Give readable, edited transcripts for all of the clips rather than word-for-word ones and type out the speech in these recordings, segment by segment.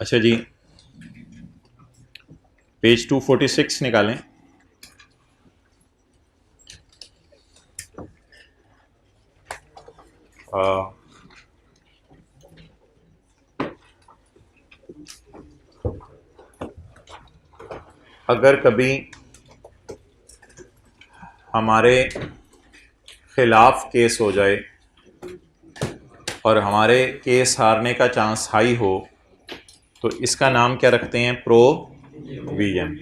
अच्छा जी, पेज 246 निकालें। अगर कभी हमारे खिलाफ केस हो जाए और हमारे केस हारने का चांस हाई हो तो इसका नाम क्या रखते हैं? प्रोविजन।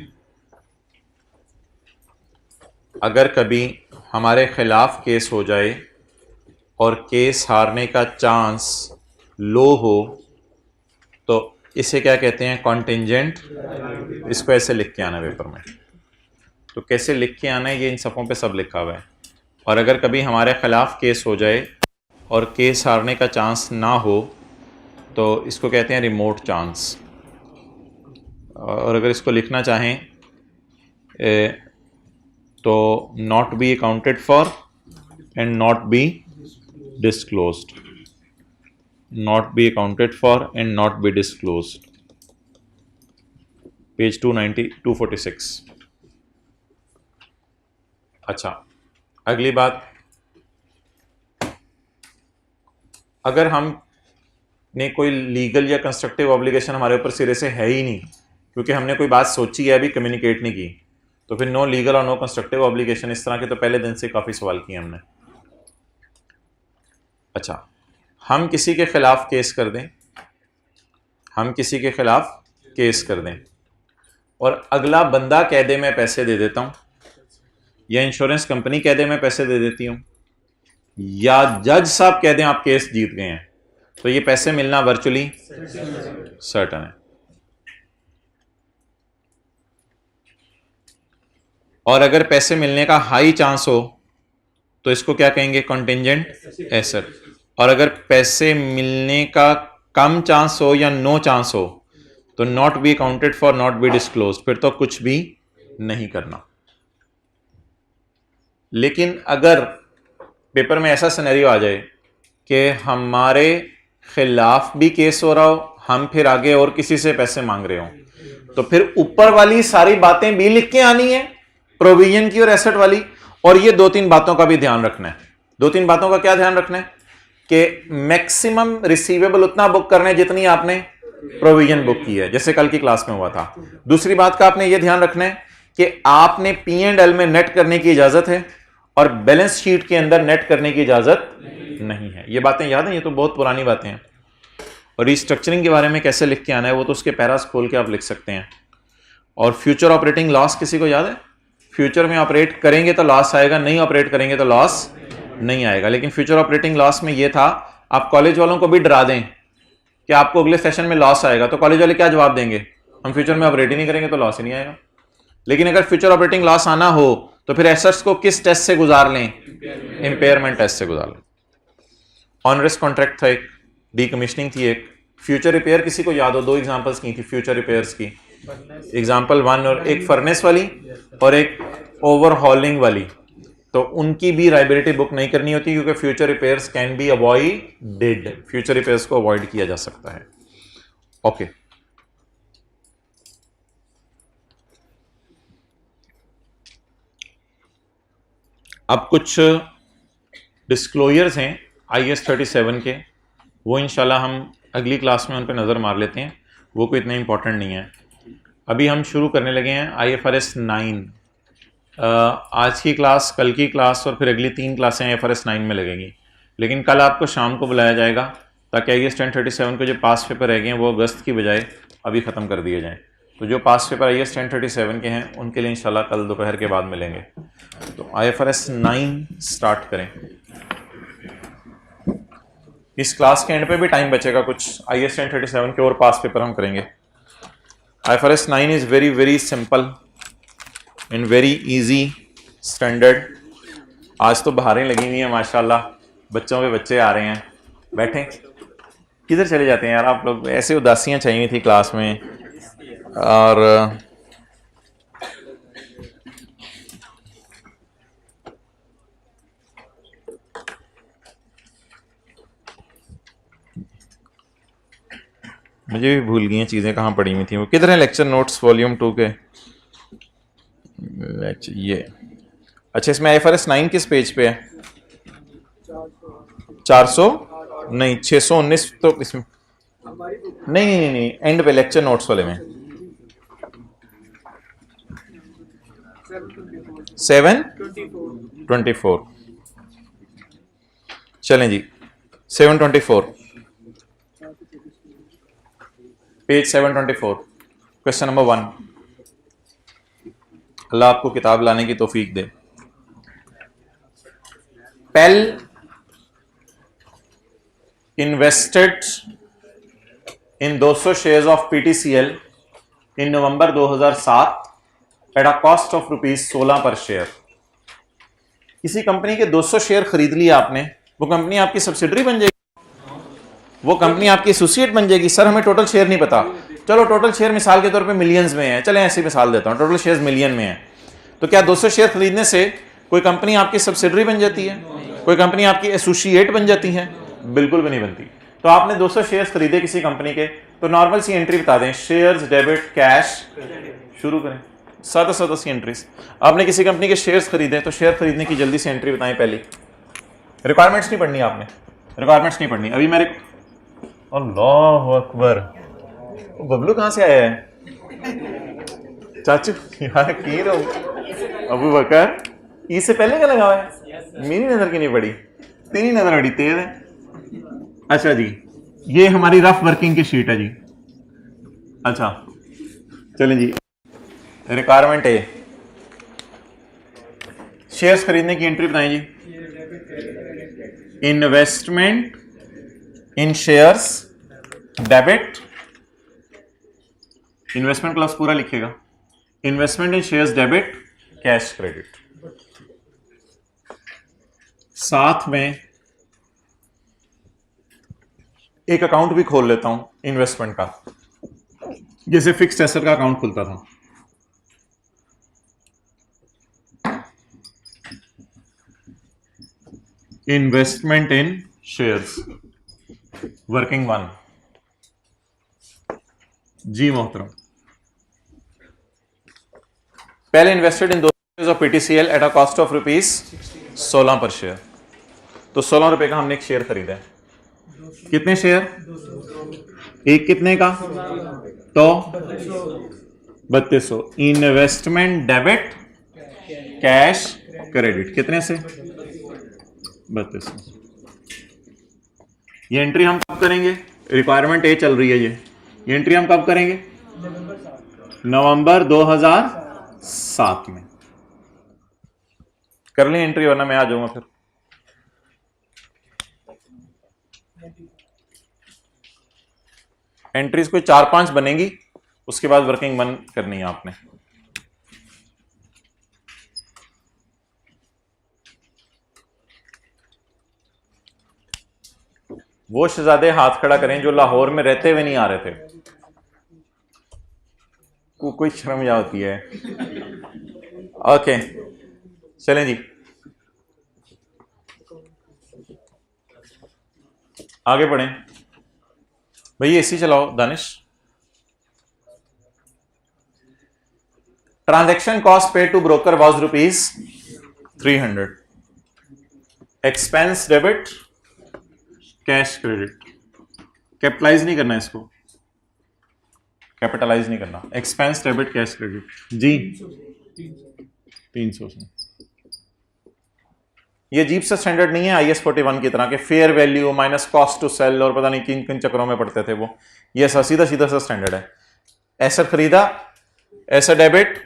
अगर कभी हमारे खिलाफ केस हो जाए और केस हारने का चांस लो हो तो इसे क्या कहते हैं? कॉन्टिंजेंट। इसको ऐसे लिख के आना पेपर में। तो कैसे लिख के आना है ये इन सफ़ों पे सब लिखा हुआ है। और अगर कभी हमारे खिलाफ केस हो जाए और केस हारने का चांस ना हो तो इसको कहते हैं रिमोट चांस। और अगर इसको लिखना चाहें तो not be accounted for and not be disclosed. Not be accounted for and not be disclosed, page 246। अच्छा, अगली बात, अगर हम ने कोई लीगल या कंस्ट्रक्टिव ऑब्लिगेशन हमारे ऊपर सिरे से है ही नहीं, क्योंकि हमने कोई बात सोची है अभी कम्युनिकेट नहीं की, तो फिर नो लीगल और नो कंस्ट्रक्टिव ऑब्लिगेशन, इस तरह के तो पहले दिन से काफ़ी सवाल किए हमने। अच्छा, हम किसी के खिलाफ केस कर दें, हम किसी के खिलाफ केस कर दें और अगला बंदा कह दे मैं पैसे दे देता हूं, या इंश्योरेंस कंपनी कह दे मैं पैसे दे देती हूं, या जज साहब कह दें आप केस जीत गए हैं, तो ये पैसे मिलना वर्चुअली सर्टन है। और अगर पैसे मिलने का हाई चांस हो तो इसको क्या कहेंगे? Contingent asset. और अगर पैसे मिलने का कम चांस हो या नो चांस हो तो not be accounted for, not be disclose, फिर तो कुछ भी नहीं करना। लेकिन अगर पेपर में ऐसा सिनेरियो आ जाए कि हमारे खिलाफ भी केस हो रहा हो, हम फिर आगे और किसी से पैसे मांग रहे हो, तो फिर ऊपर वाली सारी बातें भी लिख के आनी है, प्रोविजन की और एसेट वाली। और ये दो तीन बातों का भी ध्यान रखना है। दो तीन बातों का क्या ध्यान रखना है? कि मैक्सिमम रिसीवेबल उतना बुक करना है जितनी आपने प्रोविजन बुक की है, जैसे कल की क्लास में हुआ था। दूसरी बात का आपने यह ध्यान रखना है कि आपने P&L में नेट करने की इजाजत है और बैलेंस शीट के अंदर नेट करने की इजाजत नहीं है। ये बातें याद है? ये तो बहुत पुरानी बातें हैं। और रिस्ट्रक्चरिंग के बारे में कैसे लिख के आना है वो तो उसके पैरास खोल के आप लिख सकते हैं। और फ्यूचर ऑपरेटिंग लॉस किसी को याद है? फ्यूचर में ऑपरेट करेंगे तो लॉस आएगा, नहीं ऑपरेट करेंगे तो लॉस नहीं आएगा। लेकिन फ्यूचर ऑपरेटिंग लॉस में ये था, आप कॉलेज वालों को भी डरा दें कि आपको अगले सेशन में लॉस आएगा, तो कॉलेज वाले क्या जवाब देंगे? हम फ्यूचर में ऑपरेट ही नहीं करेंगे तो लॉस ही नहीं आएगा। लेकिन अगर फ्यूचर ऑपरेटिंग लॉस आना हो तो फिर एसेट्स को किस टेस्ट से गुजार लें? इंपेयरमेंट टेस्ट से गुजार लें। ऑनरेस कॉन्ट्रैक्ट था एक, डीकमीशनिंग थी एक, फ्यूचर रिपेयर किसी को याद हो? दो एग्जांपल्स की थी फ्यूचर रिपेयर्स की, एग्जांपल वन, और एक फर्नेस वाली और एक ओवरहॉलिंग वाली। तो उनकी भी लायबिलिटी बुक नहीं करनी होती क्योंकि future repairs can be avoided, future repairs को अवॉइड किया जा सकता है। ओके, अब कुछ डिस्क्लोजर्स हैं IAS 37 के, वो इंशाल्लाह हम अगली क्लास में उन पर नज़र मार लेते हैं, वो कोई इतना इंपॉर्टेंट नहीं है। अभी हम शुरू करने लगे हैं IFRS 9। आज की क्लास, कल की क्लास और फिर अगली 3 क्लासें IFRS 9 में लगेंगी। लेकिन कल आपको शाम को बुलाया जाएगा ताकि IAS 1037 के जो पास पेपर रह गए हैं वो अगस्त की बजाय अभी ख़त्म कर दिए जाएँ। तो जो पास पेपर IAS 1037 के हैं उनके लिए इंशाल्लाह कल दोपहर के बाद मिलेंगे। तो IFRS 9 स्टार्ट करें। इस क्लास के एंड पे भी टाइम बचेगा कुछ, IAS 1037 के और पास पेपर हम करेंगे। IFRS 9 is very very simple and very easy standard. आज तो बहारें लगी हुई हैं माशाल्लाह, बच्चों के बच्चे आ रहे हैं। बैठे, किधर चले जाते हैं यार आप लोग? ऐसे उदासियां चाहिए हुई थी क्लास में। और मुझे भी भूल गई हैं चीज़ें कहाँ पड़ी हुई थी वो। किधर है लेक्चर नोट्स वॉल्यूम 2 के लेक्चर? ये अच्छा, इसमें IFRS 9 किस पेज पे है? 400 नहीं 619 तो इसमें नहीं नहीं नहीं नहीं एंड पे लेक्चर नोट्स वाले में 724। चलें जी 724 पेज 724 क्वेश्चन नंबर 1। अल्लाह आपको किताब लाने की तौफीक दे। Pel invested in 200 shares of PTCL in November 2007 at a cost of ₹16 per share. किसी कंपनी के 200 शेयर खरीद लिया आपने, वो कंपनी आपकी सब्सिडरी बन जाएगी, वो कंपनी आपकी एसोसिएट बन जाएगी। सर हमें टोटल शेयर नहीं पता। चलो टोटल शेयर मिसाल के तौर पे मिलियंस में है, चले ऐसी मिसाल देता हूं, टोटल शेयर मिलियन में है। तो क्या 200 शेयर खरीदने से कोई कंपनी आपकी सब्सिडरी बन जाती है, कोई कंपनी आपकी एसोसिएट बन जाती है? बिल्कुल भी नहीं बनती। तो आपने 200 शेयर्स खरीदे किसी कंपनी के, तो नॉर्मल सी एंट्री बता दें, शेयर्स डेबिट कैश, शुरू करें सादा सादा सी एंट्रीज। आपने किसी कंपनी के शेयर्स खरीदे, तो शेयर खरीदने की जल्दी से एंट्री बताएं पहली। रिक्वायरमेंट्स नहीं पढ़नी आपने, रिक्वायरमेंट्स नहीं पढ़नी अभी। मेरे अल्लाह अकबर, बबलू कहां से आया है? चाचू यार की रहो, अबू बकर ई से पहले क्या लगा हुआ है? मेरी नजर की नहीं पड़ी, तेरी नजर बड़ी तेज है। अच्छा जी, ये हमारी रफ वर्किंग की शीट है जी। अच्छा चलें जी, रिक्वायरमेंट है शेयर्स खरीदने की एंट्री बताएं जी। Investment in shares debit, investment class पूरा लिखेगा, investment in shares debit cash credit. साथ में एक अकाउंट भी खोल लेता हूं इन्वेस्टमेंट का, जैसे फिक्स्ड एसेट का अकाउंट खुलता था। इन्वेस्टमेंट इन शेयर्स वर्किंग 1 जी मोहतरम। पहले invested in 2 shares of PTCL eight a cost of ₹16 per share. तो 16 रुपए का हमने एक शेयर खरीदा है। कितने शेयर? एक कितने का? तो 3200। इन्वेस्टमेंट डेबिट कैश क्रेडिट कितने से? 3200। ये एंट्री हम कब करेंगे? रिक्वायरमेंट ए चल रही है ये एंट्री हम कब करेंगे? नवंबर 2007 में कर ली एंट्री, वरना मैं आ जाऊंगा फिर। एंट्रीज कोई 4-5 बनेगी, उसके बाद वर्किंग 1 करनी है आपने। वो शहजादे हाथ खड़ा करें जो लाहौर में रहते हुए नहीं आ रहे थे। कोई शर्म या होती है? ओके चलें जी, आगे बढ़ें। भैया एसी चलाओ Danish. Transaction cost pay to broker was ₹300। Expense debit cash credit. Capitalise नहीं करना इसको, कैपिटलाइज नहीं करना। एक्सपेंस डेबिट कैश क्रेडिट जी 300 से। ये अजीब सा स्टैंडर्ड नहीं है IS 41 की तरह के fair value minus cost to sell और पता नहीं किन किन चक्रों में पढ़ते थे वो। ये सीधा सीधा सा स्टैंडर्ड है। एसेट खरीदा, asset debit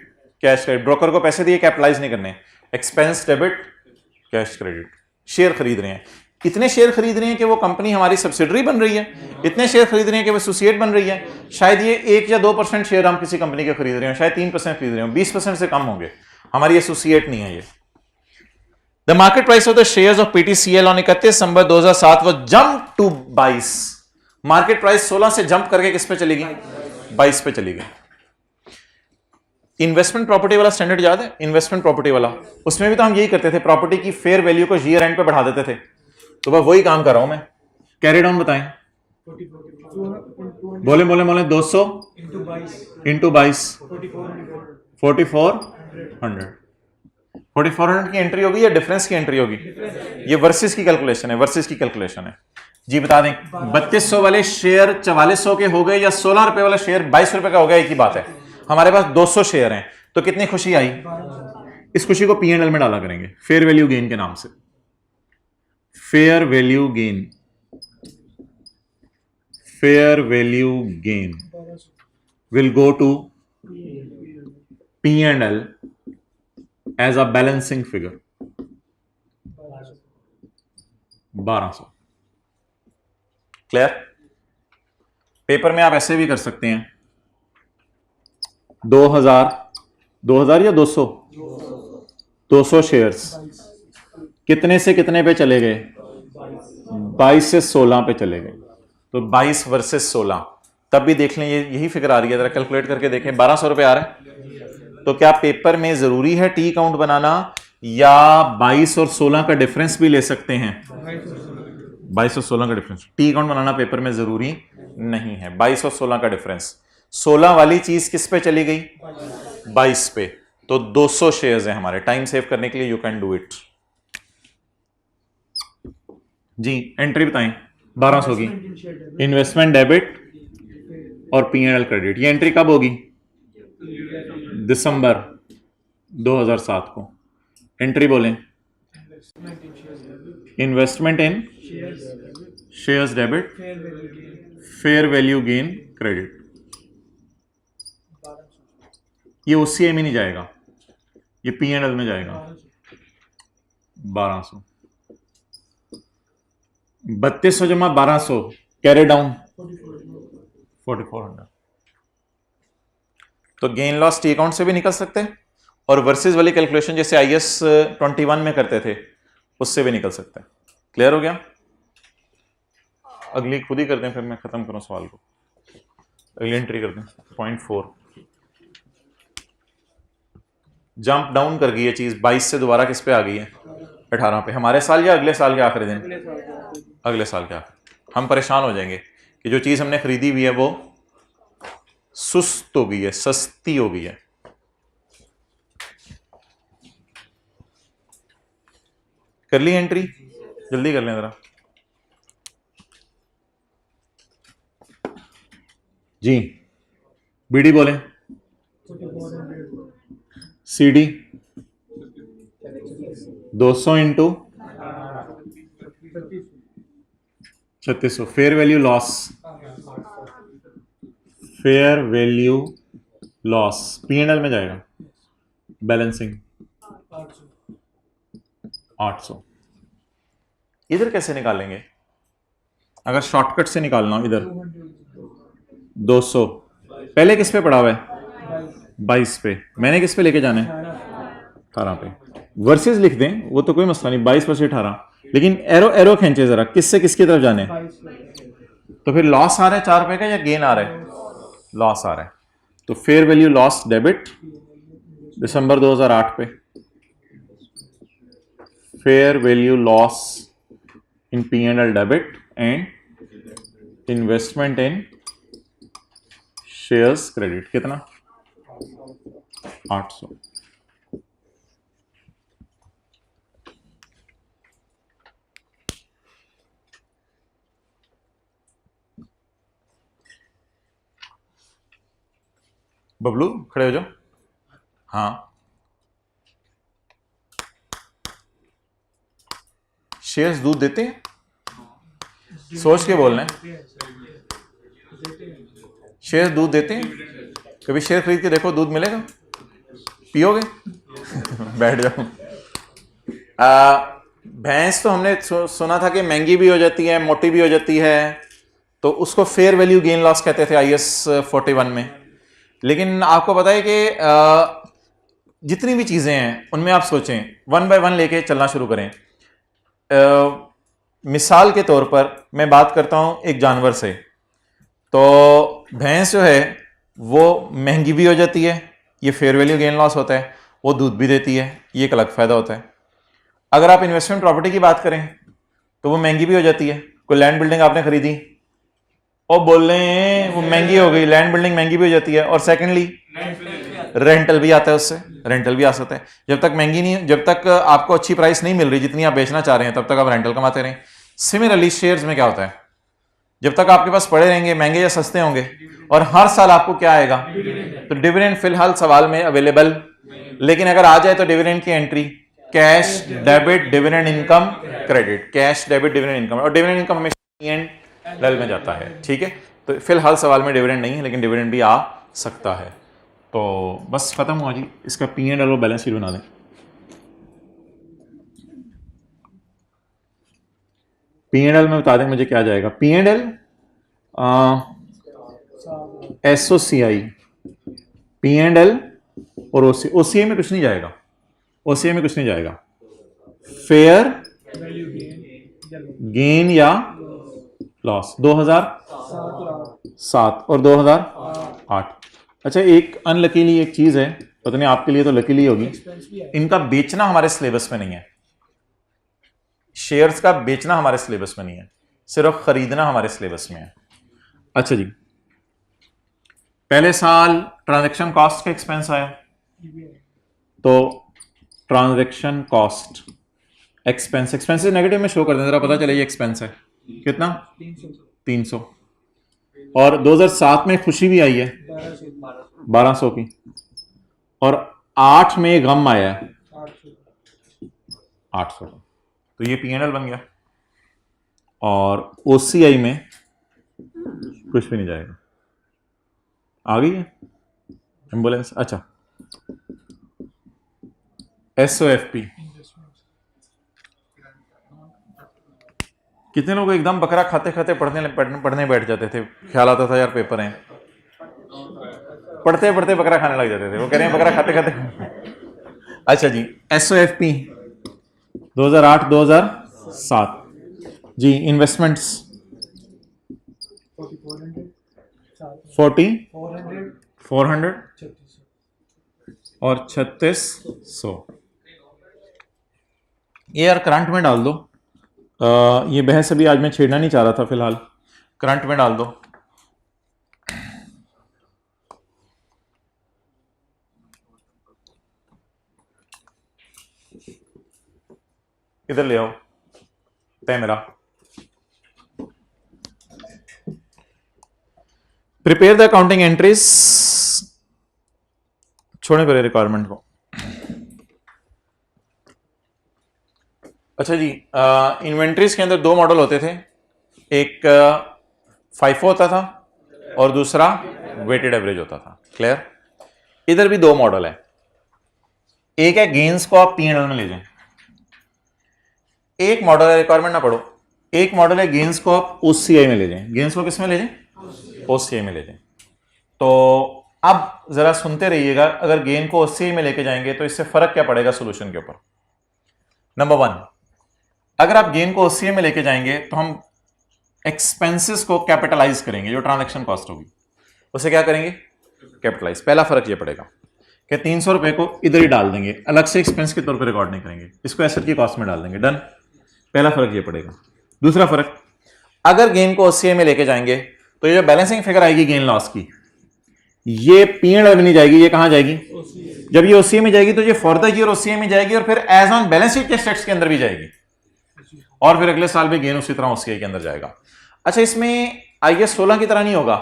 cash credit, broker को पैसे दिए, कैपिटलाइज नहीं करने। Expense debit cash credit. Share खरीद रहे हैं, इतने शेयर खरीद रहे हैं कि वो कंपनी हमारी सब्सिडरी बन रही है, इतने शेयर खरीद रहे हैं कि वो एसोसिएट बन रही है। शायद ये 1 या 2% शेयर हम किसी कंपनी के खरीद रहे हो, शायद 3% खरीद रहे हो, 20% से कम होंगे। हमारी एसोसिएट नहीं है ये। The market price of the shares of PTCL on 31 December 2007 was jumped to 22। Market price 16 से जंप करके किस पे चली गई? 22 पे चली गई। इन्वेस्टमेंट प्रॉपर्टी वाला स्टैंडर्ड याद है? इन्वेस्टमेंट प्रॉपर्टी वाला, उसमें भी तो हम यही करते थे, प्रॉपर्टी की फेयर वैल्यू को ईयर एंड पे बढ़ा देते थे। तो बस वही काम कर रहा हूं मैं। कैरी डाउन बताएं। बोले बोले बोले 200 इंटू 22 4400 की एंट्री होगी या डिफरेंस की एंट्री होगी? ये वर्सेस की कैलकुलेशन है, वर्सेस की कैलकुलेशन है जी। बता दें 3200 वाले शेयर 4400 के हो गए या 16 रुपए वाला शेयर 22 रुपए का हो गया, एक ही बात है। हमारे पास 200 शेयर हैं तो कितनी खुशी आई? इस खुशी को P&L में डाला करेंगे फेयर वैल्यू गेन के नाम से। Fair value gain, fair value gain will go to P&L as a balancing figure 1200। Clear? Paper में आप ऐसे भी कर सकते हैं 2000 या 200 शेयर्स कितने से कितने पे चले गए? 22 से 16 पे चले गए। तो 22 वर्सेस 16, तब भी देख लें ये यही फिगर आ रही है, जरा कैलकुलेट करके देखें 1200 रुपए आ रहा है। तो क्या पेपर में जरूरी है टी काउंट बनाना या 22 और 16 का डिफरेंस भी ले सकते हैं? 22 और 16 का डिफरेंस, टी काउंट बनाना पेपर में जरूरी नहीं है। 22 और 16 का डिफरेंस, 16 वाली चीज किस पे चली गई? 22 पे। तो 200 शेयर्स हैं हमारे। टाइम सेव करने के लिए यू कैन डू इट जी। एंट्री बताएं 1200 की, इन्वेस्टमेंट डेबिट और P&L क्रेडिट। ये एंट्री कब होगी? दिसंबर 2007 को। एंट्री बोलें investment in shares debit, fair value gain credit. ये OCI में नहीं जाएगा, ये P&L में जाएगा। 1200, 3200 जमा 1200 कैरी डाउन 4400। तो गेन लॉस टी अकाउंट से भी निकल सकते हैं और वर्सेस वाली कैलकुलेशन जैसे IS 21 में करते थे उससे भी निकल सकते हैं। क्लियर हो गया? अगली खुद ही कर दें फिर मैं खत्म करूं सवाल को। अगली एंट्री कर दें 0.4। जंप डाउन कर गई है चीज, 22 से दोबारा किस पे आ गई है? 18 पे। हमारे साल या अगले साल के आखिरी दिन? अगले साल के आखिर। हम परेशान हो जाएंगे कि जो चीज हमने खरीदी हुई है वो सुस्त हो गई है, सस्ती हो गई है। कर ली एंट्री? जल्दी कर लें जरा जी। BD बोले, CD 200 into 3600। Fair value loss, fair value loss P&L में जाएगा, बैलेंसिंग 800। इधर कैसे निकालेंगे? अगर शॉर्टकट से निकालना हो इधर 200 पहले किस पे पड़ा हुआ है? 22 पे। मैंने किस पे लेके जाना है? 18 पे। वर्सेस लिख दें वो तो कोई मसला नहीं, 22 वर्सेस 18। लेकिन एरो एरो खींचे जरा, किससे किसकी तरफ जाने? तो फिर लॉस आ रहा है 4 रुपए का या गेन आ रहा है? लॉस आ रहा है। तो फेयर वैल्यू लॉस डेबिट दिसंबर 2008 पे, fair value loss in P&L debit and investment in shares credit. कितना? 800। बबलू खड़े हो जाओ। हाँ, शेयर्स दूध देते हैं? सोच के बोलना है। शेयर्स दूध देते हैं? कभी शेयर खरीद के देखो, दूध मिलेगा? पियोगे? बैठ जाओ। भैंस तो हमने सुना था कि महंगी भी हो जाती है, मोटी भी हो जाती है, तो उसको फेयर वैल्यू गेन लॉस कहते थे IS 41 में। लेकिन आपको पता है कि जितनी भी चीज़ें हैं उनमें आप सोचें, 1 बाय 1 लेके चलना शुरू करें। मिसाल के तौर पर मैं बात करता हूं एक जानवर से, तो भैंस जो है वो महंगी भी हो जाती है, ये फेयर वैल्यू गेन लॉस होता है। वो दूध भी देती है, ये एक अलग फ़ायदा होता है। अगर आप इन्वेस्टमेंट प्रॉपर्टी की बात करें तो वो महंगी भी हो जाती है। कोई लैंड बिल्डिंग आपने खरीदी और बोल रहे हैं वो महंगी हो गई, लैंड बिल्डिंग महंगी भी हो जाती है, और सेकेंडली रेंटल भी आता है, उससे रेंटल भी आ सकता है। जब तक महंगी नहीं, जब तक आपको अच्छी प्राइस नहीं मिल रही जितनी आप बेचना चाह रहे हैं, तब तक आप रेंटल कमाते रहें। सिमिलरली शेयर्स में क्या होता है, जब तक आपके पास पड़े रहेंगे महंगे या सस्ते होंगे, और हर साल आपको क्या आएगा, तो डिविडेंड फिलहाल सवाल में अवेलेबल, लेकिन अगर आ जाए तो डिविडेंड की entry cash debit dividend income credit, cash debit dividend income, और डिविडेंड इनकम हमेशा P&L में जाता है, ठीक है। तो फिलहाल सवाल में डिविडेंड नहीं है, लेकिन डिविडेंड भी आ सकता है। तो बस खत्म हुआ जी, इसका P&L और बैलेंस शीट बना दें। P&L में बता दें मुझे क्या जाएगा। P&L SOCI, P&L और OCI में कुछ नहीं जाएगा, OCI में कुछ नहीं जाएगा। फेयर गेन या लॉस 2007 और 2008। अच्छा, एक अनलकीली एक चीज है, पता नहीं आपके लिए तो लकीली होगी, इनका बेचना हमारे सिलेबस में नहीं है। शेयर्स का बेचना हमारे सिलेबस में नहीं है, सिर्फ खरीदना हमारे सिलेबस में है। अच्छा जी, पहले साल ट्रांजैक्शन कॉस्ट का एक्सपेंस आया, तो transaction cost expense, expenses negative में शो कर दें जरा, पता चले ये एक्सपेंस है कितना, 300। और 2007 में खुशी भी आई है 1200 की, और 8 में गम आया है 800, तो ये P&L बन गया। और OCI में कुछ भी नहीं जाएगा। आ गई है एम्बुलेंस। अच्छा, SOFP, कितने लोग एकदम बकरा खाते खाते पढ़ने बैठ जाते थे, ख्याल आता था यार पेपर हैं, पढ़ते पढ़ते बकरा खाने लग जाते थे, वो कह रहे हैं बकरा खाते खाते। अच्छा जी, SOFP 2008 2007 जी, इन्वेस्टमेंट्स 400 और 3600। ये यार करंट में डाल दो, ये बहस अभी आज मैं छेड़ना नहीं चाह रहा था, फिलहाल करंट में डाल दो। इधर ले आओ तय मेरा। प्रिपेयर द अकाउंटिंग एंट्रीज, छोड़े पहले रिक्वायरमेंट को। अच्छा जी, इन्वेंट्रीज के अंदर दो मॉडल होते थे, एक FIFO होता था और दूसरा वेटेड एवरेज होता था। क्लियर? इधर भी दो मॉडल है, एक है गेन्स को आप P&L में ले जाएं, एक मॉडल है, रिक्वायरमेंट ना पढ़ो, एक मॉडल है गेन्स को आप OCI में ले जाएं। गेन्स को किस में ले जाएं? OCI में ले जाएं। तो अब जरा सुनते रहिएगा, अगर गेन को OCI में लेके जाएंगे तो इससे फर्क क्या पड़ेगा सोल्यूशन के ऊपर। नंबर 1, अगर आप गेन को OCI में लेके जाएंगे तो हम एक्सपेंसेस को कैपिटलाइज करेंगे, जो ट्रांजैक्शन कॉस्ट होगी उसे क्या करेंगे? कैपिटलाइज। पहला फर्क ये पड़ेगा कि 300 रुपए को इधर ही डाल देंगे, अलग से एक्सपेंस के तौर पर रिकॉर्ड नहीं करेंगे, इसको एसेट की कॉस्ट में डाल देंगे। डन, पहला फर्क ये पड़ेगा। दूसरा फर्क, अगर गेन को OCI में लेके जाएंगे तो ये जो बैलेंसिंग फिगर आएगी गेन लॉस की, ये P&L में नहीं जाएगी, ये कहां जाएगी? जब ये OCI में जाएगी तो ये फॉर द ईयर OCI में जाएगी और फिर एज ऑन बैलेंस शीट के स्टेट्स के अंदर भी जाएगी, और फिर अगले साल भी गेन उसी तरह OCI के अंदर जाएगा। अच्छा, इसमें IAS 16 की तरह नहीं होगा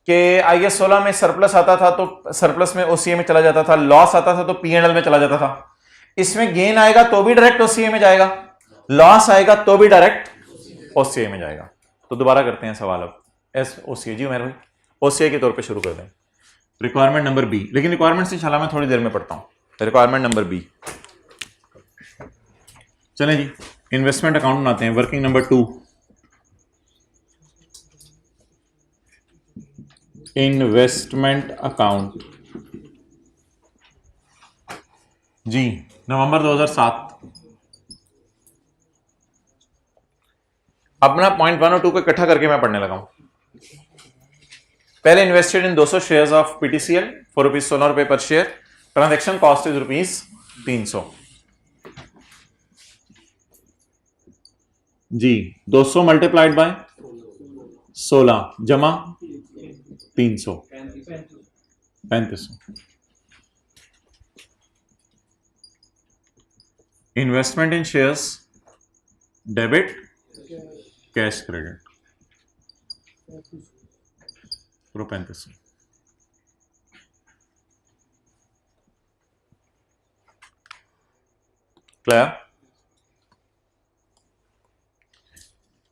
कि IAS 16 में सरप्लस आता था तो सरप्लस में OCI में चला जाता था, लॉस आता था तो P&L में चला जाता था। इसमें गेन आएगा तो भी डायरेक्ट OCI में जाएगा, लॉस आएगा तो भी डायरेक्ट OCI में जाएगा। तो दोबारा करते हैं सवाल अब। OCI जी उमेर भाई, OCI के तौर पे शुरू कर दें। रिक्वायरमेंट नंबर बी, लेकिन रिक्वायरमेंट से इंशाल्लाह मैं थोड़ी देर में पढ़ता हूं। रिक्वायरमेंट नंबर बी, चलें जी, इन्वेस्टमेंट अकाउंट बनाते हैं। वर्किंग नंबर 2, इन्वेस्टमेंट अकाउंट जी, नवंबर 2007। अपना पॉइंट 1 और 2 को इकट्ठा करके मैं पढ़ने लगा हूं। पहले invested in 200 shares of PTCL for ₹16 per share, transaction cost is ₹300 जी। 200 मल्टीप्लाइड बाय 16 जमा 300 3500। Investment in shares debit cash credit पूरा 3500। क्लियर?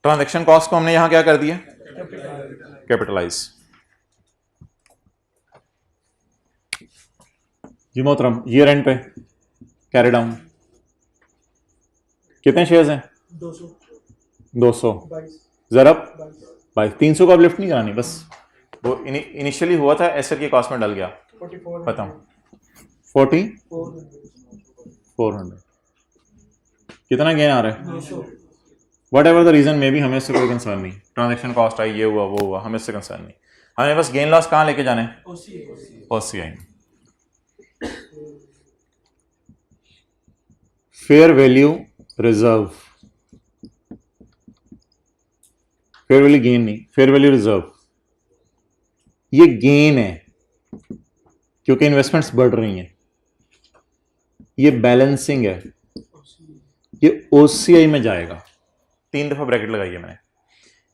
ट्रांजैक्शन कॉस्ट को हमने यहां क्या कर दिया? कैपिटलाइज। जी मोहतरम, ईयर एंड पे कैरी डाउन कितने शेयर्स हैं? 200 जरब 22 300 को अब लिफ्ट नहीं करानी, बस वो इनिशियली हुआ था एसेट की कॉस्ट में डल गया, खत्म। 400 कितना गेन आ रहा है? Whatever the reason may be, हमें इससे कोई कंसर्न नहीं। ट्रांजेक्शन कॉस्ट आई, ये हुआ वो हुआ, हमें इससे कंसर्न नहीं। हमें बस गेन लॉस कहाँ लेके जाने? OCI। Fair value reserve, fair value gain नहीं, फेयर वैल्यू रिजर्व। ये गेन है क्योंकि इन्वेस्टमेंट्स बढ़ रही हैं। ये बैलेंसिंग है, ये OCI में जाएगा। 3 दफा ब्रैकेट लगाई है मैंने।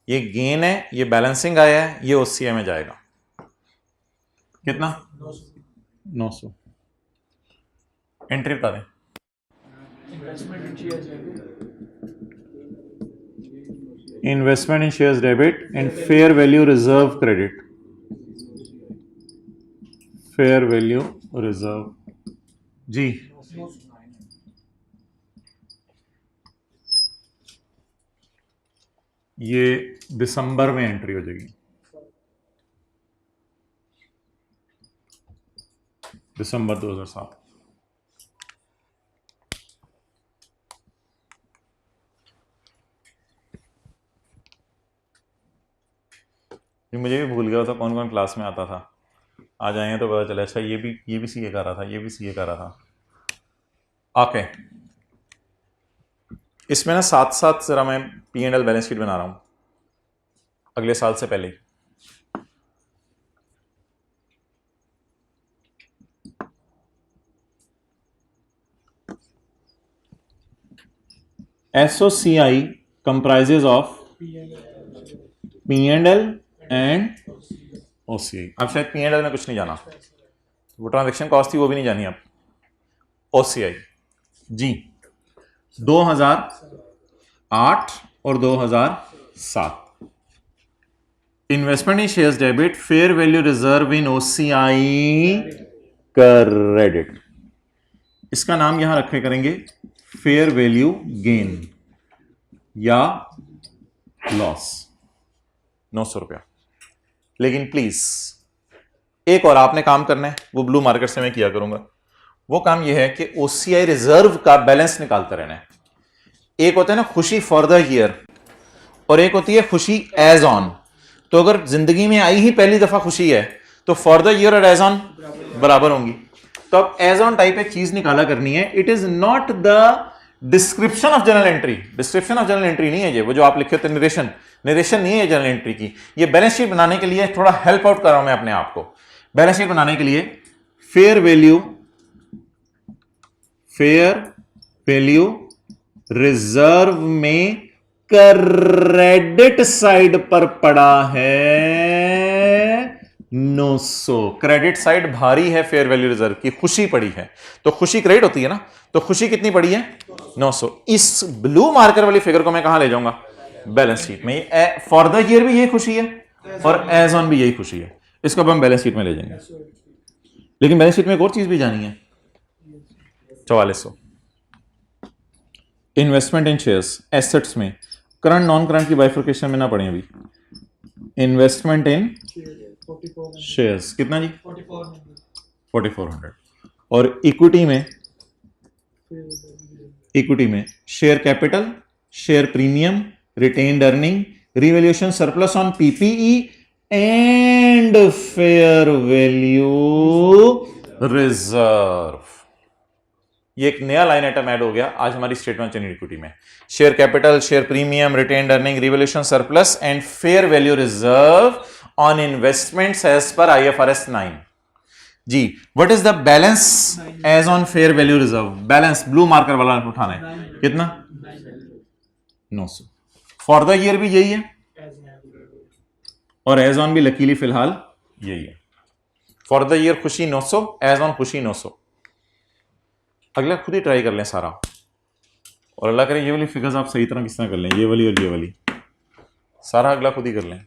ये गेन है, ये बैलेंसिंग आया है, ये OCI में जाएगा। कितना? 900। एंट्री बता दें। Investment in shares debit and fair value reserve credit. Fair value reserve जी, ये दिसंबर में एंट्री हो जाएगी। दिसंबर 2007। मुझे भी भूल गया था कौन कौन क्लास में आता था। आज आए हैं तो पता चला, अच्छा ये भी सीए कर रहा था, ये भी सीए कर रहा था। ओके, इसमें ना साथ साथ जरा मैं P&L बैलेंस शीट बना रहा हूं अगले साल से पहले ही। SOCI comprises of P&L and OCI। अब शायद P&L में कुछ नहीं जाना, वो ट्रांजैक्शन कॉस्ट थी वो भी नहीं जानी। अब OCI जी, 2008 और 2007। Investment in shares debit, fair value reserve in OCI credit. इसका नाम यहां रखे करेंगे फेयर वैल्यू गेन या लॉस, 900 रुपया। लेकिन प्लीज एक और आपने काम करना है, वो ब्लू मार्केट से मैं किया करूंगा। वो काम यह है कि OCI रिजर्व का बैलेंस निकालते रहना है। एक होता है ना खुशी फॉर द ईयर, और एक होती है खुशी एज ऑन। तो अगर जिंदगी में आई ही पहली दफा खुशी है तो फॉर द ईयर और एज ऑन बराबर होंगी। तो अब एज ऑन टाइप एक चीज निकाला करनी है। It is not the description of journal entry. Description of journal entry नहीं है ये, वो जो आप लिखे होते नरेशन नहीं है जर्नल एंट्री की। ये बैलेंस शीट बनाने के लिए थोड़ा हेल्प आउट कर रहा हूं मैं अपने आप को। बैलेंस शीट बनाने के लिए फेयर वैल्यू रिजर्व में क्रेडिट साइड पर पड़ा है 900। क्रेडिट साइड भारी है फेयर वैल्यू रिजर्व की, खुशी पड़ी है। तो खुशी क्रेडिट होती है ना, तो खुशी कितनी पड़ी है? 900। इस ब्लू मार्कर वाली फिगर को मैं कहां ले जाऊंगा? बैलेंस शीट में। फॉर द ईयर भी यही खुशी है और एज ऑन भी यही खुशी है। इसको अब हम बैलेंस शीट में ले जाएंगे। लेकिन बैलेंस शीट में एक और चीज भी जानी है, 4400। इन्वेस्टमेंट इन शेयर्स एसेट्स में करंट नॉन करंट की बाइफर्केशन में ना पड़े अभी। इन्वेस्टमेंट इन शेयर्स कितना जी? 4400। और इक्विटी में share capital, share premium, retained earning, revaluation surplus on PPE and fair value reserve. ये एक नया लाइन आइटम ऐड हो गया आज हमारी स्टेटमेंट ऑफ जेन्युइन इक्विटी में। Share capital, share premium, retained earning, revaluation surplus and fair value reserve on investments as per IFRS 9। जी, what is the balance as on fair value reserve? Balance blue marker वाला उठाना है, कितना? 900। For the year भी यही है और as on भी लकीली फिलहाल यही है। फॉर द ईयर खुशी 900, एज ऑन खुशी 900। अगला खुद ही ट्राई कर लें सारा, और अल्लाह करे ये वाली फिगर्स आप सही तरह किस तरह कर लें, ये वाली और ये वाली, सारा अगला खुद ही कर लें।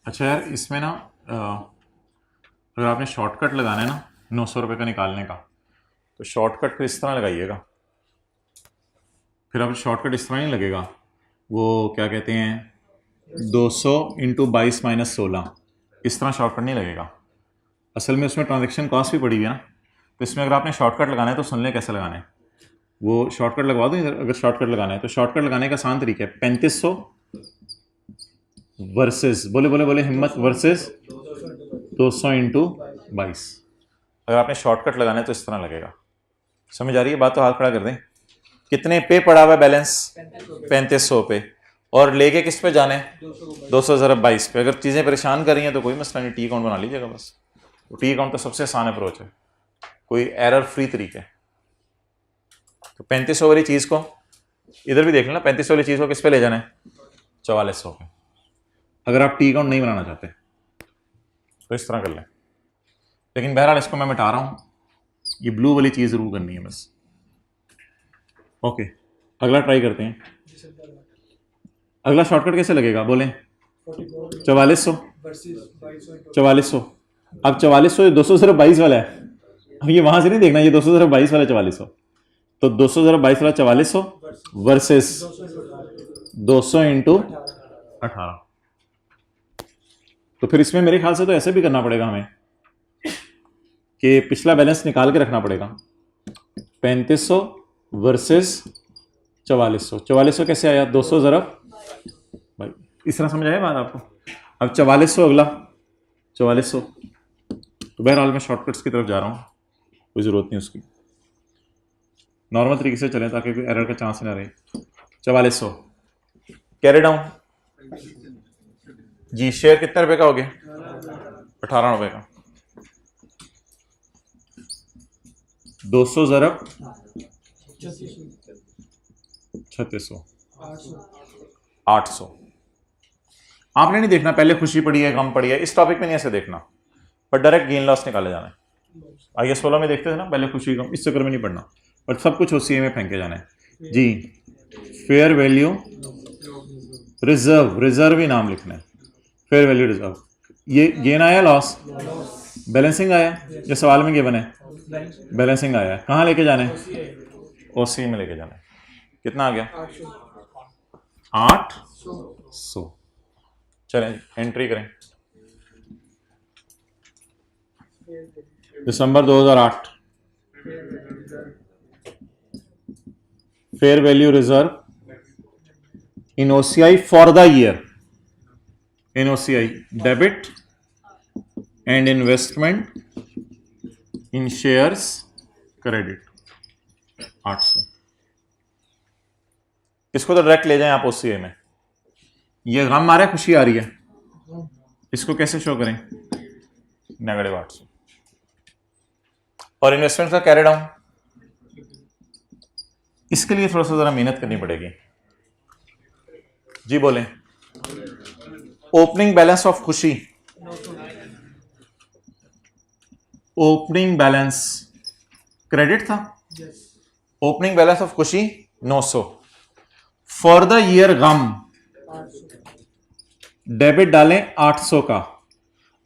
अच्छा यार, इसमें ना अगर आपने शॉर्टकट लगाना है ना 900 रुपये का निकालने का, तो शॉर्टकट फिर इस तरह लगाइएगा। फिर आप शॉर्टकट इस तरह नहीं लगेगा, वो क्या कहते हैं 200 इंटू 22 माइनस 16, इस तरह शॉर्टकट नहीं लगेगा। असल में उसमें ट्रांजेक्शन कॉस्ट भी पड़ी हुई है ना, तो इसमें अगर आपने शॉर्टकट लगाना है तो सुन लें कैसे लगाना है। वो शॉर्टकट लगवा दो इधर। अगर शॉर्टकट लगाना है तो शॉर्टकट लगाने का आसान तरीका है 3500 वर्सेस, बोले बोले बोले हिम्मत, वर्सेस 200 इंटू 22। अगर आपने शॉर्टकट लगाना है तो इस तरह लगेगा। समझ आ रही है बात? तो हाथ खड़ा कर दें। कितने पे पड़ा हुआ है बैलेंस? 3500 पे। और लेके किस पे जाने? 200 ज़रब 22 पे। अगर चीज़ें परेशान कर रही हैं तो कोई मसला नहीं, टी अकाउंट बना लीजिएगा बस। तो टी अकाउंट तो सबसे आसान अप्रोच है, कोई एरर फ्री तरीका है। तो 3500 वाली चीज़ को इधर भी देख लेना, 3500 वाली चीज़ को किस पे ले जाना है? 4400 पे। अगर आप टी अकाउंट नहीं बनाना चाहते तो इस तरह कर लें। लेकिन बहरहाल इसको मैं मिटा रहा हूँ, ये ब्लू वाली चीज़ ज़रूर करनी है बस। ओके, अगला ट्राई करते हैं। अगला शॉर्टकट कैसे लगेगा बोलें? 4400। 4400। अब 4400 200 ज़रब 22 वाला है। अब ये वहां से नहीं देखना, ये 200 ज़रब 22 वाला 4400। तो 200 ज़रब 22 वाला 4400 वर्सेस 200 इंटू 18। तो फिर इसमें मेरे ख्याल से तो ऐसे भी करना पड़ेगा हमें कि पिछला बैलेंस निकाल के रखना पड़ेगा। 3500 वर्सेस 4400। 4400 कैसे आया? 200 ज़रब भाई, इस तरह समझ आया बात आपको? अब 4400 अगला 4400। तो बहरहाल मैं शॉर्टकट्स की तरफ जा रहा हूँ, कोई ज़रूरत नहीं उसकी, नॉर्मल तरीके से चलें ताकि कोई एरर का चांस ना रहे। 4400 कैरी डाउन जी। शेयर कितने रुपए का हो गया? 18 रुपए का। 200 ज़रब 3600, 800। आपने नहीं देखना पहले खुशी पड़ी है गम पड़ी है, इस टॉपिक में नहीं ऐसे देखना, पर डायरेक्ट गेन लॉस निकाले जाना है। IAS 16 में देखते थे ना पहले खुशी गम, इस चक्कर में नहीं पढ़ना, पर सब कुछ OCA में फेंके जाना है जी। फेयर वैल्यू रिजर्व, रिजर्व ही नाम लिखना है, फेयर वैल्यू रिजर्व। ये गेन आया लॉस? बैलेंसिंग आया, जो सवाल में गिवन है बैलेंसिंग आया। कहाँ लेके जाना है? OCA में लेके जाना है। कितना आ गया? 800। चलें एंट्री करें। दिसंबर 2008 fair value reserve in OCI for the year, in OCI debit and investment in shares credit 800। इसको तो डायरेक्ट ले जाएं आप OCA में। ये गम आ रहा है, खुशी आ रही है, इसको कैसे शो करें? नेगेटिव 800। और इन्वेस्टमेंट का कैरी डाउन, इसके लिए थोड़ा सा जरा मेहनत करनी पड़ेगी जी। बोलें ओपनिंग बैलेंस ऑफ खुशी, ओपनिंग बैलेंस क्रेडिट था, ओपनिंग बैलेंस ऑफ खुशी 900। फॉर द ईयर गम डेबिट डालें 800 का,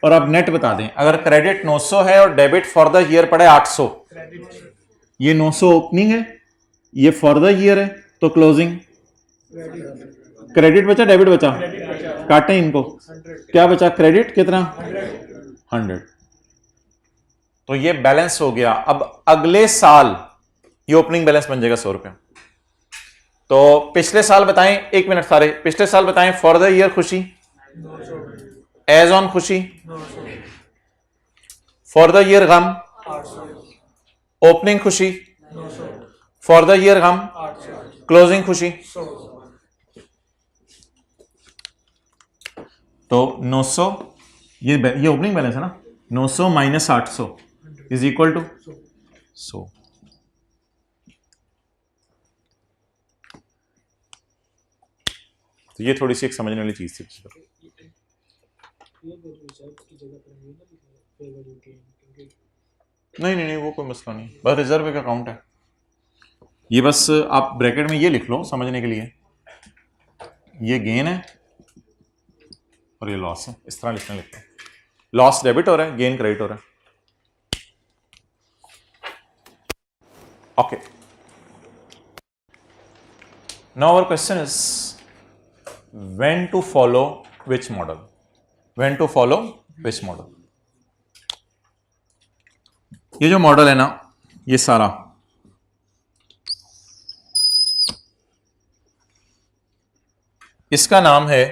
और अब नेट बता दें। अगर क्रेडिट 900 है और डेबिट फॉर द ईयर पड़े 800, ये 900 ओपनिंग है, ये फॉर द ईयर है, तो क्लोजिंग क्रेडिट बचा डेबिट बचा, काटें इनको, क्या बचा क्रेडिट कितना 100, तो ये बैलेंस हो गया। अब अगले साल ये ओपनिंग बैलेंस बन जाएगा 100 रुपए। तो पिछले साल बताएं, 1 मिनट सारे, पिछले साल बताएं for the year Khushi, as on Khushi, for the year Gham, opening Khushi, for the year Gham, closing Khushi. तो 900 ये ओपनिंग बैलेंस है ना, 900 माइनस 800 इज इक्वल टू 100। तो ये थोड़ी सी एक समझने वाली चीज थी। नहीं नहीं नहीं, वो कोई मसला नहीं, बस रिजर्व का अकाउंट है ये, बस आप ब्रैकेट में ये लिख लो समझने के लिए, ये गेन है और ये लॉस है, इस तरह लिखने लगता है। लॉस डेबिट हो रहा है, गेन क्रेडिट हो रहा है। Okay, now our question is when to follow which model, when to follow which model. ये जो मॉडल है ना, ये सारा इसका नाम है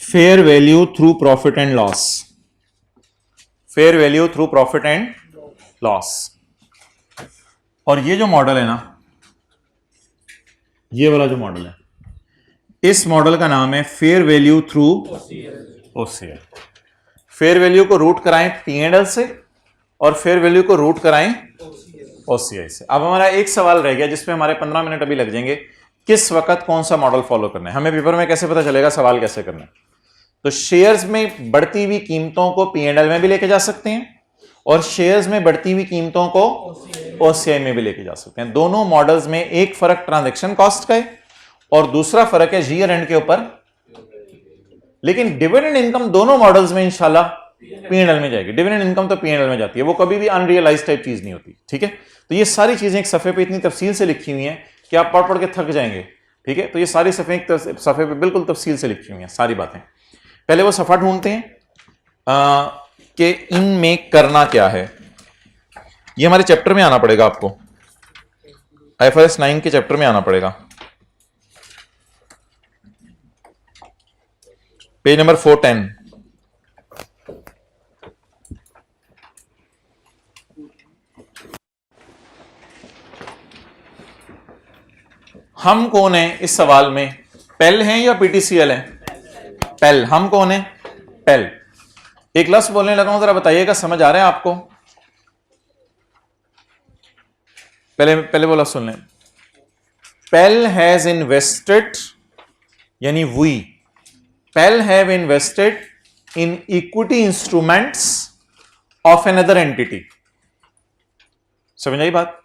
fair value through profit and loss, fair value through profit and loss. और ये जो मॉडल है ना, ये वाला जो मॉडल है, इस मॉडल का नाम है fair value through OCL. Fair value को रूट कराएं P&L से और फेयर वैल्यू को रूट कराएं ओसीआई से। अब हमारा एक सवाल रह गया जिसमें हमारे 15 मिनट अभी लग जाएंगे, किस वक्त कौन सा मॉडल फॉलो करना है। हमें पेपर में कैसे पता चलेगा सवाल कैसे करना है? तो शेयर्स में बढ़ती हुई कीमतों को P&L में भी लेके जा सकते हैं और शेयर्स में बढ़ती हुई कीमतों को ओसीआई में भी लेके जा सकते हैं। दोनों मॉडल्स में एक फर्क ट्रांजैक्शन कॉस्ट का है और दूसरा फर्क है ईयर एंड के ऊपर, लेकिन डिविडेंड इनकम दोनों मॉडल्स में इंशाल्लाह P&L में जाएगी। डिविडेंड इनकम तो P&L में जाती है, वो कभी भी अनरियलाइज टाइप चीज नहीं होती। ठीक है, तो ये सारी चीजें एक सफे पे इतनी तफसील से लिखी हुई हैं कि आप पढ़ पढ़ के थक जाएंगे। ठीक है, तो ये सारी सफे पे बिल्कुल तफसील से लिखी हुई हैं सारी बातें। पहले वो सफा ढूंढते हैं कि इनमें करना क्या है। ये हमारे चैप्टर में आना पड़ेगा, आपको IFRS 9 के चैप्टर में आना पड़ेगा, पेज नंबर 410। हम कौन है इस सवाल में, पेल हैं या PTCL है? पेल। हम कौन है? पेल। एक लफ्ज बोलने लगा हूं, जरा बताइएगा समझ आ रहा है आपको? पहले वो लफ्ज सुन लें। पेल हैज इन्वेस्टेड, यानी we Pel have invested in equity instruments of another entity. समझ आई बात?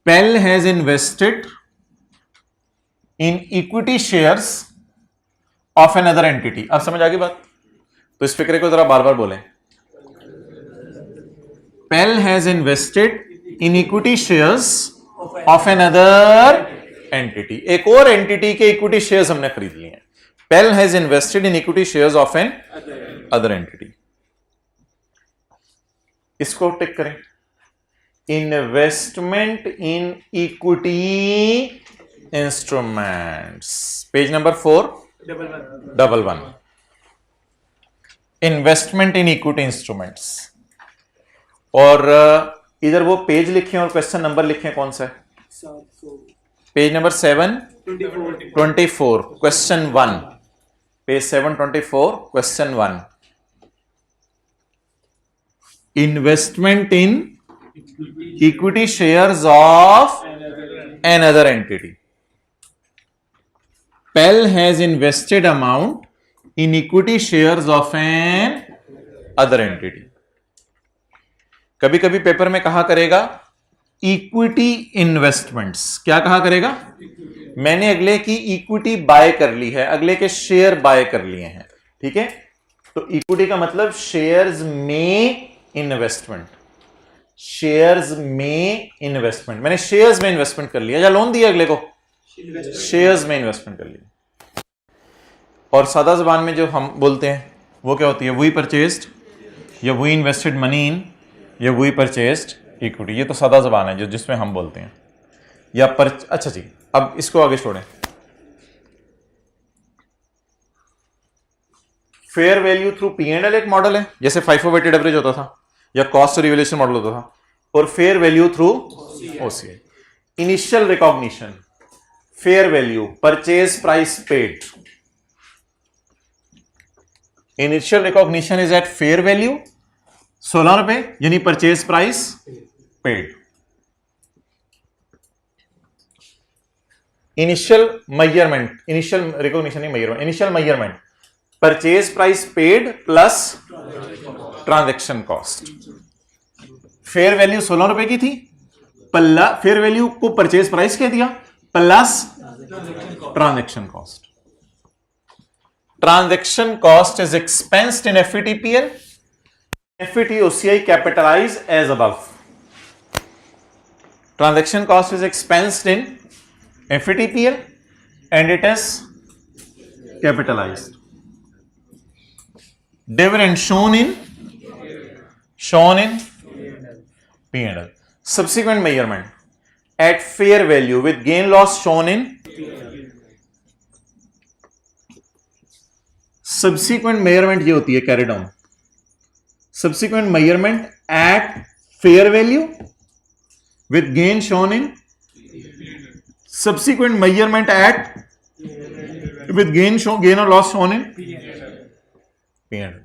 Pel has invested in equity shares of another entity. अब समझ आ गई बात? तो इस फिक्रे को जरा बार बार बोलें। Pel has invested in equity shares of another entity. एक और एंटिटी के इक्विटी शेयर्स हमने खरीद लिए हैं। Pel has invested in equity shares of another entity. इसको टिक करें। Investment in equity instruments, page number 411। Investment in equity instruments. और इधर वो पेज लिखे और क्वेश्चन नंबर लिखे, कौन सा है? Page number 724, question 1, page 724, question 1। Investment in equity shares of another entity. Pell has invested amount in equity shares of an other entity. कभी कभी पेपर में कहा करेगा इक्विटी इन्वेस्टमेंट्स, क्या कहा करेगा? मैंने अगले की इक्विटी बाय कर ली है, अगले के शेयर बाय कर लिए हैं, ठीक है? तो इक्विटी का मतलब शेयर्स में इन्वेस्टमेंट, शेयर्स में इन्वेस्टमेंट, मैंने शेयर्स में इन्वेस्टमेंट कर लिया या लोन दिया अगले को, शेयर्स में इन्वेस्टमेंट कर लिया। और सादा जबान में जो हम बोलते हैं वो क्या होती है? वी परचेज्ड या वी इन्वेस्टेड मनी इन या वी परचेज्ड इक्विटी। ये तो सादा जबान है जो जिसमें हम बोलते हैं या अच्छा जी, अब इसको आगे छोड़ें। फेयर वैल्यू थ्रू P&L एक मॉडल है, जैसे FIFO वेटेड एवरेज होता था या कॉस्ट रिवैल्यूएशन मॉडल होता था, और fair value through OCI। Initial recognition, fair value, purchase price paid. Initial recognition is at fair value 16 रुपए, यानी purchase price paid. Initial measurement, initial recognition नहीं measurement, initial measurement, purchase price paid plus transaction cost. Fair value 16 रुपए की थी, पल्ला fair value को purchase price कह दिया plus transaction cost. Transaction cost is expensed in FVTPL, FVTOCI capitalized as above. Transaction cost is expensed in FVTPL and it is capitalized. Dividend shown in P&L. Subsequent measurement at fair value with gain loss shown in subsequent measurement ये होती है carried on. Subsequent measurement at fair value with gain shown in subsequent measurement at with gain or loss shown in P&L.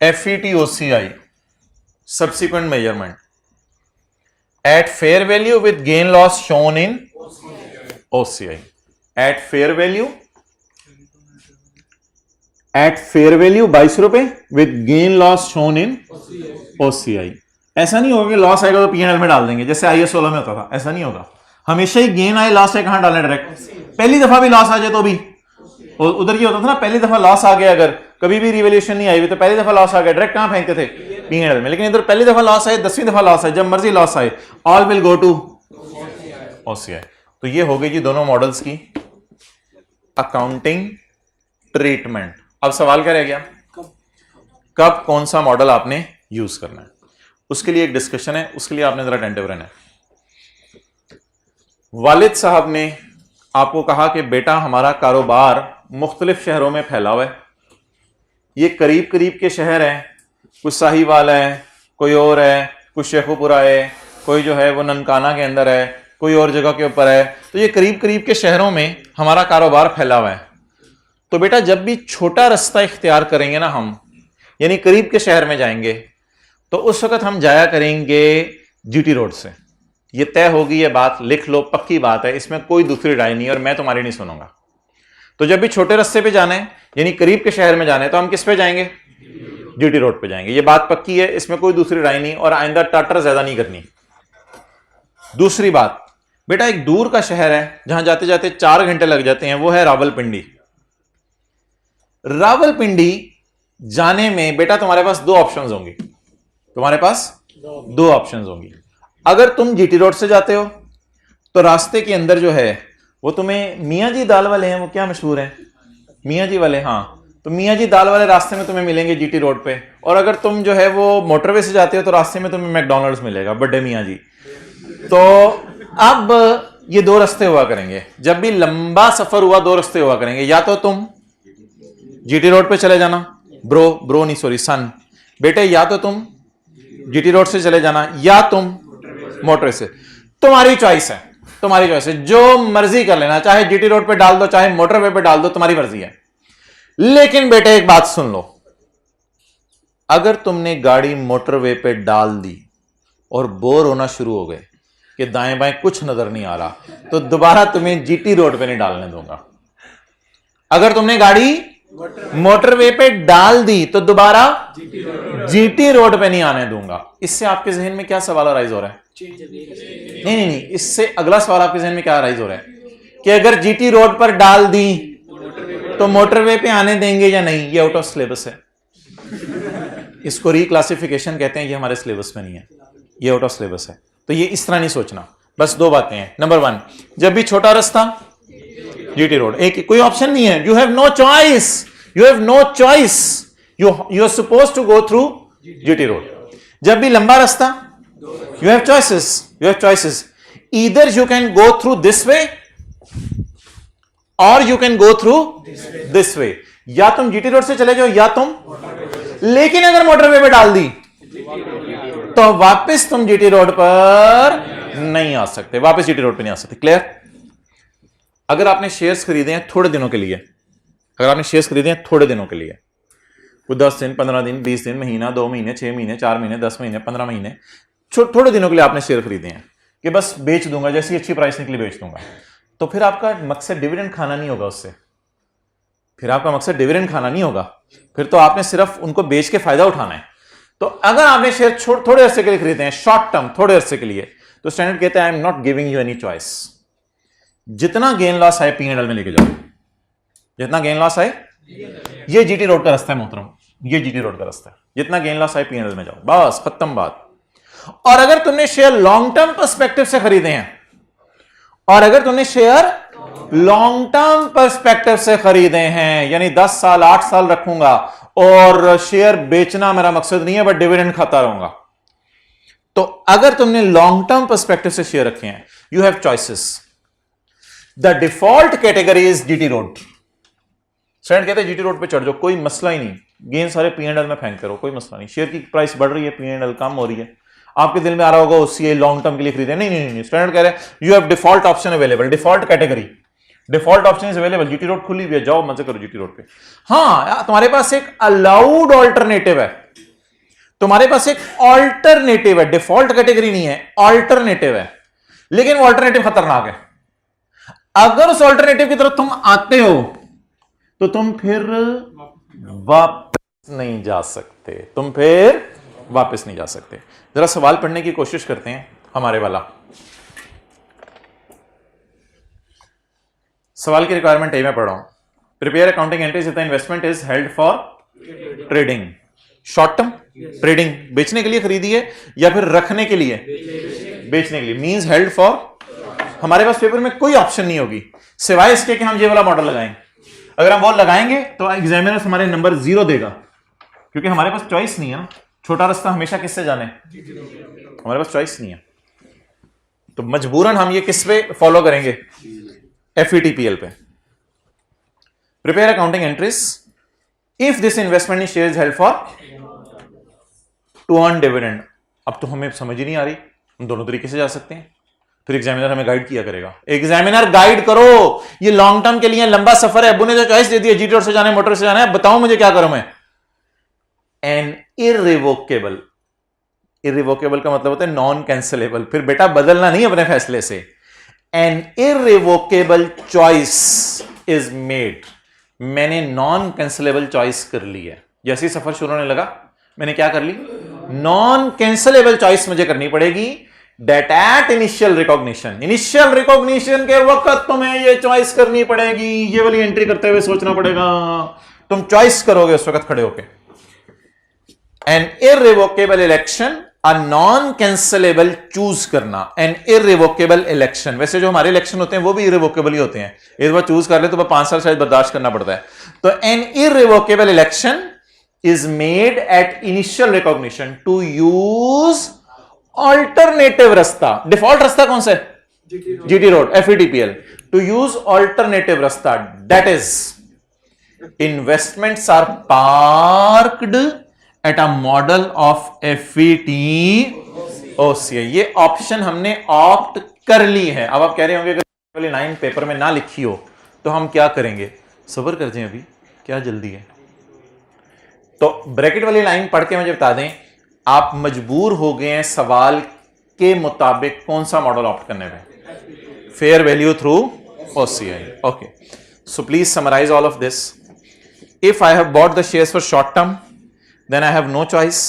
FVTOCI subsequent measurement at fair value with gain loss shown in OCI. At fair value 22 रुपए with gain loss shown in OCI। ऐसा नहीं होगा कि loss आएगा तो P&L में डाल देंगे जैसे IAS 16 में होता था, ऐसा नहीं होगा। हमेशा ही गेन आए लॉस है कहां डालें? डायरेक्ट। पहली दफा भी लॉस आ जाए तो भी, उधर ये होता था ना, पहली दफा लॉस आ गया, अगर कभी भी रिवैल्यूएशन नहीं आई हुई तो पहली दफा लॉस आ गया डायरेक्ट कहां फेंकते थे? P&L में। लेकिन इधर पहली दफा लॉस आए, 10वीं दफा लॉस आए, जब मर्जी लॉस आए, all will go to OCI। तो ये हो गई जी दोनों मॉडल्स की अकाउंटिंग ट्रीटमेंट। अब सवाल क्या रह गया? कब कौन सा मॉडल आपने यूज करना है, उसके लिए एक डिस्कशन है, उसके लिए आपने जरा अटेंटिव रहना है। वालिद साहब ने आपको कहा कि बेटा हमारा कारोबार मुख्तलिफ शहरों में फैला हुआ है, ये करीब करीब के शहर हैं, कुछ साहिवाल है, कोई और है, कुछ शेखुपुरा है, कोई जो है वो ननकाना के अंदर है, कोई और जगह के ऊपर है। तो ये करीब करीब के शहरों में हमारा कारोबार फैला हुआ है। तो बेटा जब भी छोटा रास्ता इख्तियार करेंगे ना हम, यानी करीब के शहर में जाएंगे, तो उस वक्त हम जाया करेंगे GT रोड से। ये तय होगी, ये बात लिख लो, पक्की बात है, इसमें कोई दूसरी राय नहीं और मैं तुम्हारी नहीं सुनूंगा। तो जब भी छोटे रास्ते पे जाना है, यानी करीब के शहर में जाना है, तो हम किस पे जाएंगे? GT रोड पे जाएंगे। ये बात पक्की है, इसमें कोई दूसरी राय नहीं, और आइंदा टाटर ज्यादा नहीं करनी। दूसरी बात, बेटा एक दूर का शहर है जहां जाते जाते 4 घंटे लग जाते हैं, वो है रावलपिंडी। रावलपिंडी जाने में बेटा तुम्हारे पास 2 ऑप्शंस होंगी, तुम्हारे पास 2 ऑप्शंस होंगी। अगर तुम GT रोड से जाते हो तो रास्ते के अंदर जो है वो तुम्हें मियाँ जी दाल वाले हैं, वो क्या मशहूर हैं, मियाँ जी वाले, हाँ, तो मियाँ जी दाल वाले रास्ते में तुम्हें मिलेंगे GT रोड पे। और अगर तुम जो है वो मोटरवे से जाते हो तो रास्ते में तुम्हें मैकडॉनल्ड्स मिलेगा, बड़े मियाँ जी। तो अब ये 2 रास्ते हुआ करेंगे, जब भी लंबा सफर हुआ 2 रास्ते हुआ करेंगे। या तो तुम GT रोड पे चले जाना, ब्रो नहीं सॉरी सन, बेटे या तो तुम GT रोड से चले जाना या तुम मोटरवे से, तुम्हारी चॉइस है, तुम्हारी चॉइस है, जो मर्जी कर लेना, चाहे GT रोड पे डाल दो चाहे मोटरवे पे डाल दो, तुम्हारी मर्जी है। लेकिन बेटे एक बात सुन लो, अगर तुमने गाड़ी मोटरवे पे डाल दी और बोर होना शुरू हो गए कि दाएं बाएं कुछ नजर नहीं आ रहा, तो दोबारा तुम्हें जीटी रोड पे नहीं डालने दूंगा। अगर तुमने गाड़ी मोटरवे पे डाल दी तो दोबारा जीटी रोड पे नहीं आने दूंगा। इससे आपके जहन में क्या सवाल अराइज हो रहा है? नहीं, इससे अगला सवाल आपके जहन में क्या अराइज हो रहा है कि अगर जीटी रोड पर डाल दी तो मोटरवे पे आने देंगे या नहीं? ये आउट ऑफ सिलेबस है, इसको रिक्लासिफिकेशन कहते हैं, ये हमारे सिलेबस में नहीं है, ये आउट ऑफ सिलेबस है। तो ये इस तरह नहीं सोचना। बस दो बातें हैं। नंबर 1, जब भी छोटा रास्ता जीटी रोड, एक कोई ऑप्शन नहीं है, you have no choice, you have no choice, you are suppose to go through GT road. जब भी लंबा रास्ता, you have choices, you have choices, either you can go through this way और you can go through this way. या तुम GT road से चले जाओ या तुम, लेकिन अगर मोटरवे पे डाल दी तो वापस तुम जीटी रोड पर नहीं आ सकते, वापस जीटी रोड पे नहीं आ सकते। क्लियर? अगर आपने शेयर्स खरीदे हैं थोड़े दिनों के लिए, अगर आपने शेयर्स खरीदे हैं थोड़े दिनों के लिए, कुछ 10 दिन, 15 दिन, 20 दिन, महीना, 2 महीने, 6 महीने, 4 महीने, 10 महीने, 15 महीने, थोड़े दिनों के लिए आपने शेयर खरीदे हैं कि बस बेच दूंगा, जैसी अच्छी प्राइस निकली बेच दूंगा, तो फिर आपका मकसद डिविडेंड खाना नहीं होगा उससे, फिर आपका मकसद डिविडेंड खाना नहीं होगा, फिर तो आपने सिर्फ उनको बेच के फायदा उठाना है। तो अगर आपने शेयर थोड़े अरसे के लिए खरीदे हैं, शॉर्ट टर्म, थोड़े अरसे के लिए, तो स्टैंडर्ड कहते हैं I am not giving you any choice, जितना गेन लॉस आए P&L में लेके जाओ, जितना गेन लॉस आए, ये जीटी रोड का रास्ता है मोहतरम, ये जीटी रोड का रास्ता है, जितना गेन लॉस आए P&L में जाओ, बस खत्म बात। और अगर तुमने शेयर लॉन्ग टर्म पर्सपेक्टिव से खरीदे हैं, और अगर तुमने शेयर लॉन्ग टर्म पर्सपेक्टिव से खरीदे हैं, यानी 10 साल 8 साल रखूंगा और शेयर बेचना मेरा मकसद नहीं है, बट डिविडेंड खाता रहूंगा, तो अगर तुमने लॉन्ग टर्म पर्सपेक्टिव से शेयर रखे हैं, you have choices. The default category is GT road. Standard कहते हैं जीटी रोड पे चढ़ जाओ, कोई मसला ही नहीं, गेन सारे P&L में फेंकते रहो, कोई मसला नहीं। शेयर की प्राइस बढ़ रही है, P&L कम हो रही है, आपके दिल में आ रहा होगा उससे लॉन्ग टर्म के लिए खरीदे, नहीं। स्टैंडर्ड कह रहे हैं you have default option available, default category, default option is available, GT road खुली हुई है, जाओ मजे करो जीटी रोड पे। हाँ, तुम्हारे पास एक अलाउड ऑल्टरनेटिव है, तुम्हारे पास एक ऑल्टरनेटिव है, डिफॉल्ट कैटेगरी नहीं है, ऑल्टरनेटिव है, लेकिन वो ऑल्टरनेटिव खतरनाक है। अगर उस ऑल्टरनेटिव की तरफ तुम आते हो तो तुम फिर वापस नहीं जा सकते, तुम फिर वापस नहीं जा सकते। जरा सवाल पढ़ने की कोशिश करते हैं हमारे वाला। सवाल की रिक्वायरमेंट है, मैं पढ़ रहा हूं, prepare accounting entries if the investment is held for trading, short term trading, बेचने के लिए खरीदी है या फिर रखने के लिए, बेचने के लिए, मींस हेल्ड फॉर। हमारे पास पेपर में कोई ऑप्शन नहीं होगी सिवाय इसके कि हम ये वाला मॉडल लगाएं। अगर हम वो लगाएंगे तो एग्जामिनर हमारे नंबर 0 देगा, क्योंकि हमारे पास चॉइस नहीं है ना, छोटा रास्ता हमेशा किससे जाने, हमारे पास चॉइस नहीं है, तो मजबूरन हम ये किस पे फॉलो करेंगे, FETPL पे। Prepare accounting entries if this investment in shares held for to earn dividend. अब तो हमें समझ ही नहीं आ रही, हम दोनों तरीके से जा सकते हैं, फिर एग्जामिनर हमें गाइड किया करेगा। एग्जामिनर गाइड करो, ये लॉन्ग टर्म के लिए लंबा सफर है, अब्बू ने जो चॉइस दे दी है, जीटी रोड से जाना है, मोटर से जाना है, बताओ मुझे क्या करूं मैं। एन इररिवोकेबल, इररिवोकेबल का मतलब होता है नॉन कैंसिलेबल, फिर बेटा बदलना नहीं अपने फैसले से। An irrevocable choice is made, मैंने नॉन कैंसिलेबल चॉइस कर ली है। जैसे ही सफर शुरू होने लगा मैंने क्या कर ली, नॉन कैंसिलेबल चॉइस मुझे करनी पड़ेगी। That at initial recognition, initial recognition के वक्त तुम्हें ये चॉइस करनी पड़ेगी, ये वाली एंट्री करते हुए सोचना पड़ेगा, तुम चॉइस करोगे उस वक्त खड़े होके। An irrevocable election, a non cancellable choose करना, एन इररिवोकेबल इलेक्शन। वैसे जो हमारे इलेक्शन होते हैं वो भी इररिवोकेबल ही होते हैं, एक बार चूज कर ले तो 5 साल शायद बर्दाश्त करना पड़ता है। तो an irrevocable election is made at initial recognition to use alternative रास्ता। डिफॉल्ट रास्ता कौन सा है, GT road, FETPL। To use alternative रास्ता, that is investments are parked at a model of FETOCI। ये ऑप्शन हमने ऑप्ट कर ली है। अब आप कह रहे होंगे कि वाली लाइन पेपर में ना लिखी हो तो हम क्या करेंगे, सब्र कर जाएं, अभी क्या जल्दी है। तो ब्रैकेट वाली लाइन पढ़ के मुझे बता दें, आप मजबूर हो गए हैं सवाल के मुताबिक कौन सा मॉडल ऑप्ट करने में, fair value through OCI. Okay, so please summarise all of this. If I have bought the shares for short term, then I have no choice.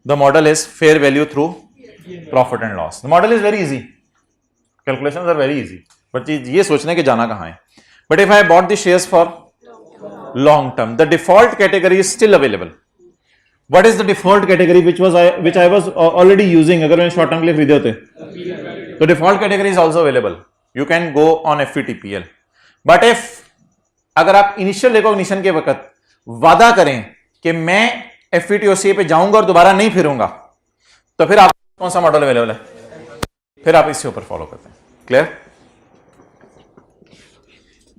The model is fair value through profit and loss. The model is very easy. Calculations are very easy. But ये सोचने के जाना कहाँ है. But if I bought the shares for long term, the default category is still available. What is the default category which I was already using? अगर मैंने short term के लिए खरीदे होते, तो default category is also available. You can go on FVTPL. But if अगर आप initial recognition के वक्त वादा करें कि मैं FVTOCA पे जाऊंगा और दोबारा नहीं फिरूंगा, तो फिर आप कौन सा मॉडल अवेलेबल है, फिर आप इसके ऊपर फॉलो करते हैं. क्लियर?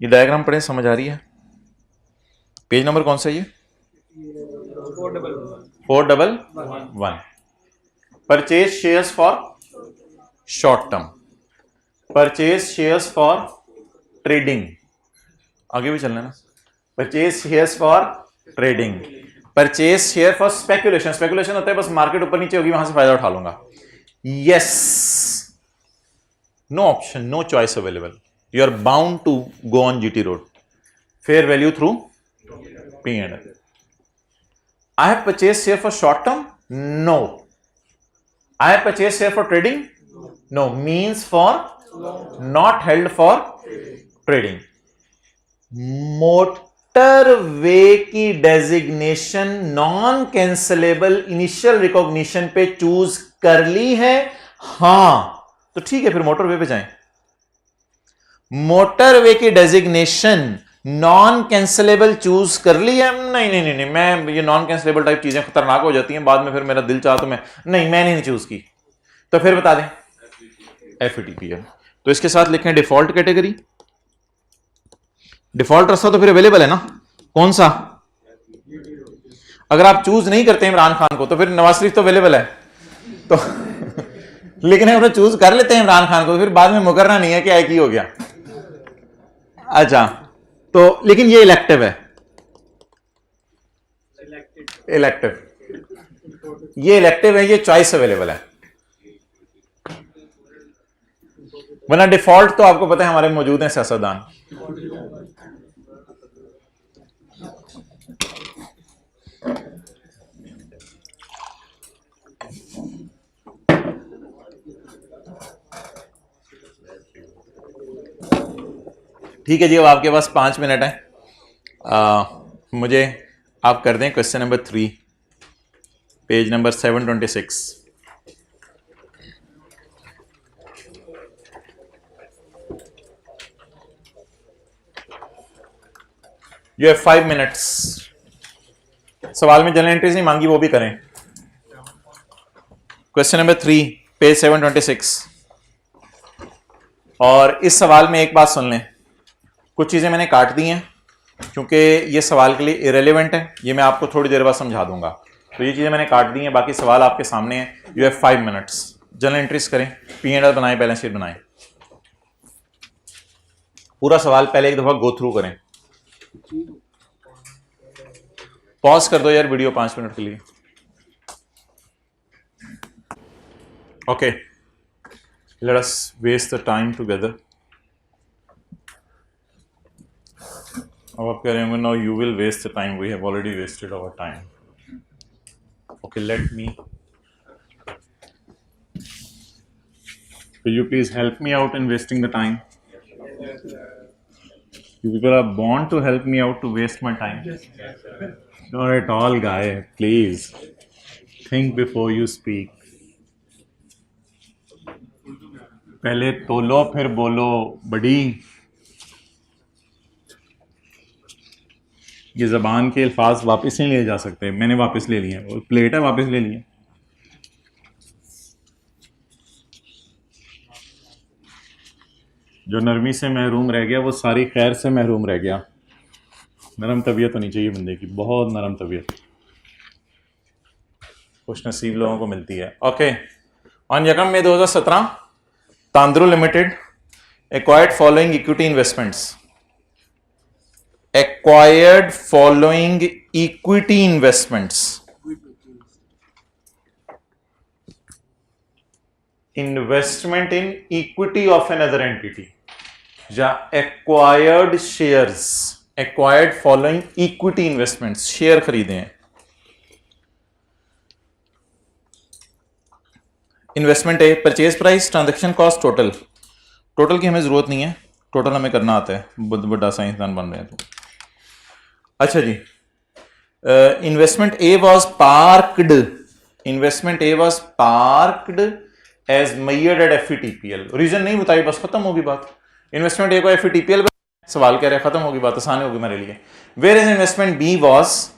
ये डायग्राम पढ़े, समझ आ रही है? पेज नंबर कौन सा है ये? 411. Purchase shares for short term, purchase shares for trading. आगे भी चलना ना. Purchase shares for trading, purchase share for speculation. Speculation होता है बस मार्केट ऊपर नीचे होगी, वहां से फायदा उठा लूंगा. Yes, no option, no choice available. You are bound to go on GT road. Fair value through P&L. I have purchased share for short term? No. I have purchased share for trading? No. Means for not held for trading. Motorway की designation non cancelable initial recognition पे choose कर ली है? हां, तो ठीक है, फिर मोटरवे पे जाएं. मोटरवे की डेजिग्नेशन नॉन कैंसलेबल चूज कर ली है? नहीं नहीं नहीं, मैं ये नॉन कैंसलेबल टाइप चीजें खतरनाक हो जाती हैं बाद में, फिर मेरा दिल चाहा तो मैंने नहीं चूज की, तो फिर बता दें FVTPL. तो इसके साथ लिखें डिफॉल्ट कैटेगरी. डिफॉल्ट रास्ता तो फिर अवेलेबल है ना, कौन सा? अगर आप चूज नहीं करते इमरान खान को, तो फिर नवाज शरीफ तो अवेलेबल है, तो लेकिन अगर चूज कर लेते हैं इमरान खान को, तो फिर बाद में मुकरना नहीं है कि एक ही हो गया. अच्छा, तो लेकिन ये इलेक्टिव है, ये इलेक्टिव है, ये चॉइस अवेलेबल है. वरना डिफॉल्ट तो आपको पता है हमारे मौजूद हैं सियासतदान. ठीक है जी, अब आपके पास 5 मिनट है. मुझे आप कर दें question number 3, page number 726. You have 5 minutes. सवाल में जनरल एंट्रीज नहीं मांगी, वो भी करें. Question number 3, page 726. और इस सवाल में एक बात सुन लें, कुछ चीजें मैंने काट दी हैं क्योंकि ये सवाल के लिए इरेलीवेंट है, ये मैं आपको थोड़ी देर बाद समझा दूंगा. तो ये चीजें मैंने काट दी हैं, बाकी सवाल आपके सामने है. You have 5 minutes. General entries करें, P&L बनाएं, बैलेंस शीट बनाएं. पूरा सवाल पहले एक दफा गो थ्रू करें. पॉज कर दो यार वीडियो 5 मिनट के लिए. Okay, let us waste the time together. अब आप कह रहे होंगे no you will waste the time, we have already wasted our time. Okay, let me, will you please help me out in wasting the time? You people are born to help me out to waste my time. Not at all, guy. Please think before you speak. पहले तोलो फिर बोलो बड़ी. ये जबान के अल्फाज वापस नहीं लिए जा सकते, मैंने वापस ले लिए. वो प्लेट है, वापस ले लिए. जो नरमी से महरूम रह गया वो सारी खैर से महरूम रह गया. नरम तबीयत होनी चाहिए बंदे की, बहुत नरम तबीयत. खुश नसीब लोगों को मिलती है. Okay, on 1 May 2017 Tandru limited acquired following equity investments: acquired following equity investments. Investment in equity of another entity या acquired shares, acquired following equity investments, share खरीदे हैं. इन्वेस्टमेंट है, purchase price, transaction cost, total. Total की हमें जरूरत नहीं है, total हमें करना आता है, बड़ा साइंसदान बन रहे हैं तो. अच्छा जी, investment A was parked, investment A was parked as measured at FVTPL. Reason नहीं बताई, बस खत्म होगी बात. इन्वेस्टमेंट ए को एफईटीपीएल सवाल कह रहे, खत्म होगी बात, आसान होगी मेरे लिए. Where is investment B was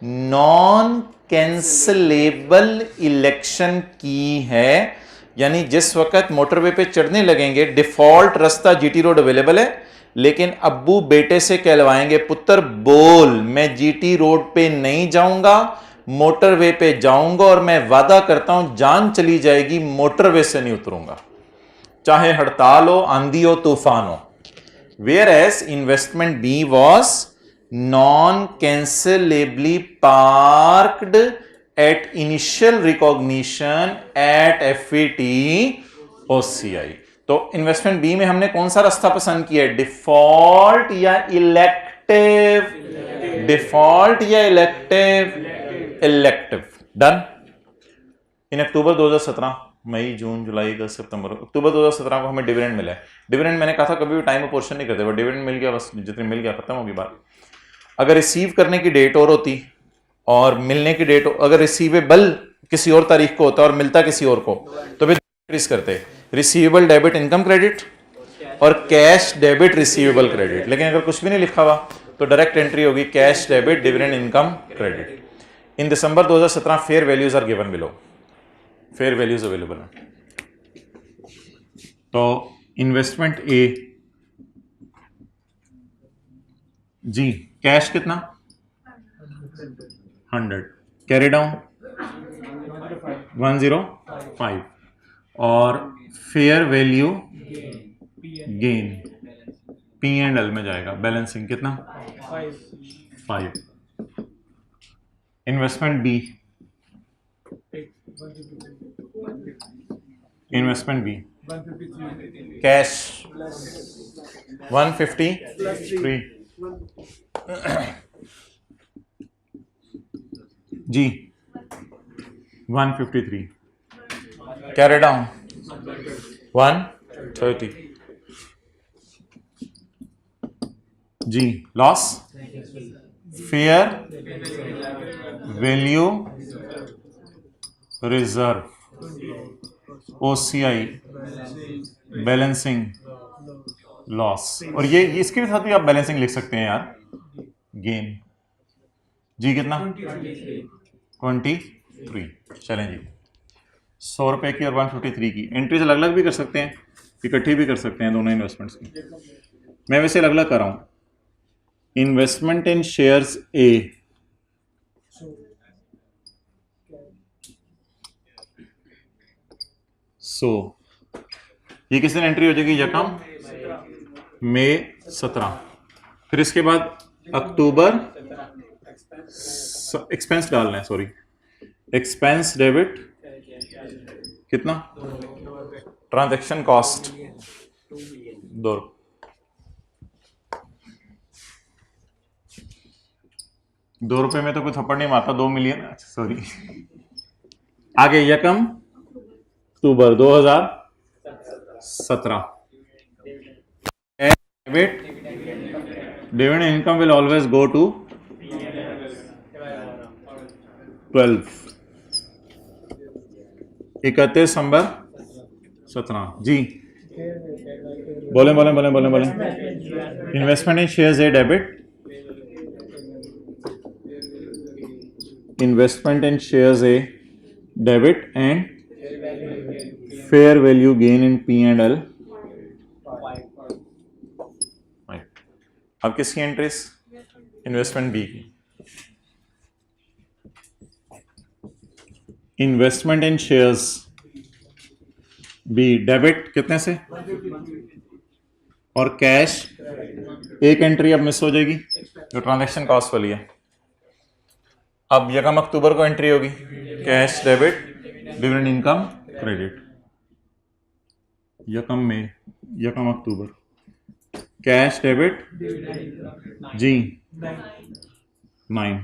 non cancellable election की है, यानी जिस वक्त मोटरवे पे चढ़ने लगेंगे, डिफॉल्ट रास्ता जीटी रोड अवेलेबल है, लेकिन अब्बू बेटे से कहलवाएंगे, पुत्र बोल मैं जीटी रोड पे नहीं जाऊंगा, मोटरवे पे जाऊंगा, और मैं वादा करता हूं जान चली जाएगी, मोटरवे से नहीं उतरूंगा, चाहे हड़ताल हो, आंधी हो, तूफान हो. Whereas investment B was non cancelably parked at initial recognition at FVT OCI. तो इन्वेस्टमेंट बी में हमने कौन सा रास्ता पसंद किया है, डिफॉल्ट या इलेक्टिव? डिफॉल्ट या इलेक्टिव? इलेक्टिव. डन. इन अक्टूबर 2017, मई, जून, जुलाई, अगस्त, सितंबर, अक्टूबर 2017 को हमें डिविडेंड मिला है. डिविडेंड मैंने कहा था कभी भी टाइम अपोर्शन नहीं करते, बट डिविडेंड मिल गया, बस जितने मिल गया खत्म होगी बात. अगर रिसीव करने की डेट और होती और मिलने की डेट, अगर रिसीवेबल किसी और तारीख को होता और मिलता किसी और को, तो फिर इंक्रीज करते, रिसीवेबल डेबिट इनकम क्रेडिट और कैश डेबिट रिसीवेबल क्रेडिट. लेकिन अगर कुछ भी नहीं लिखा हुआ तो डायरेक्ट एंट्री होगी cash debit dividend income credit. In December 2017 fair values are given below, fair values available है. तो इन्वेस्टमेंट ए जी, कैश कितना 100, कैरी डाउन 105, और fair value gain P and L में जाएगा, बैलेंसिंग कितना 5. Investment B, investment B cash 153 जी 153, carry down 130 जी, loss fair value reserve OCI balancing loss. और ये इसके साथ भी आप बैलेंसिंग लिख सकते हैं यार, गेन जी कितना 23. चलें जी, 100 रुपए की और 153 की एंट्रीज अलग अलग भी कर सकते हैं, इकट्ठी भी कर सकते हैं दोनों इन्वेस्टमेंट्स की. मैं वैसे अलग अलग कर रहा हूं. इन्वेस्टमेंट इन शेयर्स ए, सो ये किस दिन एंट्री हो जाएगी, यकम मई 17. फिर इसके बाद अक्टूबर, एक्सपेंस डालना है, सॉरी, एक्सपेंस डेबिट कितना, ट्रांजैक्शन कॉस्ट 2 रुपए में तो कोई थप्पड़ नहीं मारता, 2 मिलियन, सॉरी. आगे यकम अक्टूबर 2017. Debit dividend income will always go to 12. 31 दिसंबर 17 जी, बोले. Investment in shares A debit, investment in shares A debit and fair value gain in P and L. अब किसकी एंट्रीज, इन्वेस्टमेंट बी की. Investment in shares B debit कितने से, और cash एक एंट्री अब मिस हो जाएगी जो ट्रांजैक्शन कॉस्ट वाली है। अब यकम अक्टूबर को एंट्री होगी cash debit dividend income credit, यकम अक्टूबर कैश डेबिट जी 9,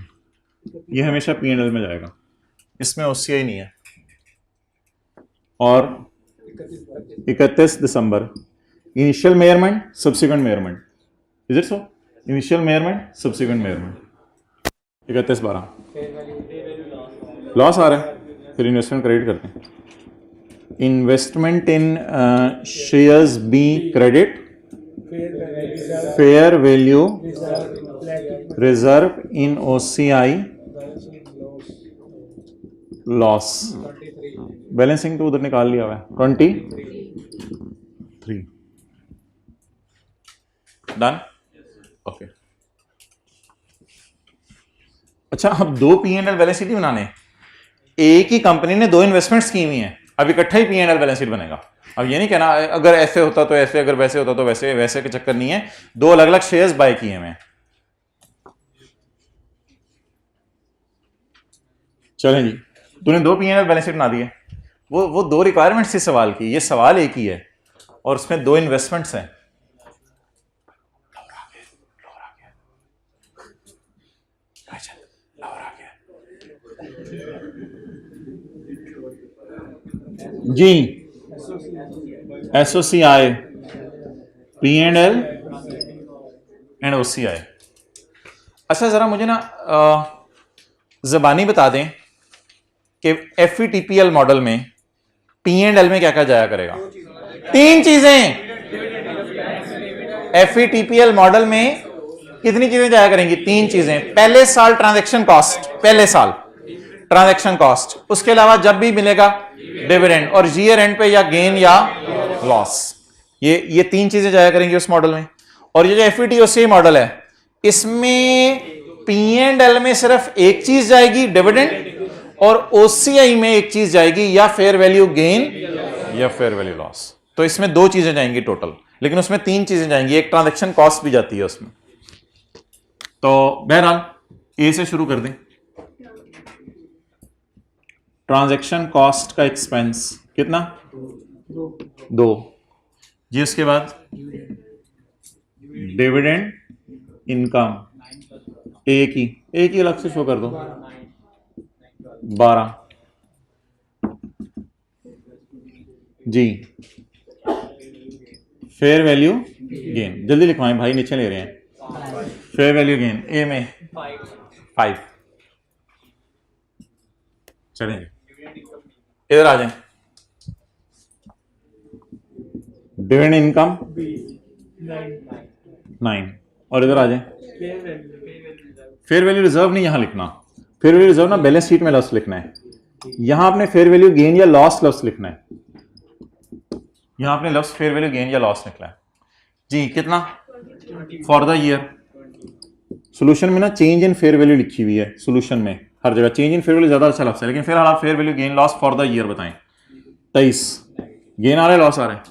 ये हमेशा P&L में जाएगा, इसमें OCI नहीं है। और 31 दिसंबर initial measurement subsequent measurement, is it so? Initial measurement subsequent measurement 31/12 loss आ रहा है, फिर इन्वेस्टमेंट क्रेडिट करते हैं। Investment in shares B credit, fair value reserve in OCI loss. Balancing तो उधर निकाल लिया हुआ है 23 डन ओके। अच्छा, अब दो P&L बैलेंस शीट ही बनाने, एक ही कंपनी ने दो इन्वेस्टमेंट्स की हुई हैं, अब इकट्ठा ही P&L बैलेंस शीट बनेगा। अब ये नहीं कहना अगर ऐसे होता तो ऐसे, अगर वैसे होता तो वैसे, वैसे के चक्कर नहीं है, दो अलग अलग शेयर्स बाय किए हैं। चलें जी, तूने दो P&L बैलेंस शीट बना दिए, वो दो रिक्वायरमेंट्स थी सवाल की, ये सवाल एक ही है और उसमें दो इन्वेस्टमेंट्स हैं। जी SOCI P&L एंड OCI। अच्छा, जरा मुझे ना जबानी बता दें कि FVTPL मॉडल में P&L में क्या क्या जाया करेगा? तीन चीजें। FVTPL मॉडल में कितनी चीजें जाया करेंगी? तीन चीजें। पहले साल ट्रांजैक्शन कॉस्ट, पहले साल ट्रांजैक्शन कॉस्ट, उसके अलावा जब भी मिलेगा डिविडेंड, और ईयर एंड पे या गेन या लॉस, ये तीन चीजें जाया करेंगी उस मॉडल में। और ये जो FVTOCI मॉडल है, इसमें P&L में सिर्फ एक चीज जाएगी डिविडेंड, और OCI में एक चीज जाएगी या फेयर वैल्यू गेन या फेयर वैल्यू लॉस। तो इसमें दो चीजें जाएंगी टोटल, लेकिन उसमें तीन चीजें जाएंगी, एक ट्रांजैक्शन कॉस्ट भी जाती है उसमें। तो बहरहाल ए से शुरू कर दें। ट्रांजैक्शन कॉस्ट का एक्सपेंस कितना? 2 जी। उसके बाद डिविडेंड इनकम एक ही अलग से शो कर दो, 12 जी। फेयर वैल्यू गेन, जल्दी लिखवाएं भाई, नीचे ले रहे हैं। फेयर वैल्यू गेन ए में 5। चलेंगे, इधर आ जाएं। डिविडेंड इनकम 9, और इधर आ जाएं। फेयर वैल्यू रिजर्व नहीं यहां लिखना, फेयर वैल्यू रिजर्व ना बैलेंस शीट में लफ्ज लिखना है, यहां आपने फेयर वैल्यू गेन या लॉस लफ्ज लिखना है, यहां आपने लफ्ज फेयर वैल्यू गेन या लॉस लिखना है जी। कितना? For the year. सोल्यूशन में ना चेंज इन फेयर वैल्यू लिखी हुई है, सोल्यूशन में हर जगह चेंज इन फेयर वैल्यू ज्यादा अच्छा लफ्ज है, लेकिन फिर आप fair value gain loss for the year बताएं। 23 गेन आ रहा है, लॉस आ रहा है?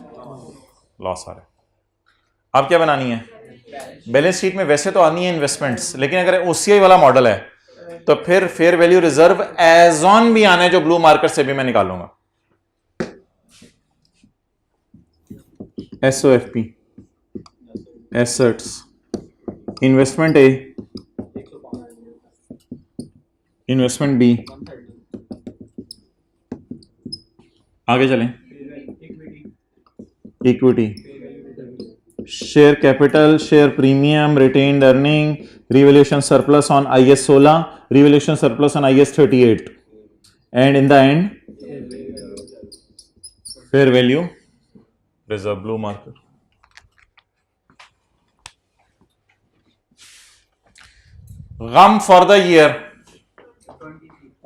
लॉस आ रहा है। अब क्या बनानी है? बैलेंस शीट में वैसे तो आनी है इन्वेस्टमेंट्स, लेकिन अगर OCI वाला मॉडल है तो फिर fair value reserve as on भी आना है, जो ब्लू मार्कर से भी मैं निकालूंगा। SOFP assets, investment A, investment B। आगे चलें। Equity, share capital, share premium, retained earning, revaluation surplus on IS 16, revaluation surplus on IS 38, and in the end fair value reserve, blue marker. गम for the year,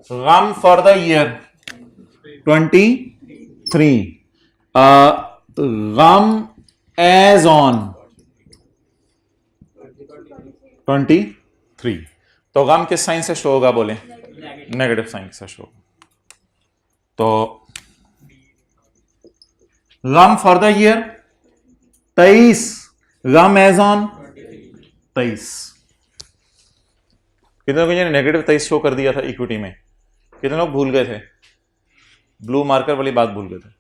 गम for the year 23, gum as on 23। तो गम किस sign से show होगा? बोले negative sign से show. तो Gham for the year 23, gum as on 23 कितने लोगों ने नेगेटिव 23 शो कर दिया था इक्विटी में? कितने लोग भूल गए थे? ब्लू मार्कर वाली बात भूल गए थे?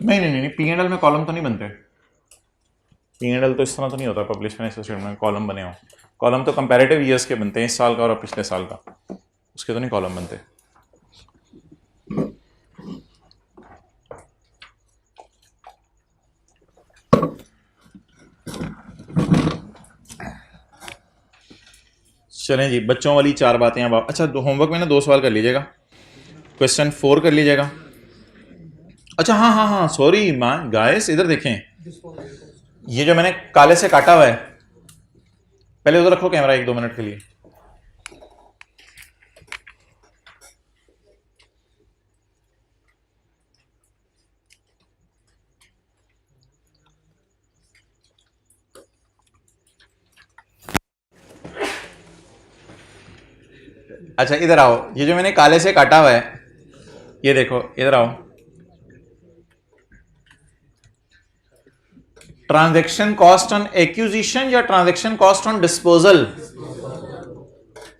नहीं, P&L में कॉलम तो नहीं बनते। P&L तो इस तरह तो नहीं होता पब्लिश फाइनेंशियल स्टेटमेंट में कॉलम बने हो। कॉलम तो कंपैरेटिव ईयर्स के बनते हैं, इस साल का और पिछले साल का, उसके तो नहीं कॉलम बनते। चलें जी, बच्चों वाली 4 बातें अब अच्छा होमवर्क में ना 2 सवाल कर लीजिएगा, क्वेश्चन 4 कर लीजिएगा। अच्छा हाँ, सॉरी मान गाइस, इधर देखें, ये जो मैंने काले से काटा हुआ है, पहले उधर रखो कैमरा 1-2 मिनट के लिए। अच्छा इधर आओ, ये जो मैंने काले से काटा हुआ है, ये देखो, इधर आओ। ट्रांजैक्शन कॉस्ट ऑन एक्विजिशन या ट्रांजैक्शन कॉस्ट ऑन डिस्पोजल,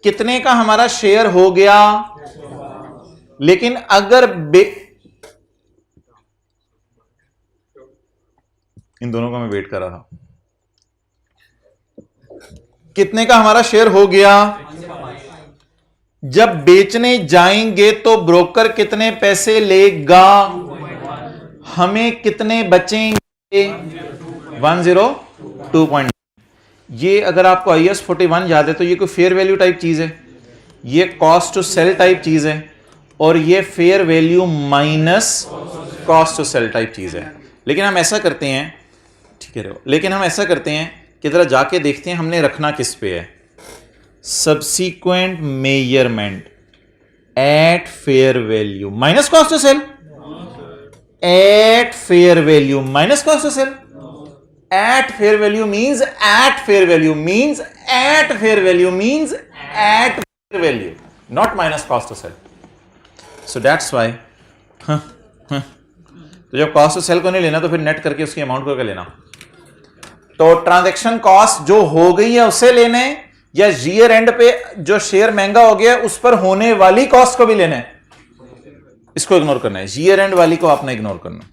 कितने का हमारा शेयर हो गया? लेकिन अगर इन दोनों का मैं वेट कर रहा था, कितने का हमारा शेयर हो गया? जब बेचने जाएंगे तो ब्रोकर कितने पैसे लेगा? हमें कितने बचेंगे? 102. ये अगर आपको IAS 41 याद है तो ये कोई फेयर वैल्यू टाइप चीज है, ये कॉस्ट टू सेल टाइप चीज है, और ये fair value minus cost to sell type चीज है। लेकिन हम ऐसा करते हैं, ठीक है, लेकिन हम ऐसा करते हैं कि जरा जाके देखते हैं हमने रखना किस पे है। Subsequent measurement at fair value minus cost to sell, at fair value minus cost to sell, at fair value means at fair value means at fair value means at fair value, not minus cost to sell. So that's why तो जब cost to cell को नहीं लेना तो फिर net करके उसकी amount को क्या लेना? तो ट्रांजैक्शन कॉस्ट जो हो गई है उसे लेने, या ईयर एंड पे जो शेयर महंगा हो गया उस पर होने वाली कॉस्ट को भी लेना है? इसको इग्नोर करना है, ईयर एंड वाली को आपने इग्नोर करना।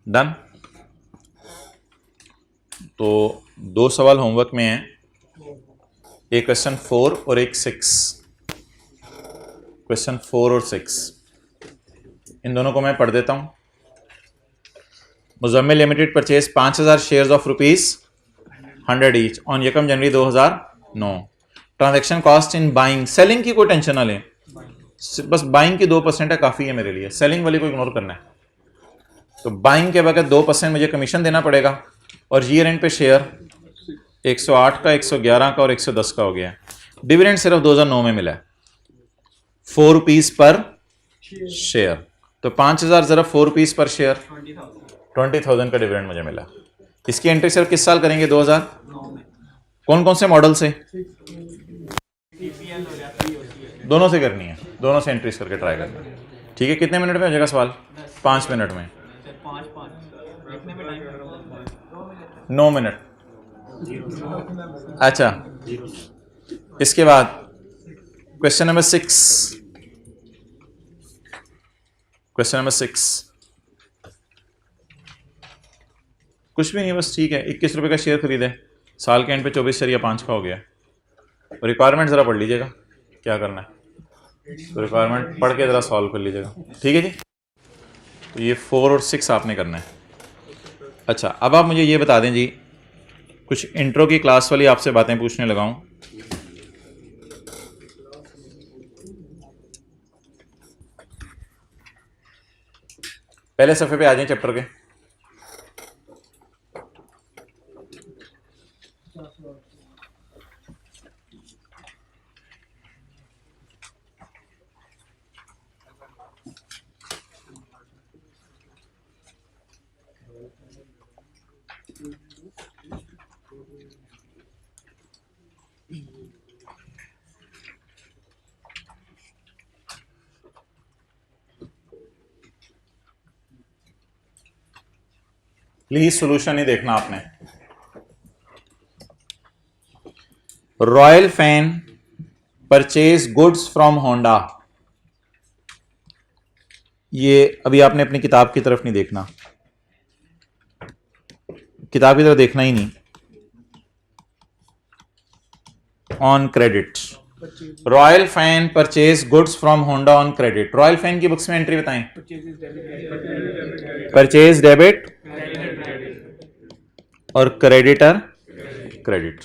डन। तो 2 सवाल होमवर्क में हैं, एक क्वेश्चन 4 और एक 6। क्वेश्चन 4 और 6 इन दोनों को मैं पढ़ देता हूं। Muzammil limited purchase 5000 shares of ₹100 each on 1 January 2009। Transaction cost in buying, selling की कोई टेंशन ना लें, बस बाइंग की 2% है, काफी है मेरे लिए, सेलिंग वाली को इग्नोर करना है। तो बाइंग के बगैर 2% मुझे कमीशन देना पड़ेगा, और ईयर एंड पे शेयर 108 का, 111 का और 110 का हो गया है। डिविडेंड सिर्फ 2009 में मिला है, ₹4 पर शेयर। तो 5000 जरा ₹4 पर शेयर, 20,000 का डिविडेंड मुझे मिला। इसकी एंट्री सिर्फ किस साल करेंगे? 2009 में। कौन कौन से मॉडल से? दोनों से करनी है, दोनों से एंट्रीज करके ट्राई करना है। ठीक है, कितने मिनट में हो जाएगा सवाल? 5 मिनट में। 9 मिनट। अच्छा, इसके बाद क्वेश्चन नंबर 6। क्वेश्चन नंबर 6 कुछ भी नहीं, बस ठीक है, 21 रुपए का शेयर खरीदे, साल के एंड पे 24.5 का हो गया। रिक्वायरमेंट जरा पढ़ लीजिएगा क्या करना है, तो रिक्वायरमेंट पढ़ के जरा सॉल्व कर लीजिएगा, ठीक है जी। तो ये 4 और 6 आपने करना है। अच्छा, अब आप मुझे ये बता दें जी, कुछ इंट्रो की क्लास वाली आपसे बातें पूछने लगा हूं। पहले सफ़े पे आ जाएं चैप्टर के। प्लीज सॉल्यूशन ही देखना आपने। Royal Fan purchase goods from Honda. ये अभी आपने अपनी किताब की तरफ नहीं देखना, किताब की तरफ देखना ही नहीं। On credit, Royal Fan purchase goods from Honda on credit. Royal Fan की बुक्स में एंट्री बताएं। परचेज डेबिट और क्रेडिटर क्रेडिट।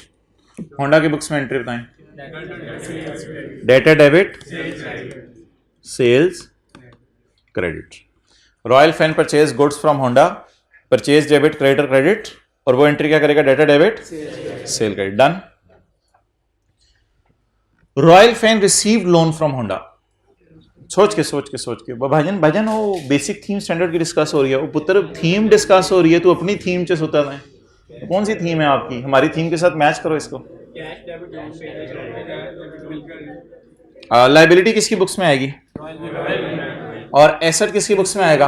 होंडा की बुक्स में एंट्री बताएं। Debtor debit, sales credit. Royal Fan purchase goods from Honda, purchase debit creditor credit, और वो entry क्या करेगा? Debtor debit sale credit. Done. Royal Fan receive loan from Honda. सोच के भाईजान वो बेसिक थीम स्टैंडर्ड की डिस्कस हो रही है, वो पुत्र थीम डिस्कस हो रही है, तू अपनी थीम से सोता है। कौन सी थीम है आपकी? हमारी थीम के साथ मैच करो इसको। लाइबिलिटी किसकी बुक्स में आएगी और एसेट किसकी बुक्स में आएगा?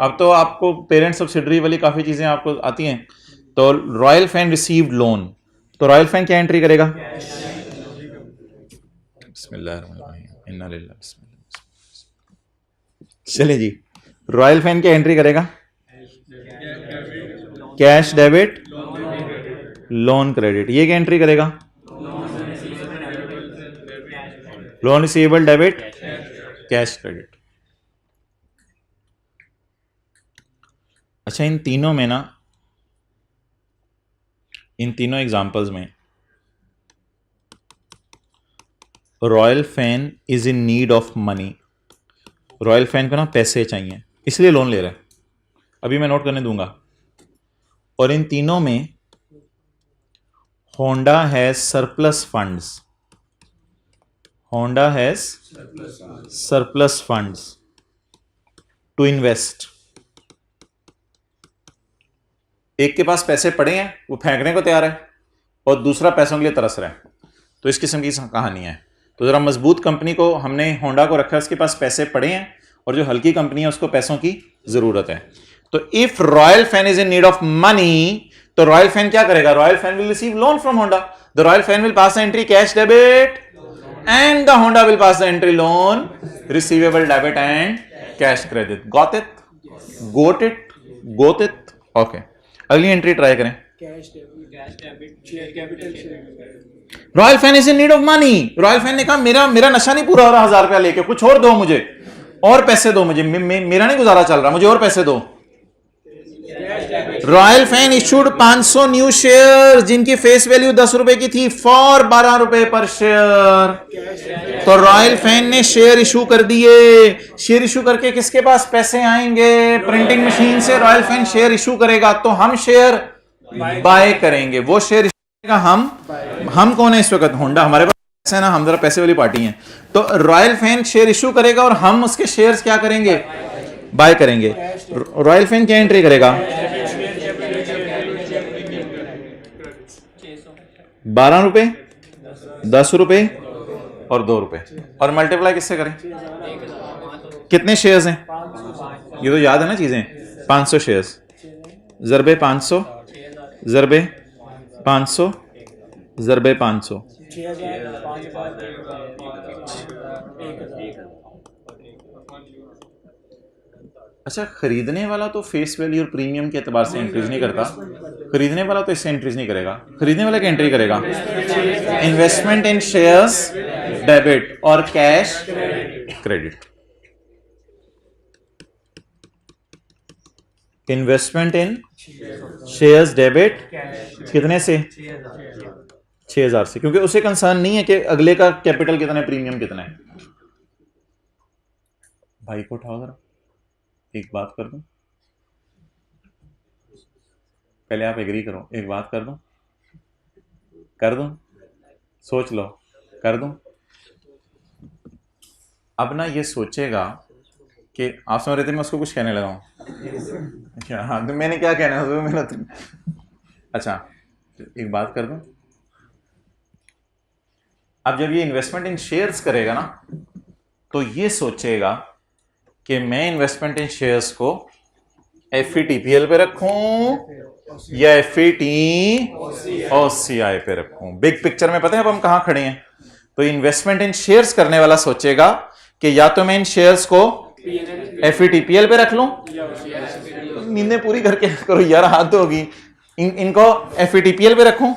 अब तो आपको पेरेंट सब्सिडरी वाली काफी चीजें आपको आती हैं। तो रॉयल फैन रिसीव्ड लोन, तो रॉयल फैन क्या एंट्री करेगा? चलिए जी, रॉयल फैन क्या एंट्री करेगा? Cash debit loan credit. ये क्या एंट्री करेगा? Loan receivable debit cash credit. अच्छा, इन तीनों में ना, इन तीनों एग्जांपल्स में royal fan is in need of money. Royal fan को ना पैसे चाहिए, इसलिए लोन ले रहा है। अभी मैं नोट करने दूंगा। और इन तीनों में Honda has surplus funds. Honda has surplus funds to invest. एक के पास पैसे पड़े हैं, वो फेंकने को तैयार है, और दूसरा पैसों के लिए तरस रहा है। तो इस किस्म की कहानी है। तो जरा मजबूत कंपनी को हमने होंडा को रखा है, उसके पास पैसे पड़े हैं, और जो हल्की कंपनी है उसको पैसों की जरूरत है। तो if royal fan is in need of money, तो रॉयल फैन क्या करेगा? Royal fan will receive loan from Honda. The royal fan will pass the entry cash debit and the Honda will pass the entry loan receivable debit and cash credit. Got it? Got it? Got it? Okay, अगली entry try करें। Royal fan is in need of money. Royal fan ने कहा मेरा नशा नहीं पूरा हो रहा 1000 रुपया लेके, कुछ और दो मुझे, और पैसे दो मुझे, मेरा नहीं गुजारा चल रहा, मुझे और पैसे दो। Royal Fan issued 500 new share जिनकी फेस वैल्यू 10 रुपए की थी फॉर 12 रुपए पर शेयर। तो रॉयल फैन ने शेयर इशू कर दिए। शेयर इशू करके किसके पास पैसे आएंगे? प्रिंटिंग मशीन से रॉयल फैन शेयर इशू करेगा, तो हम शेयर बाय करेंगे। वो शेयर हम कौन है इस वक्त? होंडा। हमारे पास पैसे है ना, हम जरा पैसे वाली पार्टी हैं। तो रॉयल फैन शेयर इशू करेगा और हम उसके शेयर्स क्या करेंगे? बाय करेंगे। रॉयल फैन क्या एंट्री करेगा? 12 रुपए, 10 रुपए और 2 रुपए, और मल्टीप्लाई किससे करें? कितने शेयर्स हैं? ये तो याद है ना चीजें। 500 शेयर्स, जरबे 500, जरबे 500, जरबे 500। अच्छा, खरीदने वाला तो फेस वैल्यू और प्रीमियम के एतबार से एंट्रीज नहीं करता। खरीदने वाला तो इससे एंट्रीज नहीं करेगा। खरीदने वाला क्या एंट्री करेगा? इन्वेस्टमेंट इन शेयर्स डेबिट और cash credit. Investment in shares debit कितने से? 6000 से, क्योंकि उसे कंसर्न नहीं है कि अगले का कैपिटल कितना है, प्रीमियम कितना है। भाई को उठाओ जरा, एक बात कर दूं, पहले आप एग्री करो। एक बात कर दूं, सोच लो, कर दूं। अब ना ये सोचेगा कि आप समझ रहे थे मैं उसको कुछ कहने लगा हूं क्या? हाँ, तो मैंने क्या कहना है मेरा तो। अच्छा, एक बात कर दूं। अब जब ये इन्वेस्टमेंट इन शेयर्स करेगा ना, तो ये सोचेगा कि मैं इन्वेस्टमेंट इन शेयर्स को FVTPL पे रखूं या FVTOCI पे रखूं? बिग पिक्चर में पता है अब हम कहां खड़े हैं? तो इन्वेस्टमेंट इन शेयर्स करने वाला सोचेगा कि या तो मैं इन शेयर्स को FVTPL पे रख लूं, नींदें पूरी करके करो यार, हाथ होगी, इनको FVTPL पे रखूं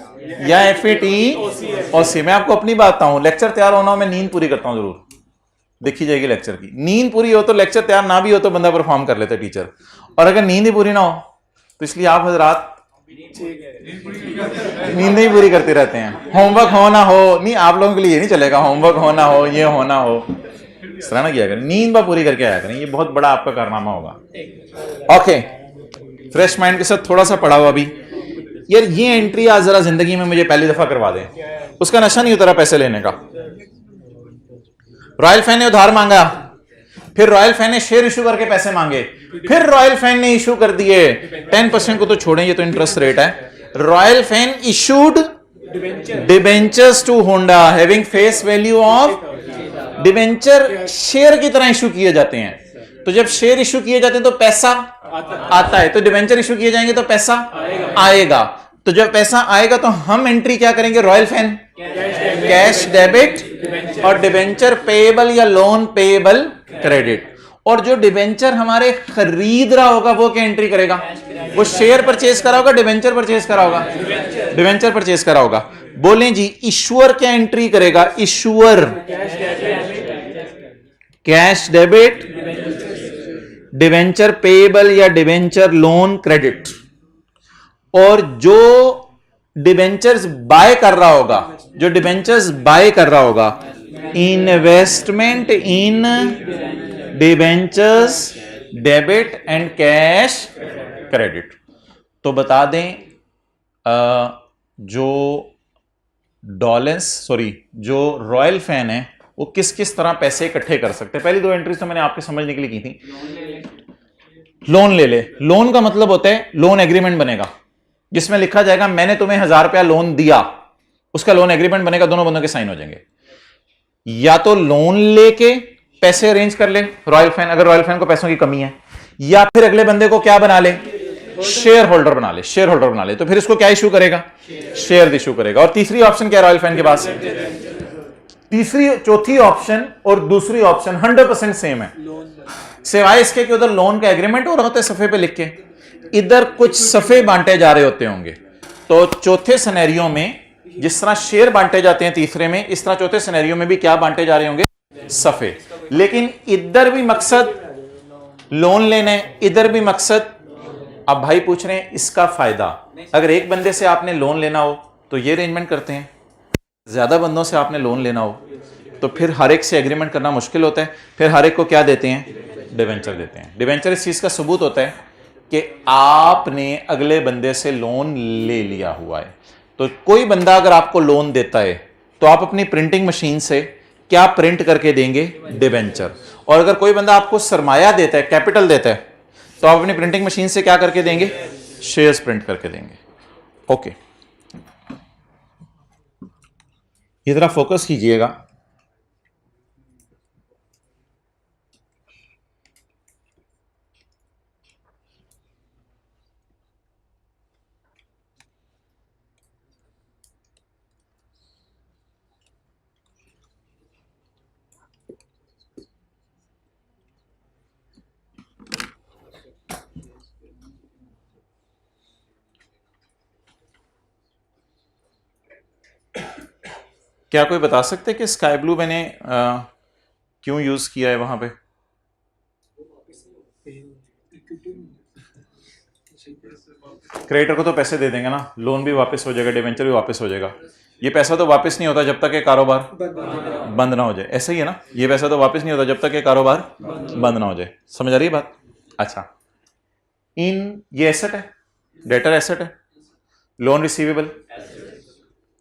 या FVTOCI? मैं आपको अपनी बात बताऊं, लेक्चर तैयार होना हो मैं नींद पूरी करता हूं जरूर, देखी जाएगी लेक्चर की। नींद पूरी हो तो लेक्चर तैयार ना भी हो तो बंदा परफॉर्म कर लेता है टीचर, और अगर नींद ही पूरी ना हो तो इसलिए आप हजरात नींद ही पूरी करते रहते हैं। होमवर्क हो ना हो, नहीं आप लोगों के लिए ये नहीं चलेगा, होमवर्क हो ना हो, ये हो ना हो, इस तरह ना किया करें, नींद बा पूरी करके आया करें, ये बहुत बड़ा आपका कारनामा होगा। ओके, फ्रेश माइंड के साथ थोड़ा सा पढ़ा हुआ अभी यार, ये एंट्री आज जरा जिंदगी में मुझे पहली दफा करवा दें, उसका नशा नहीं उतरा पैसे लेने का। रॉयल फैन ने उधार मांगा, फिर रॉयल फैन ने शेयर इशू करके पैसे मांगे, फिर रॉयल फैन ने इशू कर दिए 10% को तो छोड़ें, ये तो इंटरेस्ट रेट है। Royal Fan issued debentures to Honda having face value of, debenture share की तरह इशू किए जाते हैं, तो जब शेयर इशू किए जाते हैं तो पैसा आता है, तो डिबेंचर इशू किए जाएंगे तो पैसा आएगा, तो जब पैसा आएगा तो हम एंट्री क्या करेंगे? रॉयल फैन कैश डेबिट, और डिबेंचर पेएबल या लोन पेएबल क्रेडिट। और जो डिबेंचर हमारे खरीद रहा होगा वो क्या एंट्री करेगा? वो शेयर परचेज करा होगा, डिबेंचर परचेज करा होगा, डिबेंचर परचेज करा होगा। बोलें जी, इशुअर क्या एंट्री करेगा? Issuer cash debit, debenture payable या डिबेंचर लोन क्रेडिट। और जो डिबेंचर्स बाय कर रहा होगा, जो डिबेंचर्स बाय कर रहा होगा, investment in debentures debit and cash credit. तो बता दें जो जो रॉयल फैन है वो किस किस तरह पैसे इकट्ठे कर सकते हैं। पहली दो एंट्रीज तो मैंने आपके समझने के लिए की थी। लोन ले ले, लोन का मतलब होता है लोन एग्रीमेंट बनेगा जिसमें लिखा जाएगा मैंने तुम्हें 1000 रुपया लोन दिया, उसका लोन एग्रीमेंट बनेगा, दोनों बंदों के साइन हो जाएंगे। या तो लोन लेके पैसे अरेंज कर ले रॉयल फैन, अगर रॉयल फैन को पैसों की कमी है, या फिर अगले बंदे को क्या बना ले? शेयर होल्डर बना ले, शेयर होल्डर बना ले, तो फिर इसको क्या इशू करेगा? शेयर इशू करेगा। और तीसरी ऑप्शन क्या रॉयल फैन के पास? चौथी ऑप्शन और दूसरी ऑप्शन 100% सेम है, सिवाय इसके कि उधर लोन का एग्रीमेंट हो रहा होता है सफे पे लिख के, इधर कुछ सफे बांटे जा रहे होते होंगे। तो चौथे सिनेरियो में जिस तरह शेयर बांटे जाते हैं तीसरे में, इस तरह चौथे सिनेरियो में भी क्या बांटे जा रहे होंगे? सफे। लेकिन इधर भी मकसद लोन लेने, इधर भी मकसद। अब भाई पूछ रहे हैं इसका फायदा, अगर एक बंदे से आपने लोन लेना हो तो ये अरेंजमेंट करते हैं, ज्यादा बंदों से आपने लोन लेना हो तो फिर हर एक से एग्रीमेंट करना मुश्किल होता है, फिर हर एक को क्या देते हैं? डिबेंचर देते हैं। डिबेंचर इस चीज का सबूत होता है कि आपने अगले बंदे से लोन ले लिया हुआ है। तो कोई बंदा अगर आपको लोन देता है तो आप अपनी प्रिंटिंग मशीन से क्या प्रिंट करके देंगे? डिबेंचर। और अगर कोई बंदा आपको सरमाया देता है, कैपिटल देता है, तो आप अपनी प्रिंटिंग मशीन से क्या करके देंगे? शेयर्स प्रिंट करके देंगे। ओके, ये जरा फोकस कीजिएगा। क्या कोई बता सकते हैं कि स्काई ब्लू मैंने क्यों यूज किया है वहां पे? क्रिएटर को तो पैसे दे देंगे ना, लोन भी वापस हो जाएगा, डिवेंचर भी वापस हो जाएगा। ये पैसा तो वापस नहीं होता जब तक ये कारोबार बंद ना हो जाए, ऐसा ही है ना? ये पैसा तो वापस नहीं होता जब तक ये कारोबार बंद ना हो जाए। समझ आ रही है बात? अच्छा, ये एसेट है, डेटर एसेट है, loan receivable,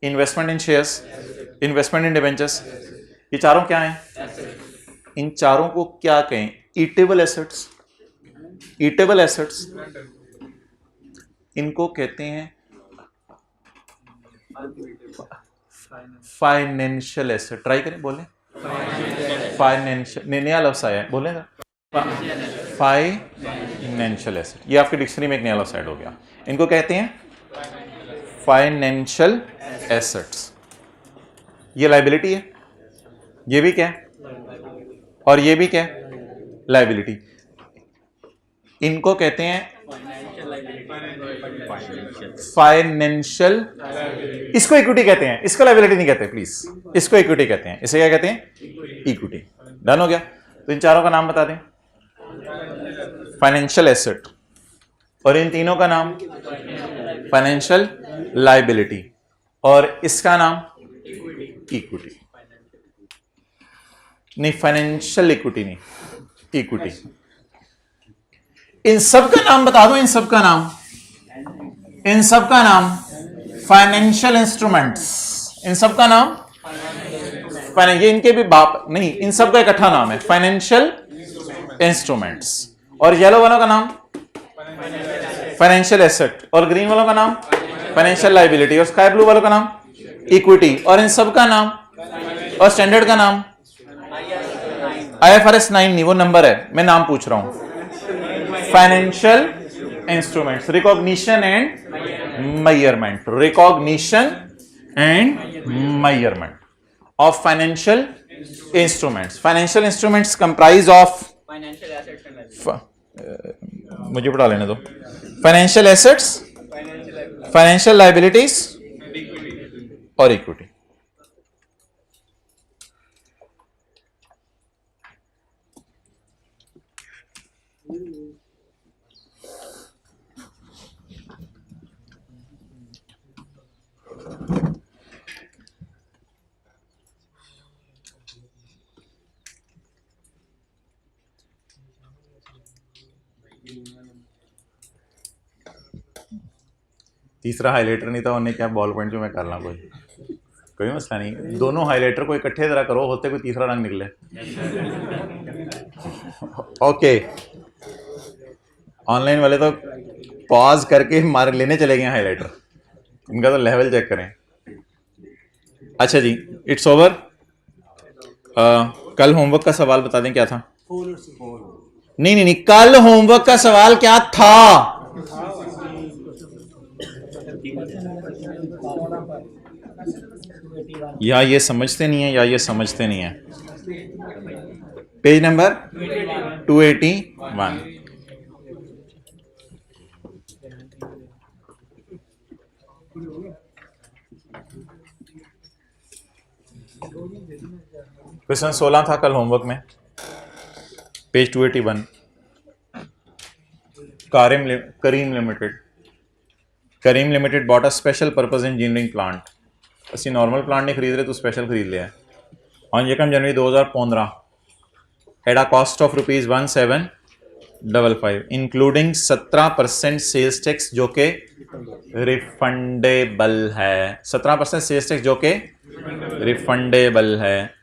investment in shares, investment in debentures, ये चारों क्या हैं? इन चारों को क्या कहें? Eatable assets. ईटेबल एसेट्स इनको कहते हैं फाइनेंशियल एसेट। ट्राई करें, बोले फाइनेंशियल, नया लफ्ज आया है, बोले फाइनेंशियल फाइनेंशियल एसेट, ये आपकी डिक्शनरी में एक नया लफ्ज़ ऐड हो गया। इनको कहते हैं फाइनेंशियल एसेट्स। ये लाइबिलिटी है, ये भी क्या है, और ये भी क्या है, लाइबिलिटी। इनको कहते हैं फाइनेंशियल, इसको इक्विटी कहते हैं, इसको लाइबिलिटी नहीं कहते प्लीज, इसको इक्विटी कहते हैं। इसे क्या कहते हैं, इक्विटी। डन हो गया। तो इन चारों का नाम बता दें, फाइनेंशियल एसेट, और इन तीनों का नाम फाइनेंशियल लाइबिलिटी, और इसका नाम इक्विटी। नहीं, फाइनेंशियल इक्विटी नहीं, इक्विटी। इन सब का नाम बता दो, इन सब का नाम, इन सब का नाम फाइनेंशियल इंस्ट्रूमेंट्स। इन सब का नाम ये इनके भी बाप नहीं, इन सब का इकट्ठा नाम है फाइनेंशियल इंस्ट्रूमेंट्स। और येलो वालों का नाम फाइनेंशियल एसेट, और ग्रीन वालों का नाम फाइनेंशियल लाइबिलिटी, और स्काई ब्लू वालों का नाम इक्विटी। और इन सब का नाम और स्टैंडर्ड का नाम IFRS 9 नहीं, वो नंबर है, मैं नाम पूछ रहा हूं। Financial instruments, recognition and measurement, recognition and measurement of financial instruments. Financial instruments comprise of, मुझे पढ़ा लेने दो, फाइनेंशियल एसेट्स, फाइनेंशियल लाइबिलिटीज और इक्विटी। तीसरा हाइलाइटर नहीं था, उन्हें क्या बॉल पॉइंट जो मैं कर रहा, कोई मसला नहीं। दोनों हाइलाइटर को इकट्ठे जरा करो, होते कोई तीसरा रंग निकले। ओके, ऑनलाइन वाले तो पॉज करके मार लेने चले गए हाइलाइटर, इनका तो लेवल चेक करें। अच्छा जी, इट्स ओवर। कल होमवर्क का सवाल बता दें क्या था। नहीं नहीं नहीं, कल होमवर्क का सवाल क्या था। या ये समझते नहीं है या ये समझते नहीं है। Page number 281। क्वेश्चन 16 था कल होमवर्क में, page 281। Karim limited bought a special purpose engineering plant. ਅਸੀਂ नॉर्मल प्लांट नहीं खरीद रहे, तो स्पेशल खरीद लिया है। On 1 January 2015 at a cost of ₹1755 including 17% sales tax जो कि रिफंडेबल है। 17% सेल्स टैक्स जो कि रिफंडेबल है।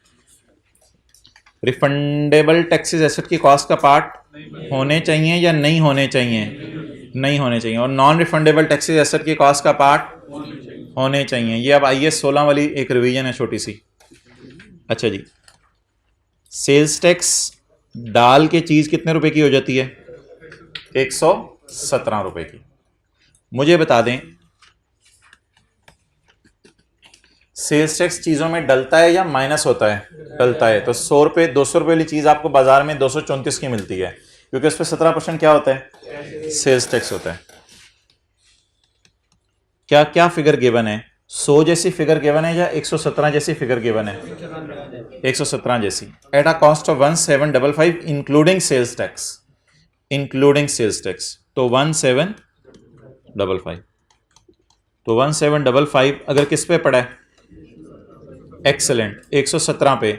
रिफंडेबल टैक्सेस एसेट की कॉस्ट का पार्ट होने चाहिए या नहीं होने चाहिए? नहीं होने चाहिए। और नॉन रिफंडेबल टैक्सेस एसेट की कॉस्ट का पार्ट होने चाहिए। ये अब IAS 16 वाली एक रिवीजन है छोटी सी। अच्छा जी, सेल्स टैक्स डाल के चीज कितने रुपए की हो जाती है? 117 रुपए की। मुझे बता दें, सेल्स टैक्स चीजों में डलता है या माइनस होता है? डलता है। तो 100 रुपए 200 रुपए वाली चीज आपको बाजार में 234 की मिलती है, क्योंकि उस पर 17% क्या होता है? सेल्स टैक्स होता है। क्या क्या फिगर गिवन है? 100 जैसी फिगर गिवन है या 117 जैसी फिगर गिवन है? 117 जैसी। At a cost of 1755 including sales tax. Including sales tax तो 1755। तो 1755 अगर किस पे पड़ा है? एक्सेलेंट, 117 पे।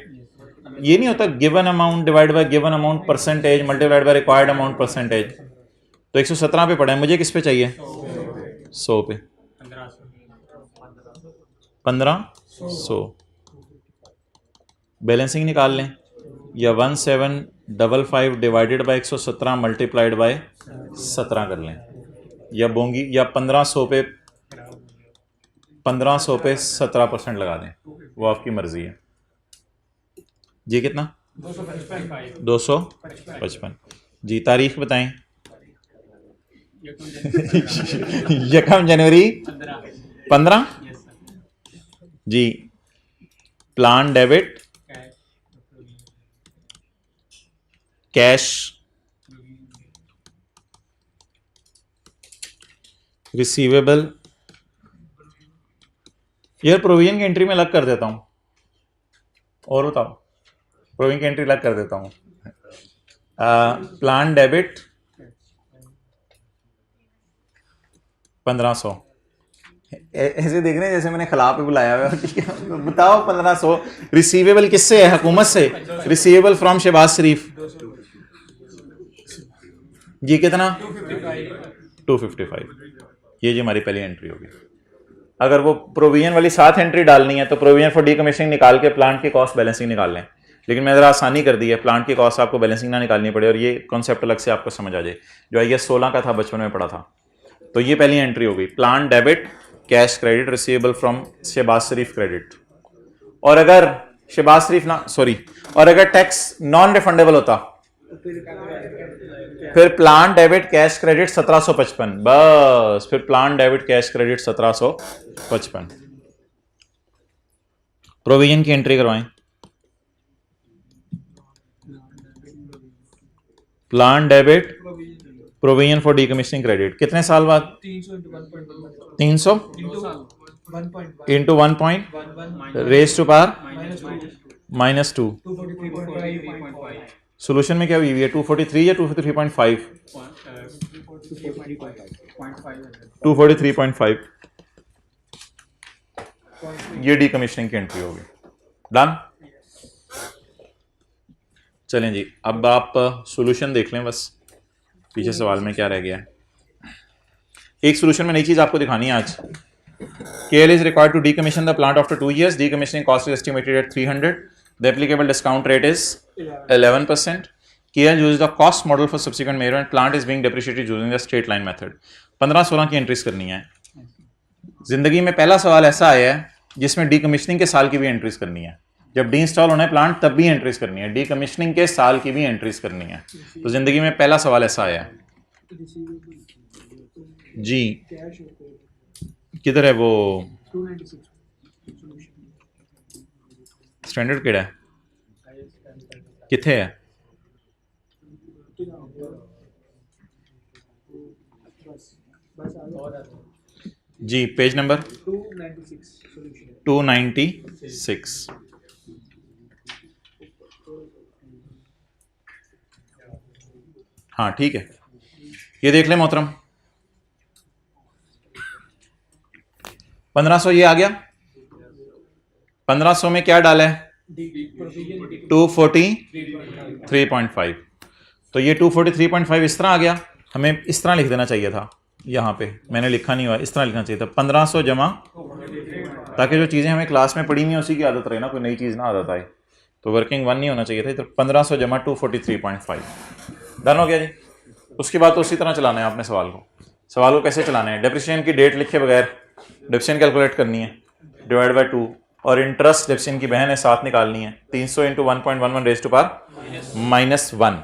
ये नहीं होता given amount divide by given amount percentage multiplied by required amount percentage. तो 117 पे पड़ा है, मुझे किस पे चाहिए? 100 पे। 1500 बैलेंसिंग निकाल लें, या 1755 डिवाइडेड बाय 117 मल्टीप्लाइड बाय 17 कर लें, या बोंगी या 1500 पे 17% लगा दें, वो आपकी मर्जी है जी। कितना? 255 जी। तारीख बताएं। यकम जनवरी 15 जी। प्लान डेबिट कैश रिसीवेबल, यार प्रोविजन की एंट्री में अलग कर देता हूं, और बताओ, प्रोविजन की एंट्री अलग कर देता हूं। प्लान डेबिट 1500, ऐसे देख रहे हैं जैसे मैंने खिलाफ पे बुलाया हुआ है। ठीक है, बताओ 1500। रिसीवेबल किससे है? हुकूमत से। रिसीवेबल फ्रॉम शहबाज शरीफ, ये कितना? 255। ये जी हमारी पहली एंट्री होगी। अगर वो प्रोविजन वाली साथ एंट्री डालनी है तो प्रोविजन फॉर डीकमीशनिंग निकाल के प्लांट की कॉस्ट बैलेंसिंग निकाल लें, लेकिन मैं ज़रा आसानी कर दी है, प्लांट की कॉस्ट आपको बैलेंसिंग ना निकालनी पड़े और ये कॉन्सेप्ट अलग से आपको समझ आ जाए, जो आई 16 का था, बचपन में पढ़ा था। तो ये पहली एंट्री हो गई, plant debit cash credit receivable from Shahbaz Sharif credit. और अगर शहबाज शरीफ ना, सॉरी, और अगर टैक्स नॉन रिफंडेबल होता फिर प्लान डेबिट कैश क्रेडिट 1755, बस फिर plant debit cash credit 1755। Provision की एंट्री करवाएं। Plant debit provision for decommissioning credit कितने साल बाद? 300 into 1 point raise to power -2। Solution में क्या हुई है? 243 या 243.5? 243.5। ये डीकमीशनिंग की एंट्री होगी। डन। चलें जी, अब आप सॉल्यूशन देख लें, बस पीछे सवाल में क्या रह गया है। एक सॉल्यूशन में नई चीज आपको दिखानी है आज। KL is required to decommission the plant after 2 years. Decommissioning cost is estimated at 300. The applicable discount rate is 11%. KL uses the cost model for subsequent measure and plant is being depreciated using the straight line method. 15-16 की entries करनी है। जिंदगी में पहला सवाल ऐसा आया है जिसमें डीकमीशनिंग के साल की भी एंट्रीज करनी है। जब डी इंस्टॉल होना है प्लांट तब भी एंट्रीज करनी है, डीकमीशनिंग के साल की भी एंट्रीज करनी है। तो जिंदगी में पहला सवाल ऐसा आया है जी। किधर है वो स्टैंडर्ड केड़ा है, किथे है? जी पेज नंबर 296। हाँ ठीक है, ये देख लें मोहतरम। 1500 ये आ गया। 1500 में क्या डाला है? 243.5। तो ये 243.5 इस तरह आ गया। हमें इस तरह लिख देना चाहिए था, यहाँ पे मैंने लिखा नहीं हुआ, इस तरह लिखना चाहिए था 1500 जमा, ताकि जो चीज़ें हमें क्लास में पढ़ी नहीं उसी की आदत रहे ना, कोई नई चीज़ ना आदत आए। तो वर्किंग वन नहीं होना चाहिए था इधर। 1500 जमा 243.5 डन हो गया जी। उसके बाद तो उसी तरह चलाना है आपने सवाल को। सवाल को कैसे चलाना है? डेप्रिसिएशन की डेट लिखे बगैर डेप्रिसिएशन कैलकुलेट करनी है, डिवाइड बाय 2, और इंटरेस्ट डेप्रिसिएशन की बहन है साथ निकालनी है। 300 इंटू 1.11 रेज टू पावर -1,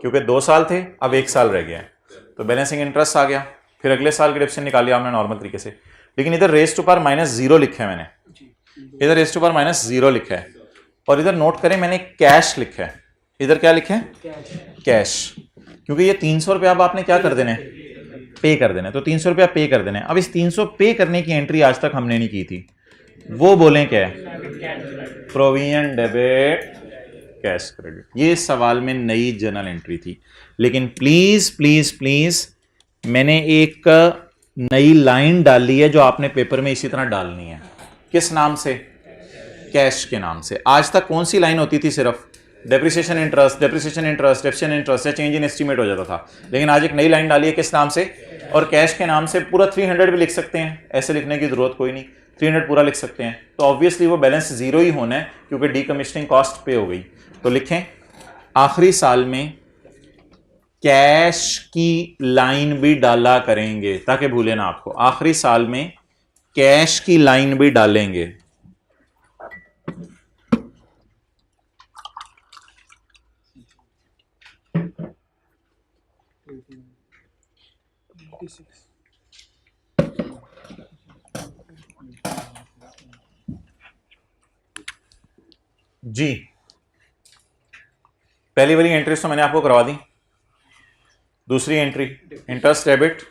क्योंकि 2 साल थे अब 1 साल रह गया है, तो बैलेंसिंग इंटरेस्ट आ गया। फिर अगले साल की डेप्रिसिएशन निकाली आपने नॉर्मल तरीके से, लेकिन इधर रेज टू पावर -0 लिखा है मैंने, इधर रेज टू पावर -0 लिखा है, और इधर नोट करें मैंने कैश लिखा है। इधर क्या लिखा है? कैश, क्योंकि ये 300 रुपये अब आपने क्या कर देना है? पे कर देना है। तो 300 रुपया पे कर देना है। अब इस 300 पे करने की एंट्री आज तक हमने नहीं की थी, वो बोलें क्या है? Provision debit cash credit. ये सवाल में नई जर्नल एंट्री थी, लेकिन प्लीज प्लीज प्लीज मैंने एक नई लाइन डाली है जो आपने पेपर में इसी तरह डालनी है। किस नाम से? कैश के नाम से। आज तक कौन सी लाइन होती थी? सिर्फ depreciation interest, depreciation interest, depreciation interest या चेंज इन एस्टीमेट हो जाता था। लेकिन आज एक नई लाइन डाली है, किस नाम से? और कैश के नाम से पूरा 300 भी लिख सकते हैं, ऐसे लिखने की जरूरत कोई नहीं, 300 पूरा लिख सकते हैं। तो ऑब्वियसली वो बैलेंस 0 ही होना है, क्योंकि डीकमीशनिंग कॉस्ट पे हो गई। तो लिखें आखिरी साल में कैश की लाइन भी डाला करेंगे, ताकि भूले ना आपको। आखिरी साल में कैश की लाइन भी डालेंगे। जी पहली वाली एंट्रीज तो मैंने आपको करवा दी। दूसरी entry interest debit,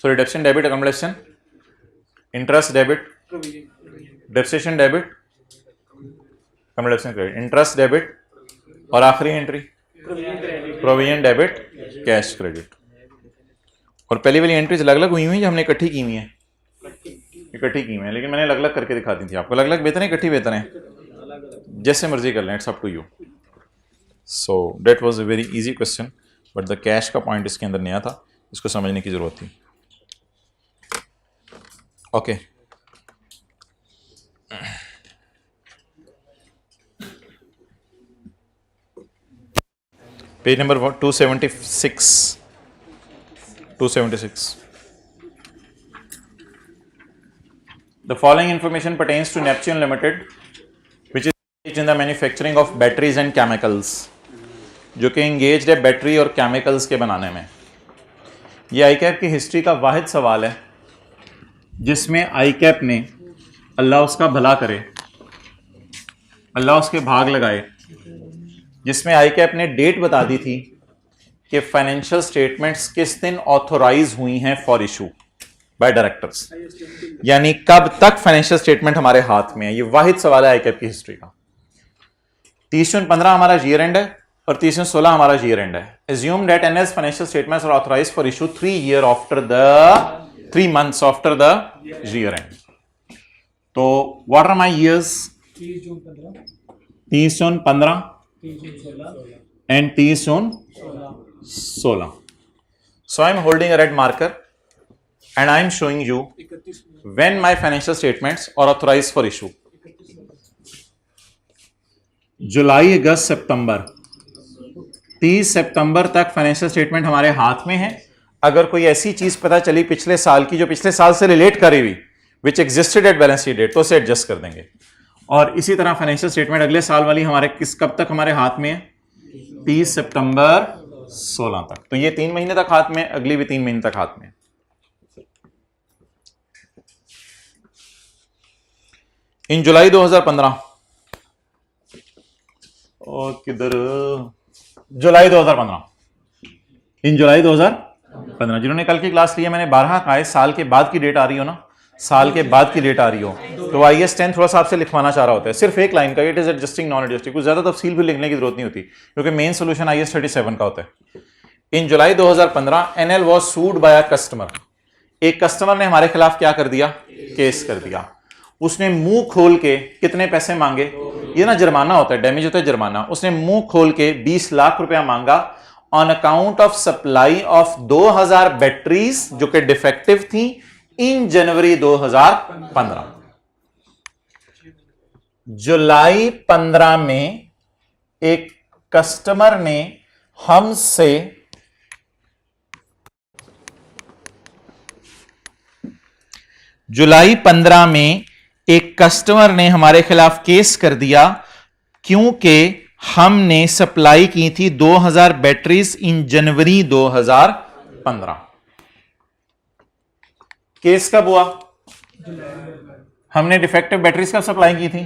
sorry depreciation debit accommodation, interest debit, depreciation debit, accommodation credit, interest debit, और आखिरी entry provision debit cash credit. और पहली वाली एंट्रीज अलग अलग हुई हुई जो हमने इकट्ठी की हुई है, लेकिन मैंने अलग अलग करके दिखा दी थी आपको। अलग अलग बेहतर है, इकट्ठी बेहतर है, जैसे मर्जी कर लें, it's up to you. So that was a very easy question, but the cash का पॉइंट इसके अंदर नया था, इसको समझने की जरूरत थी। Okay page number 276। The following information pertains to Neptune Limited, which is engaged in the manufacturing of batteries and chemicals, जो कि engaged है बैटरी और केमिकल्स के बनाने में। ये आईकैप की हिस्ट्री का वाहिद सवाल है जिसमें आईकैप ने, अल्लाह उसका भला करे, अल्लाह उसके भाग लगाए, जिसमें आईकैप ने डेट बता दी थी कि फाइनेंशियल स्टेटमेंट्स किस दिन ऑथोराइज हुई हैं फॉर इशू बाय डायरेक्टर्स, यानी कब तक फाइनेंशियल स्टेटमेंट हमारे हाथ में है। ये वाहिद सवाल है आईकैप की हिस्ट्री का। 30/15 हमारा ईयर एंड है और 30/16 हमारा ईयर एंड है। Assume that NS financial statements are authorized for issue 3 months after the year end. तो what are my years? 30/15 and 30/16. So I am holding a red marker and I am showing you when my financial statements are authorized for issue. जुलाई, अगस्त, सितंबर, 30 सितंबर तक financial statement हमारे हाथ में है। अगर कोई ऐसी चीज पता चली पिछले साल की जो पिछले साल से रिलेट करी हुई, which existed at balance sheet date, तो उसे एडजस्ट कर देंगे। और इसी तरह फाइनेंशियल स्टेटमेंट अगले साल वाली हमारे कब तक हमारे हाथ में है? 30 सितंबर 16 तक। तो ये 3 महीने तक हाथ में, अगली भी 3 महीने तक हाथ में। इन जुलाई 2015, और किधर, जुलाई 2015, इन जुलाई 2015, जिन्होंने कल की क्लास ली है, मैंने 12 कहा है, साल के बाद की डेट आ रही हो ना, साल के बाद की डेट आ रही हो, तो IAS 10 थोड़ा सा आपसे लिखवाना चाह रहा होता है, सिर्फ एक लाइन का, it is adjusting non adjusting, कुछ ज्यादा तफसील भी लिखने की जरूरत नहीं होती, क्योंकि मेन सोल्यूशन IAS 37 का होता है। In July 2015 NL was sued by a customer. एक कस्टमर ने हमारे खिलाफ क्या कर दिया? केस कर दिया। उसने मुंह खोल के कितने पैसे मांगे? ये ना जुर्माना होता है, डैमेज होता है जुर्माना। उसने मुंह खोल के 20 लाख रुपया मांगा on account of supply of 2000 batteries जो कि डिफेक्टिव थी इन जनवरी 2015। जुलाई 15 में एक कस्टमर ने हमसे हमारे खिलाफ केस कर दिया क्योंकि हमने सप्लाई की थी 2000 बैटरीज इन जनवरी 2015। केस कब हुआ? हमने डिफेक्टिव बैटरीज कब सप्लाई की थी?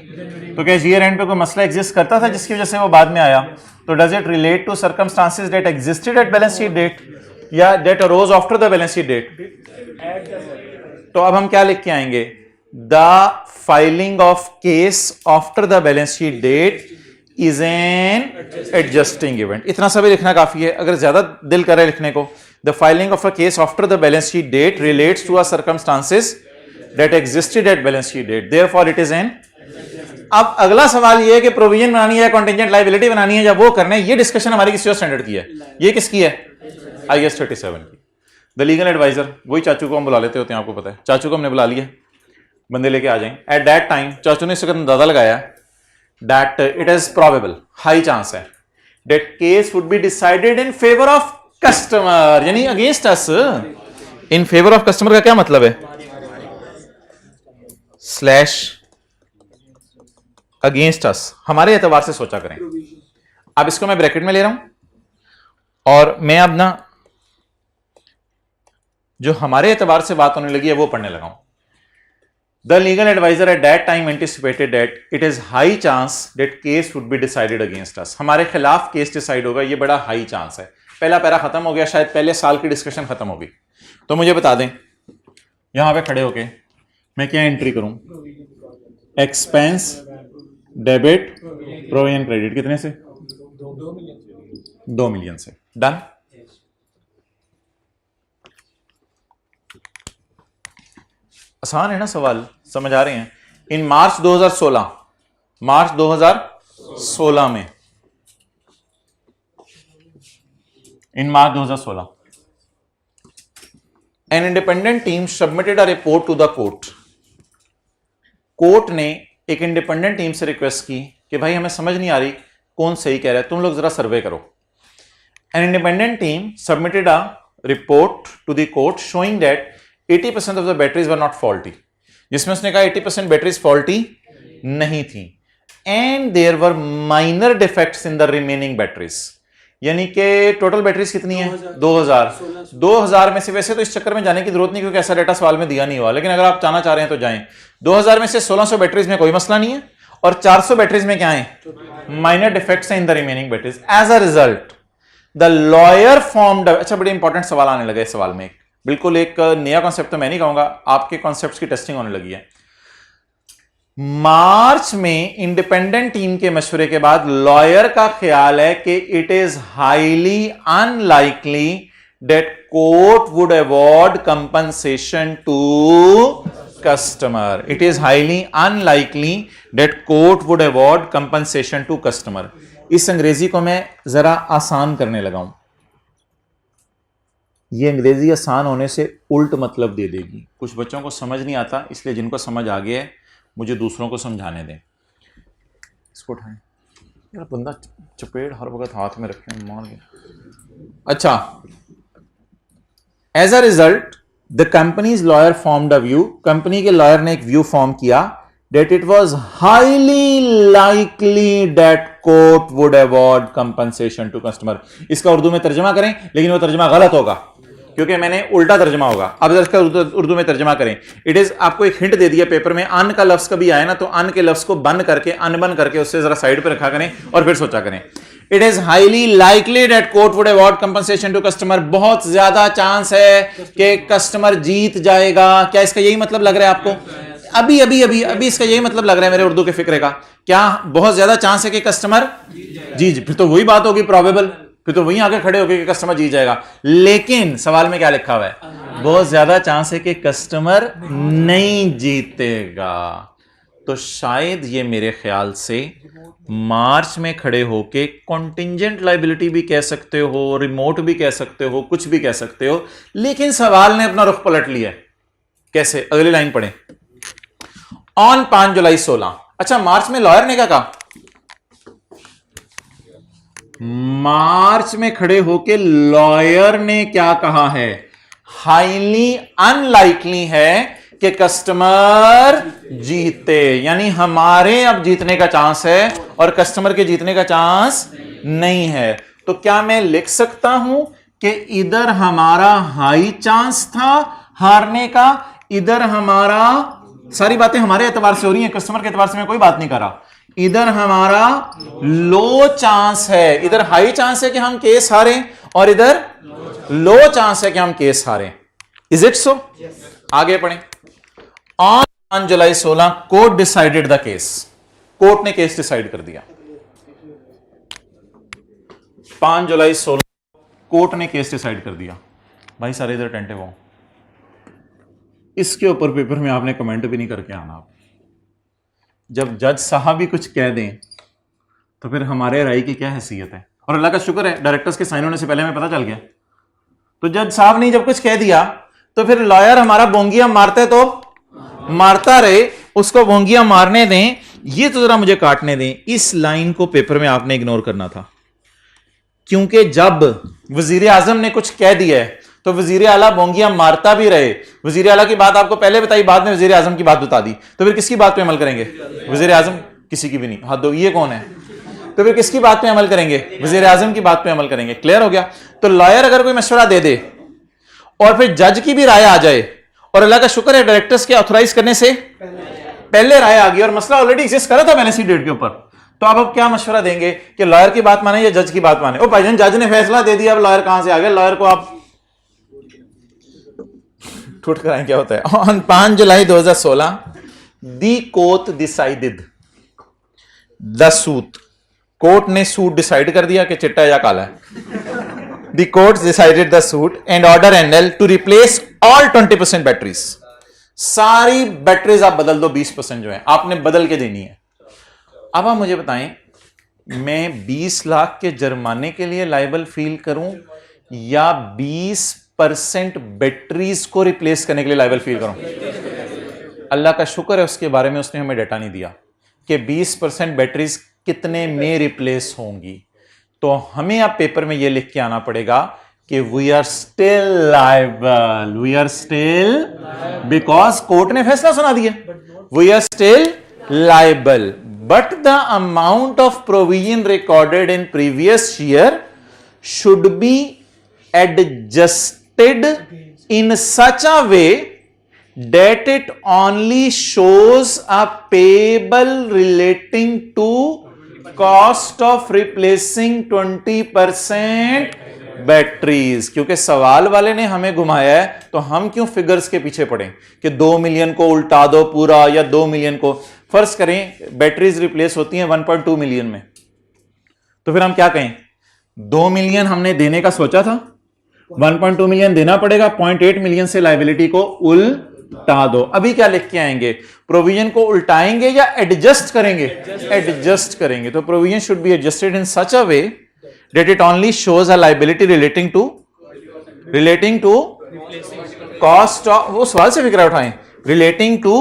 तो क्या ईयर एंड पे कोई मसला एग्जिस्ट करता था जिसकी वजह से वो बाद में आया? तो does it relate to circumstances that existed at balance sheet date या that arose after the balance sheet date? तो अब हम क्या लिख के आएंगे? The filing of case after the balance sheet date is an adjusting event. इतना सा भी लिखना काफी है। अगर ज्यादा दिल करे लिखने को, the filing of a case after the balance sheet date relates to a circumstances that existed at balance sheet date, therefore it is an. अब अगला सवाल ये है कि प्रोविजन बनानी है, कॉन्टिंजेंट लायबिलिटी बनानी है, या वो करना है। ये डिस्कशन हमारी किसी और स्टैंडर्ड की है। ये किसकी है? IAS 37 की। द लीगल एडवाइजर, वही चाचू को हम बुला लेते होते हैं, आपको पता है। चाचू को हमने बुला लिया, बंदे लेके आ जाएं। एट दैट टाइम चाचू ने इसका अंदाजा लगाया that it is probable, high chance है that case would be decided in favour of customer, यानी against us. In favour of customer का क्या मतलब है? स्लैश अगेंस्ट अस, हमारे एतबार से सोचा करें। अब इसको मैं ब्रैकेट में ले रहा हूं और मैं अब ना जो हमारे एतबार से बात होने लगी है वो पढ़ने लगा हूं। The legal adviser at that time anticipated that it is high chance that case would be decided against us. हमारे खिलाफ केस डिसाइड होगा, ये बड़ा हाई चांस है। पहला पैरा खत्म हो गया, शायद पहले साल की डिस्कशन खत्म होगी। तो मुझे बता दें यहां पे खड़े होके मैं क्या एंट्री करूं? Expense, debit, provision, credit. कितने से? 2 मिलियन से। डन। आसान है ना सवाल, समझ आ रहे हैं? इन मार्च 2016 में, in March 2016 an independent team submitted a report to the court. Court ने एक इंडिपेंडेंट टीम से रिक्वेस्ट की कि भाई हमें समझ नहीं आ रही कौन सही कह रहा है, तुम लोग जरा सर्वे करो। An independent team submitted a report to the court showing that 80% of the batteries were not faulty, जिसमें उसने कहा 80% बैटरीज फॉल्टी नहीं थी। And there were minor defects in the remaining batteries, यानी कि टोटल बैटरीज कितनी है? 2000 में से, वैसे तो इस चक्कर में जाने की जरूरत नहीं क्योंकि ऐसा डेटा सवाल में दिया नहीं हुआ, लेकिन अगर आप जाना चाह रहे हैं तो जाएं। 2000 में से 1600 बैटरीज में कोई मसला नहीं है और 400 बैटरीज में क्या है? माइनर डिफेक्ट्स हैं in the remaining batteries. As a result the lawyer formed, अच्छा बड़े इंपॉर्टेंट सवाल आने लगे इस सवाल में, बिल्कुल एक नया कॉन्सेप्ट तो मैं नहीं कहूंगा, आपके कॉन्सेप्ट्स की टेस्टिंग होने लगी है। मार्च में इंडिपेंडेंट टीम के मशवरे के बाद लॉयर का ख्याल है कि it is highly unlikely that court would award compensation to customer. It is highly unlikely that court would award compensation to customer. इस अंग्रेजी को मैं जरा आसान करने लगा हूं। ये अंग्रेजी आसान होने से उल्ट मतलब दे देगी। कुछ बच्चों को समझ नहीं आता, इसलिए जिनको समझ आ गया है मुझे दूसरों को समझाने दें। इसको उठाएं यार, बंदा चपेट हर वक्त हाथ में रखे मार गया। अच्छा, as a result the company's lawyer formed a view, company के लॉयर ने एक व्यू फॉर्म किया that it was highly likely that court would award compensation to customer। इसका उर्दू में तर्जमा करें, लेकिन वो तर्जमा गलत होगा क्योंकि मैंने उल्टा तर्जमा होगा। अब इसका उर्दू में तर्जमा करें। इट इज, आपको एक हिंट दे दिया पेपर में, अन का लफ्ज कभी आए ना तो अन के लफ्ज को बंद करके, अनबन करके उससे जरा साइड पे रखा करें और फिर सोचा करें। It is highly likely that court would award compensation to customer. बहुत ज्यादा चांस है कि कस्टमर जीत जाएगा। क्या इसका यही मतलब लग रहा है आपको? अभी अभी अभी अभी इसका यही मतलब लग रहा है मेरे उर्दू के फिक्रे का। क्या बहुत ज्यादा चांस है कि कस्टमर जीत? फिर तो वही बात होगी प्रोबेबल, फिर तो वहीं आगे खड़े होकर कि कस्टमर जीत जाएगा। लेकिन सवाल में क्या लिखा हुआ है? बहुत ज्यादा चांस है कि कस्टमर नहीं जीतेगा। तो शायद ये मेरे ख्याल से मार्च में खड़े होके कॉन्टिंजेंट लायबिलिटी भी कह सकते हो, रिमोट भी कह सकते हो, कुछ भी कह सकते हो, लेकिन सवाल ने अपना रुख पलट लिया। कैसे? अगली लाइन पढ़ें। ऑन 5 जुलाई 16। अच्छा, मार्च में लॉयर ने क्या कहा? मार्च में खड़े होके लॉयर ने क्या कहा है? हाईली अनलाइकली है कि कस्टमर जीते, यानी हमारे अब जीतने का चांस है और कस्टमर के जीतने का चांस नहीं है। तो क्या मैं लिख सकता हूं कि इधर हमारा हाई चांस था हारने का, इधर हमारा, सारी बातें हमारे एतबार से हो रही हैं, कस्टमर के एतबार से मैं कोई बात नहीं कर रहा। इधर हमारा लो चांस है, इधर हाई चांस है कि हम केस हारें और इधर लो चांस है कि हम केस हारें। इज इट सो? आगे पढ़ें। On 5 July 16 court decided the case. Court ने केस डिसाइड कर दिया। 5 जुलाई 16 कोर्ट ने केस डिसाइड कर दिया। भाई सारे इधर अटेंटिव हो। इसके ऊपर पेपर में आपने कमेंट भी नहीं करके आना। जब जज साहब भी कुछ कह दें तो फिर हमारे राय की क्या हैसियत है? और अल्लाह का शुक्र है डायरेक्टर्स के साइन होने से पहले हमें पता चल गया। तो जज साहब ने जब कुछ कह दिया तो फिर लॉयर हमारा बोंगिया मारते तो मारता रहे, उसको बोंगिया मारने दें। ये तो जरा मुझे काटने दें। इस लाइन को पेपर में आपने इग्नोर करना था, क्योंकि जब वजीर आजम ने कुछ कह दिया है तो वजीर आला बोंगिया मारता भी रहे। वजीर आला की बात आपको पहले बताई, बाद में वजीर आजम की बात बता दी, तो फिर किसकी बात पे अमल करेंगे? वजीर आजम? किसी की भी नहीं। हाथ दो, ये कौन है? तो फिर किसकी बात पे अमल करेंगे? वजीर आजम की बात पे अमल करेंगे। क्लियर हो गया? तो लॉयर अगर कोई मशवरा दे दे और फिर जज की भी राय आ जाए, और अल्लाह का शुक्र है डायरेक्टर्स के ऑथराइज करने से पहले राय आ गई और मसला ऑलरेडी एग्जिस्ट कर रहा था बैलेंस शीट डेट के ऊपर, तो आप अब क्या मशवरा देंगे कि लॉयर की बात माने या जज की बात माने? ओ भाईजान जज ने फैसला दे दिया, अब लॉयर कहां से आ गया? लॉयर को आप ठुट कराएं क्या होता है। On 5 July 2016 the court decided the suit, court ने सूट डिसाइड कर दिया कि चिट्टा या काला है। The court decided the suit and order NL to replace all 20% batteries, सारी बैटरीज आप बदल दो, 20% जो है आपने बदल के देनी है। अब आप मुझे बताएं, मैं 20 लाख के जुर्माने के लिए लायबल फील करूं या 20% बैटरीज को रिप्लेस करने के लिए लायबल फील करूं? अल्लाह का शुक्र है उसके बारे में उसने हमें डाटा नहीं दिया कि 20% बैटरीज कितने में रिप्लेस होंगी। तो हमें अब पेपर में यह लिख के आना पड़ेगा कि we are still liable, we are still, because court ने फैसला सुना दिया, we are still liable, but the amount of provision recorded in previous year should be adjusted in such a way that it only shows a payable relating to cost of replacing 20% batteries. क्योंकि सवाल वाले ने हमें घुमाया है, तो हम क्यों फिगर्स के पीछे पड़े कि 2 मिलियन को उल्टा दो पूरा या 2 मिलियन को। फर्ज करें बैटरीज रिप्लेस होती हैं 1.2 मिलियन में, तो फिर हम क्या कहें? 2 मिलियन हमने देने का सोचा था, 1.2 मिलियन देना पड़ेगा, 0.8 मिलियन से लायबिलिटी को उल्टा दो। अभी क्या लिख के आएंगे? प्रोविजन को उल्टाएंगे या एडजस्ट करेंगे? एडजस्ट करेंगे। तो provision should be adjusted in such a way that it only shows a liability relating to cost of, वो सवाल से फिक्र उठाएं, relating to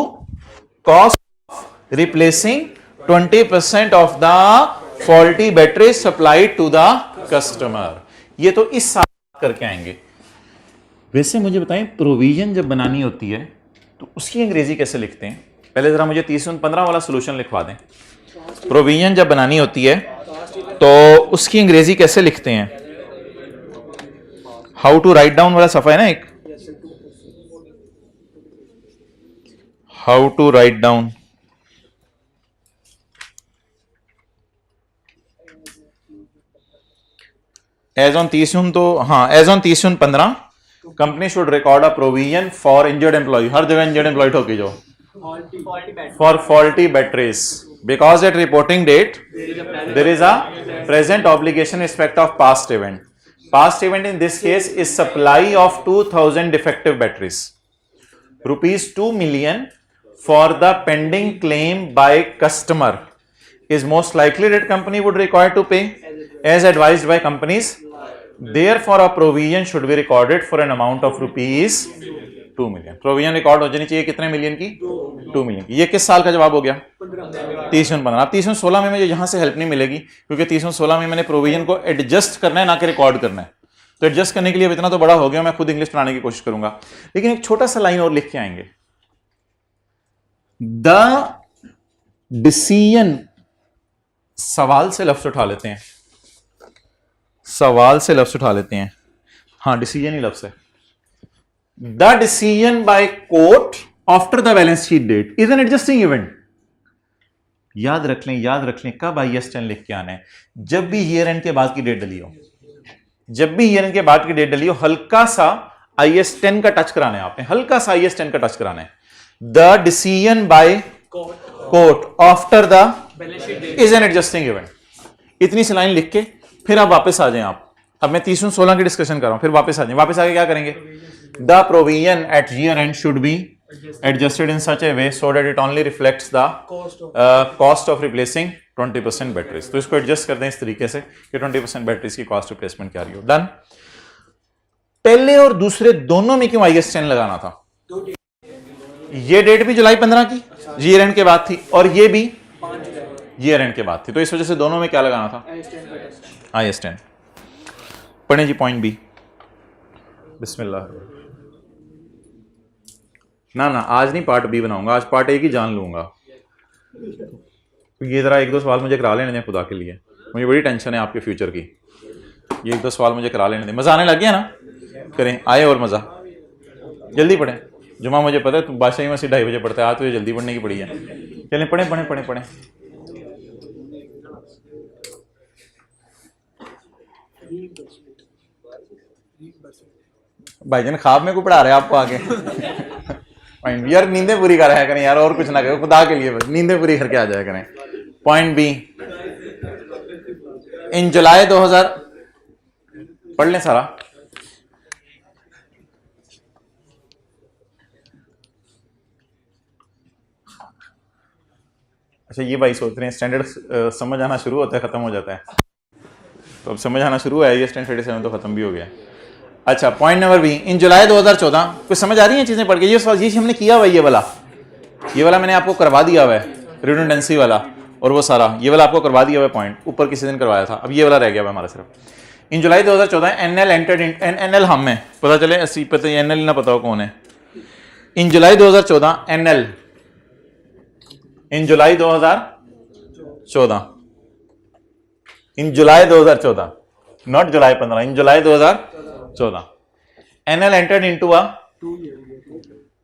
cost of replacing 20% of the faulty battery supplied to the customer। ये तो इस साल करके आएंगे। वैसे मुझे बताएं, प्रोविजन जब बनानी होती है तो उसकी अंग्रेजी कैसे लिखते हैं? पहले जरा मुझे 30-15 वाला सोल्यूशन लिखवा दें। प्रोविजन जब बनानी होती है तो उसकी अंग्रेजी कैसे लिखते हैं? हाउ टू राइट डाउन वाला सफा है ना एक, how to write down. As on 30 तो हाँ, as on 30/15 company should record a provision for injured employee, हर जगह इंजर्ड एम्प्लॉय ठोकी जो, for faulty batteries, because at reporting date there is a present obligation in respect of past event. Past event in this case is supply of 2000 defective batteries, rupees 2 million for the pending claim by customer is most likely that company would require to pay as advised by companies. Therefore a provision should be recorded for an amount of rupees 2 million। Provision record हो जानी चाहिए कितने million की? 2 million की। ये किस साल का जवाब हो गया? 30/15। अब 30/16 में मुझे यहां से हेल्प नहीं मिलेगी, क्योंकि 30/16 में मैंने प्रोविजन को एडजस्ट करना है, ना कि रिकॉर्ड करना है। तो एडजस्ट करने के लिए इतना तो बड़ा हो गया, मैं खुद इंग्लिश पढ़ाने की कोशिश करूंगा। लेकिन एक छोटा सा लाइन और लिख के आएंगे, द डिसीजन, सवाल से लफ्ज उठा लेते हैं, सवाल से लफ्ज उठा लेते हैं, हाँ डिसीजन ही लफ्ज है। The decision by court after the balance sheet date is an adjusting event। याद रख लें कब IS10 लिख के आना है? जब भी ईयर एंड के बाद की डेट डली हो, जब भी ईयर एंड के बाद की डेट डली हो, हल्का सा IS10 का टच कराना है आपने, हल्का सा IS10 का टच कराना है। The decision by court after the is an adjusting event। इतनी सी लाइन लिख के फिर आप वापस आ जाएं। अब मैं 30/16 की डिस्कशन कर रहा हूं, फिर वापस आ जाएं। वापस आके क्या करेंगे? The provision at year end should be adjusted in such a way so that it only reflects the cost of replacing 20% batteries. तो इसको एडजस्ट कर दें इस तरीके से कि 20% बैटरीज की कॉस्ट रिप्लेसमेंट क्या रही हो। डन। पहले और दूसरे दोनों में क्यों IS10 लगाना था? ये डेट भी जुलाई 15 की ईयर एंड के बाद थी, और ये भी ईयर एंड के बाद थी, तो इस वजह से दोनों में क्या लगाना था? IS10। पढ़ें जी पॉइंट बी, बिस्मिल्लाह। ना आज नहीं पार्ट बी बनाऊंगा, आज पार्ट ए की जान लूंगा। ये जरा 1-2 सवाल मुझे करा लेने दें खुदा के लिए, मुझे बड़ी टेंशन है आपके फ्यूचर की। ये 1-2 सवाल मुझे करा लेने दें। मजा आने लग गया ना? करें, आए और मजा। जल्दी पढ़ें। जुमा मुझे पता है तुम बादशाही मस्जिद 2:30 बजे पढ़ते हैं, आज तुझे जल्दी पढ़ने की पड़ी है। चलें पढ़ें पढ़ें पढ़ें पढ़ें। भाईजान ख्वाब में को पढ़ा रहे हैं आपको आगे। यार नींदें पूरी कर करें यार, और कुछ ना करें खुदा के लिए, बस नींदें पूरी करके आ जाया करें। पॉइंट बी, इन जुलाई 2000 पढ़ लें सारा। अच्छा ये भाई सोच रहे हैं स्टैंडर्ड समझ आना शुरू होता है खत्म हो जाता है, तो अब समझ आना शुरू है, ये स्टैंडर्ड 37 तो खत्म भी हो गया। अच्छा पॉइंट नंबर बी, इन जुलाई 2014, कुछ समझ आ रही है चीजें पढ़ के? ये हमने किया हुआ, ये वाला मैंने आपको करवा दिया हुआ है, रिडंडेंसी वाला और वो सारा, ये वाला आपको करवा दिया हुआ है पॉइंट, ऊपर किसी दिन करवाया था, अब ये वाला रह गया हुआ हमारा सिर्फ। इन July 2014 NL entered in, NL हम है, पता चले अस्सी पता एनएल ना पता हो कौन है। In July 2014 NL, in July 2014, in July 2014, not July 15, in July 2014 NL entered into a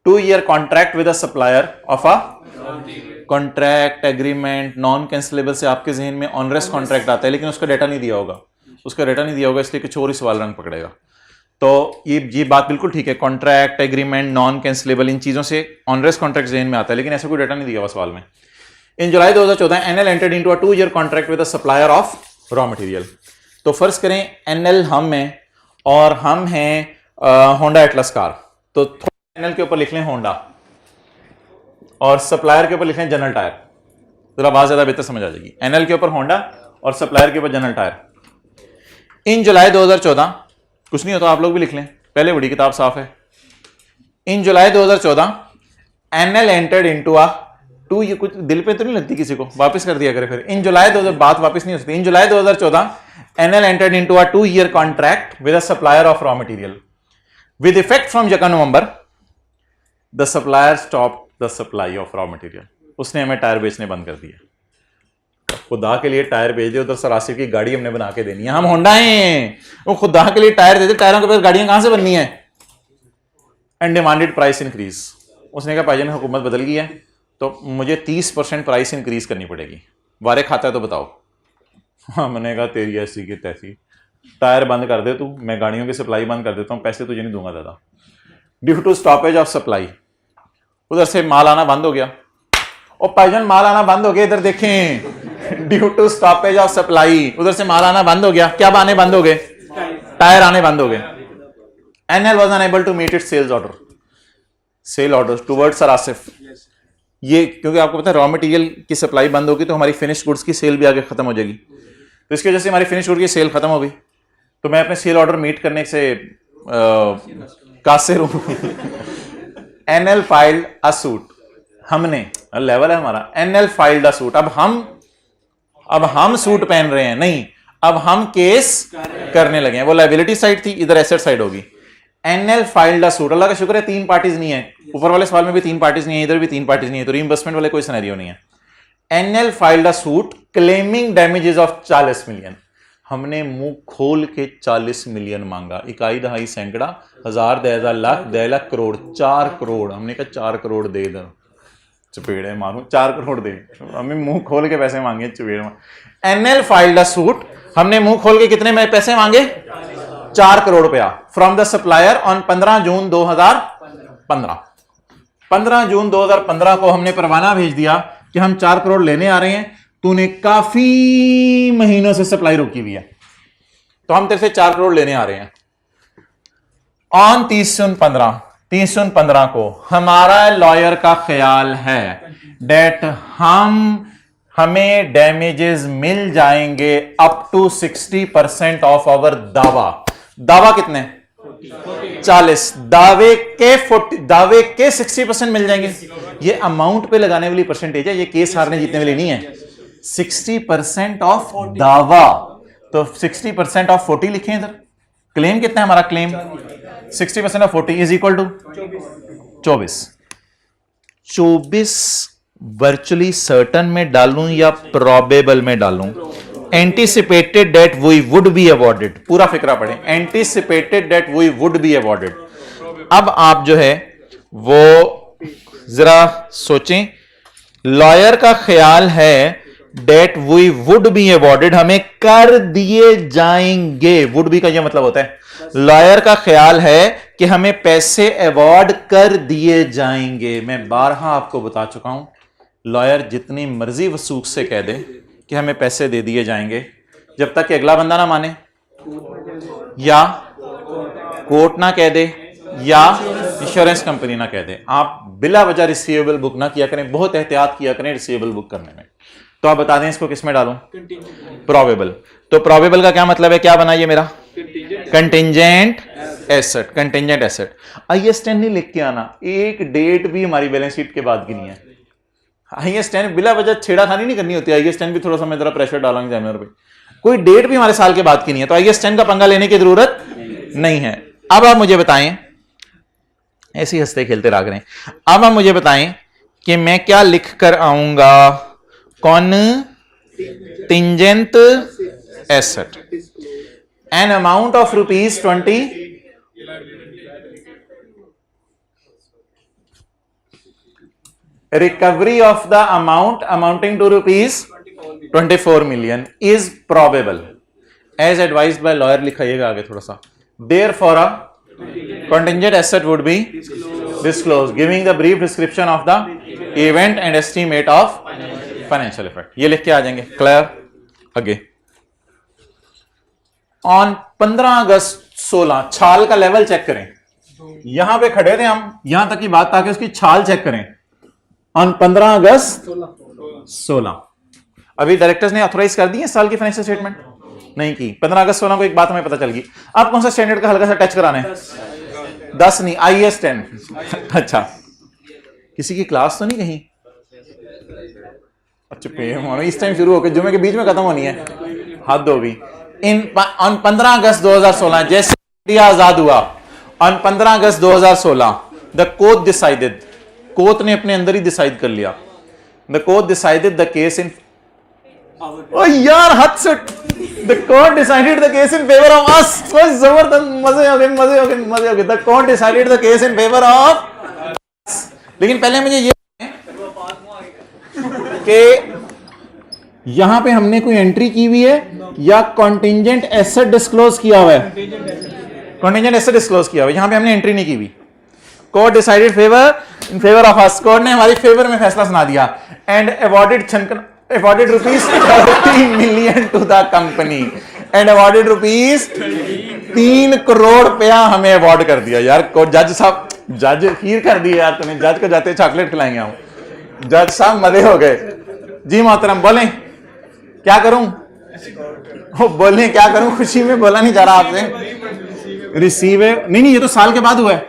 2-year contract with a supplier of a contract agreement non cancellable से आपके जहन में ऑनरेस कॉन्ट्रैक्ट आता है, लेकिन उसका डेटा नहीं दिया होगा, उसका डेटा नहीं दिया होगा, इसलिए कुछ और ही सवाल रंग पकड़ेगा। तो ये बात बिल्कुल ठीक है, कॉन्ट्रैक्ट एग्रीमेंट नॉन कैंसिलेबल इन चीजों से ऑनरेस कॉन्ट्रैक्ट जहन में आता है, लेकिन ऐसा कोई डेटा नहीं दिया हुआ सवाल में। इन July 2014 NL entered into a 2-year contract with a supplier of raw material. तो फर्ज करें एनएल हम है और हम हैं होंडा एटलस कार, तो एनएल के ऊपर लिख लें होंडा और सप्लायर के ऊपर लिख लें जनरल टायर, जरा बात ज्यादा बेहतर समझ आ जाएगी। एनएल के ऊपर होंडा और सप्लायर के ऊपर जनरल टायर। इन जुलाई 2014, कुछ नहीं होता आप लोग भी लिख लें, पहले बड़ी किताब साफ है। In July 2014 NL entered into a two, ये कुछ दिल पे तो नहीं लगती किसी को, वापस कर दिया करे फिर। इन जुलाई 2000, बात वापस नहीं हो सकती। इन July 2014 NL entered into a 2-year contract with a supplier of raw material with effect from 2 November the supplier stop the supply of raw material. उसने हमें टायर बेचने बंद कर दिया। खुदा के लिए टायर बेच दे, उधर सर आसिफ की गाड़ी हमने बना के देनी है, हम होंडा हैं, वो खुदा के लिए टायर दे दे, टायरों के पास गाड़ियां कहां से बननी है। एंड डिमांडेड प्राइस इंक्रीज, उसने कहा भाईजान हुकूमत बदल गई है तो मुझे 30% प्राइस इंक्रीज करनी पड़ेगी, वारे खाता है तो बताओ। हाँ मैंने कहा तेरी ऐसी की तैसी, टायर बंद कर दे तू, मैं गाड़ियों की सप्लाई बंद कर देता हूँ, पैसे तुझे नहीं दूंगा दादा। Due to stoppage of supply, उधर से माल आना बंद हो गया। और भाईजान माल आना बंद हो गया, इधर देखें, due to stoppage of supply उधर से माल आना बंद हो गया। क्या आने बंद हो गए? टायर आने बंद हो गए। NL was unable to meet its sales order, sale order towards sir Asif. ये क्योंकि आपको पता है रॉ मटेरियल की सप्लाई बंद होगी तो हमारी फिनिश गुड्स की सेल भी आगे खत्म हो जाएगी, तो इसकी वजह से हमारी फिनिश गुड की सेल खत्म हो गई, तो मैं अपने सेल ऑर्डर मीट करने से कासिर हूं। एनएल फाइल्ड अ सूट, हमने लेवल है हमारा, एनएल फाइल्ड अ सूट। अब हम सूट पहन रहे हैं, नहीं अब हम केस करने लगे हैं। वो लायबिलिटी साइड थी, इधर एसेट साइड होगी। एनएल फाइल्ड अ सूट, अल्लाह का शुक्र है 3 पार्टीज नहीं है, ऊपर वाले सवाल में भी 3 पार्टीज नहीं है, इधर भी 3 पार्टीज नहीं है, तो रीइंबर्समेंट वाले कोई सिनेरियो नहीं है। NL filed a suit claiming damages of 40 million. हमने मुंह खोल के 40 मिलियन मांगा, इकाई दहाई सैकड़ा, 1000 10,000 लाख 10 लाख करोड़, 4 करोड़। हमने कहा 4 करोड़ दे दो, चपेड़े मारूं, 4 करोड़ दे। हमने मुंह खोल के पैसे मांगे, चपेड़ मार। एनएल फाइल्ड अ सूट, हमने मुंह खोल के कितने में पैसे मांगे? 4 करोड़ रुपया फ्रॉम द सप्लायर ऑन 15 जून 2015। 15 जून 2015 को हमने परवाना भेज दिया कि हम 4 करोड़ लेने आ रहे हैं, तूने काफी महीनों से सप्लाई रोकी हुई है, तो हम तेरे से 4 करोड़ लेने आ रहे हैं। ऑन 30 जून 15 को हमारा लॉयर का ख्याल है डेट हमें डैमेजेस मिल जाएंगे अप टू 60% ऑफ आवर दावा कितने? 40। दावे के 60% मिल जाएंगे। ये अमाउंट पे लगाने वाली परसेंटेज है, ये केस हारने जीतने वाली नहीं है। 60% ऑफ दावा, तो 60% ऑफ 40 लिखें इधर। क्लेम कितना है हमारा? Claim 60% of 40 is equal to 24 virtually certain में डालूं या प्रोबेबल में डालूं? Anticipated that we would be awarded, पूरा फिक्रा पढ़े। Anticipated that we would be awarded, अब आप जो है वो जरा सोचें, लॉयर का ख्याल है that we would be awarded, हमें कर दिए जाएंगे। वुड बी का यह मतलब होता है, लॉयर का ख्याल है कि हमें पैसे अवॉर्ड कर दिए जाएंगे। मैं बारहा आपको बता चुका हूं, लॉयर जितनी मर्जी वसूख से कह दे कि हमें पैसे दे दिए जाएंगे, जब तक कि अगला बंदा ना माने, या कोर्ट ना कह दे, या इंश्योरेंस कंपनी ना कह दे, आप बिला वजह रिसीवेबल बुक ना किया करें। बहुत एहतियात किया करें रिसीवेबल बुक करने में। तो आप बता दें इसको किस में डालूं? प्रोबेबल। तो प्रोबेबल का क्या मतलब है? क्या बना ये मेरा? Contingent asset. Contingent asset. IS 10 नहीं लिख के आना, एक डेट भी हमारी बैलेंस शीट के बाद की नहीं है। IS 10 बिला वजह छेड़ाखानी नहीं करनी होती। IS 10 भी थोड़ा सा मैं जरा प्रेशर डालूंगा एग्जामिनर पे, कोई डेट भी हमारे साल के बाद की नहीं है, तो IS 10 का पंगा लेने की जरूरत नहीं है। अब आप मुझे बताएं, ऐसे ही हंसते खेलते राग रहे हैं, अब आप मुझे बताएं कि मैं क्या लिख कर आऊंगा? Contingent asset, an amount of ₹20, recovery of the amount amounting to ₹24 million is probable as advised by lawyer। लिखाइएगा आगे थोड़ा सा। Therefore a contingent asset would be disclosed giving the brief description of the event and estimate of financial effect। ये लिख के आ जाएंगे। Clear? आगे on 15 अगस्त 16 छाल का लेवल चेक करें। यहां पे खड़े थे हम, यहां तक की बात, ताकि उसकी छाल चेक करें। ऑन 15 अगस्त 16 अभी डायरेक्टर्स ने ऑथोराइज कर दी है साल की फाइनेंशियल स्टेटमेंट? नहीं की। 15 अगस्त 16 को एक बात हमें पता चल गई। आप कौन सा स्टैंडर्ड का हल्का सा टच कराना है? 10 नहीं, IS 10। अच्छा, किसी की क्लास तो नहीं कहीं? अच्छा, इस टाइम शुरू होकर जुमे के बीच में खत्म होनी है, हद होगी। ऑन 15 अगस्त 2016 जैसे इंडिया आजाद हुआ, on 15 August 2016 the court decided, court ने अपने अंदर ही डिसाइड कर लिया, the court decided the case in, ओ यार हद से, the court decided the case in favour of us. जबरदस्त, मजे हो गए, मजे हो गए, मजे हो गए। The court decided the case in favour of. लेकिन पहले मुझे ये कि यहां पे हमने कोई एंट्री की हुई है या कॉन्टिंजेंट एसेट डिस्क्लोज किया हुआ है? कॉन्टिंजेंट एसेट डिस्क्लोज किया हुआ है, यहां पे हमने एंट्री नहीं की हुई। Court decided in favour of us, court ने हमारी फेवर में फैसला सुना दिया। And awarded ₹30 million to the company, and awarded ₹3 crore हमें अवॉर्ड कर दिया। यार जज साहब, जज खीर कर दी यार तूने, जज को जाते चॉकलेट खिलाएंगे हम। जज साहब मजे हो गए जी। मोहतरम बोलें क्या करूं? बोलें क्या करूं? खुशी में बोला नहीं जा रहा आपसे। रिसीव नहीं, ये तो साल के बाद हुआ है।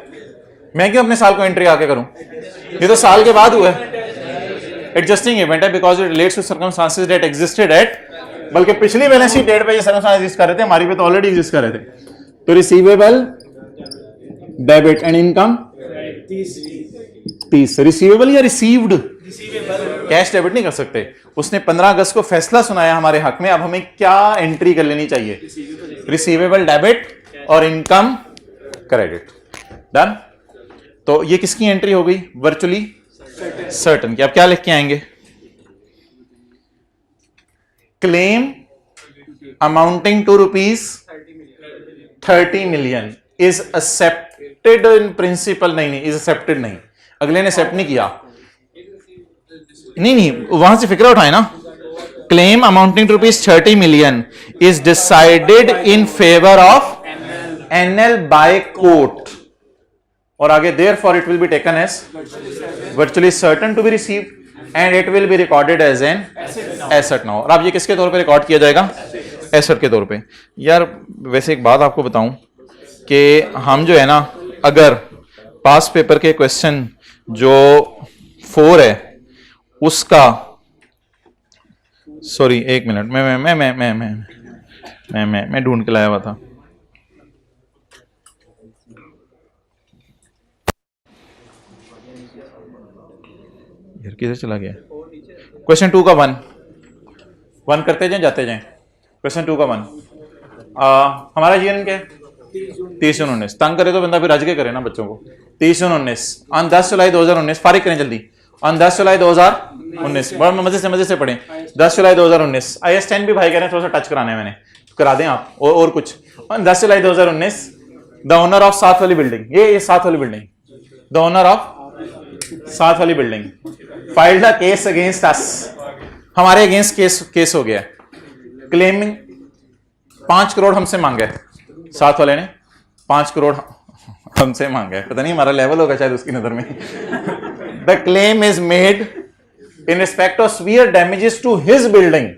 मैं क्यों अपने साल को एंट्री आके करूं? ये तो साल के बाद हुआ है। एडजस्टिंग इवेंट है because it relates to circumstances that existed at, बल्कि पिछली बैलेंस शीट डेट पे ये सर्कमस्टांसेस एग्जिस्ट कर रहे थे, हमारी पे तो ऑलरेडी एग्जिस्ट कर रहे थे। तो receivable debit and income 30। Receivable या रिसीव्ड? कैश डेबिट नहीं कर सकते। उसने 15 अगस्त को फैसला सुनाया हमारे हक में, अब हमें क्या एंट्री कर लेनी चाहिए? रिसीवेबल डेबिट और इनकम क्रेडिट। डन। तो ये किसकी एंट्री हो गई? वर्चुअली सर्टन की। अब क्या लिख के आएंगे? Claim amounting to ₹30 million is accepted in principle. नहीं, इज एक्सेप्टेड नहीं, अगले ने एक्सेप्ट नहीं किया। नहीं, वहां से फिक्र उठाए ना। Claim amounting to ₹30 million is decided in favour of NL by court, और आगे therefore it will be taken as virtually certain to be received and it will be recorded as an asset now। और अब ये किसके तौर पे record किया जाएगा? एसेट के तौर पे। यार वैसे एक बात आपको बताऊं कि हम जो है ना, अगर पास पेपर के क्वेश्चन जो 4 है उसका, सॉरी एक मिनट, मैं ढूंढ के लाया हुआ था। यार किधर चला गया? क्वेश्चन 2 का 1 करते जाए, जाते जाए। क्वेश्चन 2 का 1 हमारा जीएन क्या है? 30 जून 19 तंग करे तो बंदा फिर रज के करे ना बच्चों को। 30 जून 19 ऑन 10 जुलाई 2019 फारिग करें जल्दी। ऑन 10 जुलाई 2019 बड़ा मजे से पढ़ें। 10 जुलाई 2019 IS 10 भी भाई कह रहे हैं थोड़ा सा टच कराना है मैंने, करा दें आप। और कुछ on 10 July 2019 the owner of साथ वाली बिल्डिंग, ये साथ वाली बिल्डिंग, द ओनर ऑफ साथ वाली building filed a case against us, हमारे अगेंस्ट केस हो गया। क्लेमिंग 5 करोड़ हमसे मांगा है, साथ वाले ने 5 करोड़ हमसे मांगा है, पता नहीं हमारा लेवल होगा शायद उसकी नजर में। The claim is made in respect of severe damages to his building,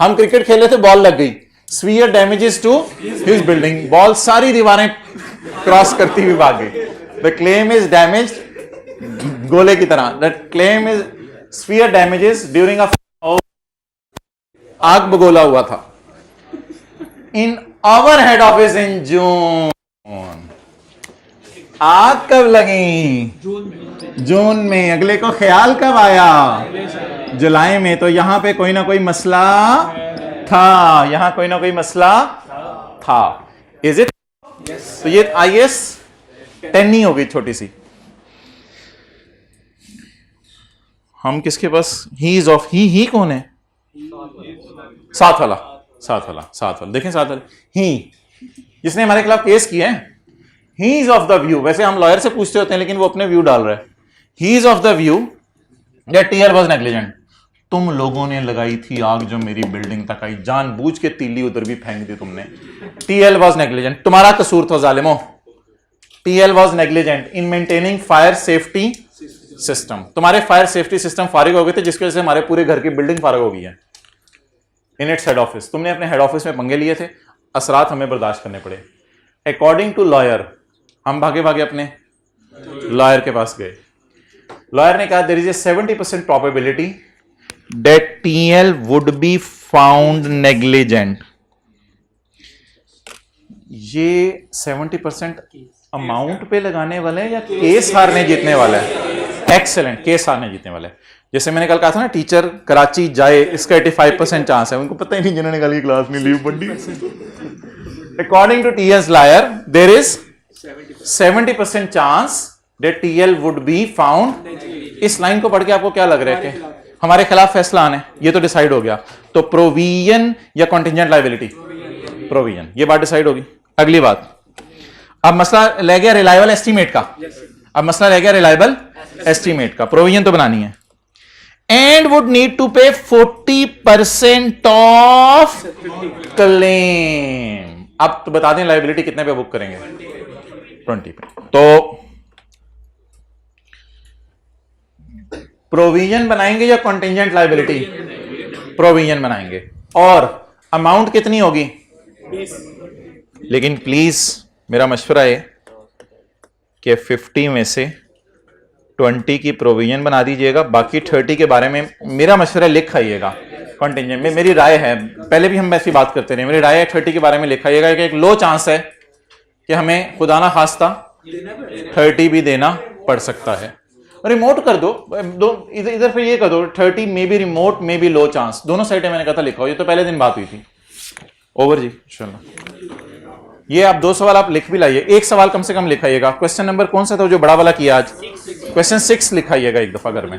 हम क्रिकेट खेल रहे थे बॉल लग गई, severe damages to his building, ball सारी दीवारें क्रॉस करती हुई भाग गई। द क्लेम इज डैमेज्ड, गोले की तरह, the claim is severe damages during a, आग बगोला हुआ था in our head office in June. आग कब लगी? जून में। अगले को ख्याल कब आया? जुलाई में। तो यहां पे कोई ना कोई मसला था, यहां कोई ना कोई मसला था। Is it? तो ये IS 10 ही होगी छोटी सी। हम किसके पास? ही इज ऑफ, ही कौन है? साथ वाला देखें, साथ वाला ही जिसने हमारे खिलाफ केस किया है। He is of the view, वैसे हम लॉयर से पूछते होते हैं लेकिन वो अपने व्यू डाल रहा है। He is of the view that TL was negligent, तुम लोगों ने लगाई थी आग जो मेरी बिल्डिंग तक आई, जानबूझ के तीली उधर भी फेंक दी तुमने। TL वाज नेग्लिजेंट, तुम्हारा कसूर था जालिमो। TL was negligent in maintaining fire safety system, तुम्हारे फायर सेफ्टी सिस्टम फारिग हो गए थे जिसकी वजह से हमारे पूरे घर की बिल्डिंग फारिग हो गई है। इन इट्स हेड ऑफिस, तुमने अपने हेड ऑफिस में पंगे लिए थे, असरात हमें बर्दाश्त करने पड़े। अकॉर्डिंग टू लॉयर, हम भागे भागे अपने लॉयर के पास गए। लॉयर ने कहा there is a 70% probability that TL would be found negligent. ये 70% अमाउंट पे लगाने वाले हैं या केस हारने जीतने वाला है? एक्सेलेंट, केस हारने जीतने वाला है। जैसे मैंने कल कहा था ना, टीचर कराची जाए, इसका 85% चांस है। उनको पता ही नहीं जिन्होंने कल की क्लास में लीव पढ़ी। According to TL's lawyer, there is 70% chance that TL would be found। इस लाइन को पढ़ के आपको क्या लग रहा है कि हमारे खिलाफ फैसला आने, ये तो डिसाइड हो गया। तो प्रोविजन या कॉन्टिजेंट लायबिलिटी? प्रोविजन, ये बात डिसाइड होगी। अगली बात, अब मसला रह गया रिलायबल एस्टीमेट का। अब मसला रह गया रिलायबल एस्टीमेट का। प्रोविजन तो बनानी है। एंड वुड नीड टू पे 40% ऑफ क्लेम। अब तो बता दें लायबिलिटी कितने पे बुक करेंगे? 20 पे। तो प्रोविजन बनाएंगे या कॉन्टिजेंट लायबिलिटी? प्रोविजन बनाएंगे। और अमाउंट कितनी होगी? लेकिन प्लीज मेरा मशवरा है कि 50 में से 20 की प्रोविजन बना दीजिएगा, बाकी 30 के बारे में मेरा मशवरा लिख आइएगा कॉन्टिजेंट में। मेरी राय है, पहले भी हम ऐसी बात करते रहे, मेरी राय है 30 के बारे में लिखा आइएगा कि एक लो चांस है कि हमें खुदा ना खास्ता 30 भी देना पड़ सकता है। रिमोट कर दो, इधर फिर ये कर दो 30 में भी रिमोट में भी लो चांस, दोनों साइडें मैंने कहा था लिखा हो। ये तो पहले दिन बात हुई थी। ओवर जी, इंशाल्लाह। ये आप 2 सवाल आप लिख भी लाइए, एक सवाल कम से कम लिखाइएगा। क्वेश्चन नंबर कौन सा था जो बड़ा वाला किया आज? क्वेश्चन 6 लिखाइएगा एक दफा घर में।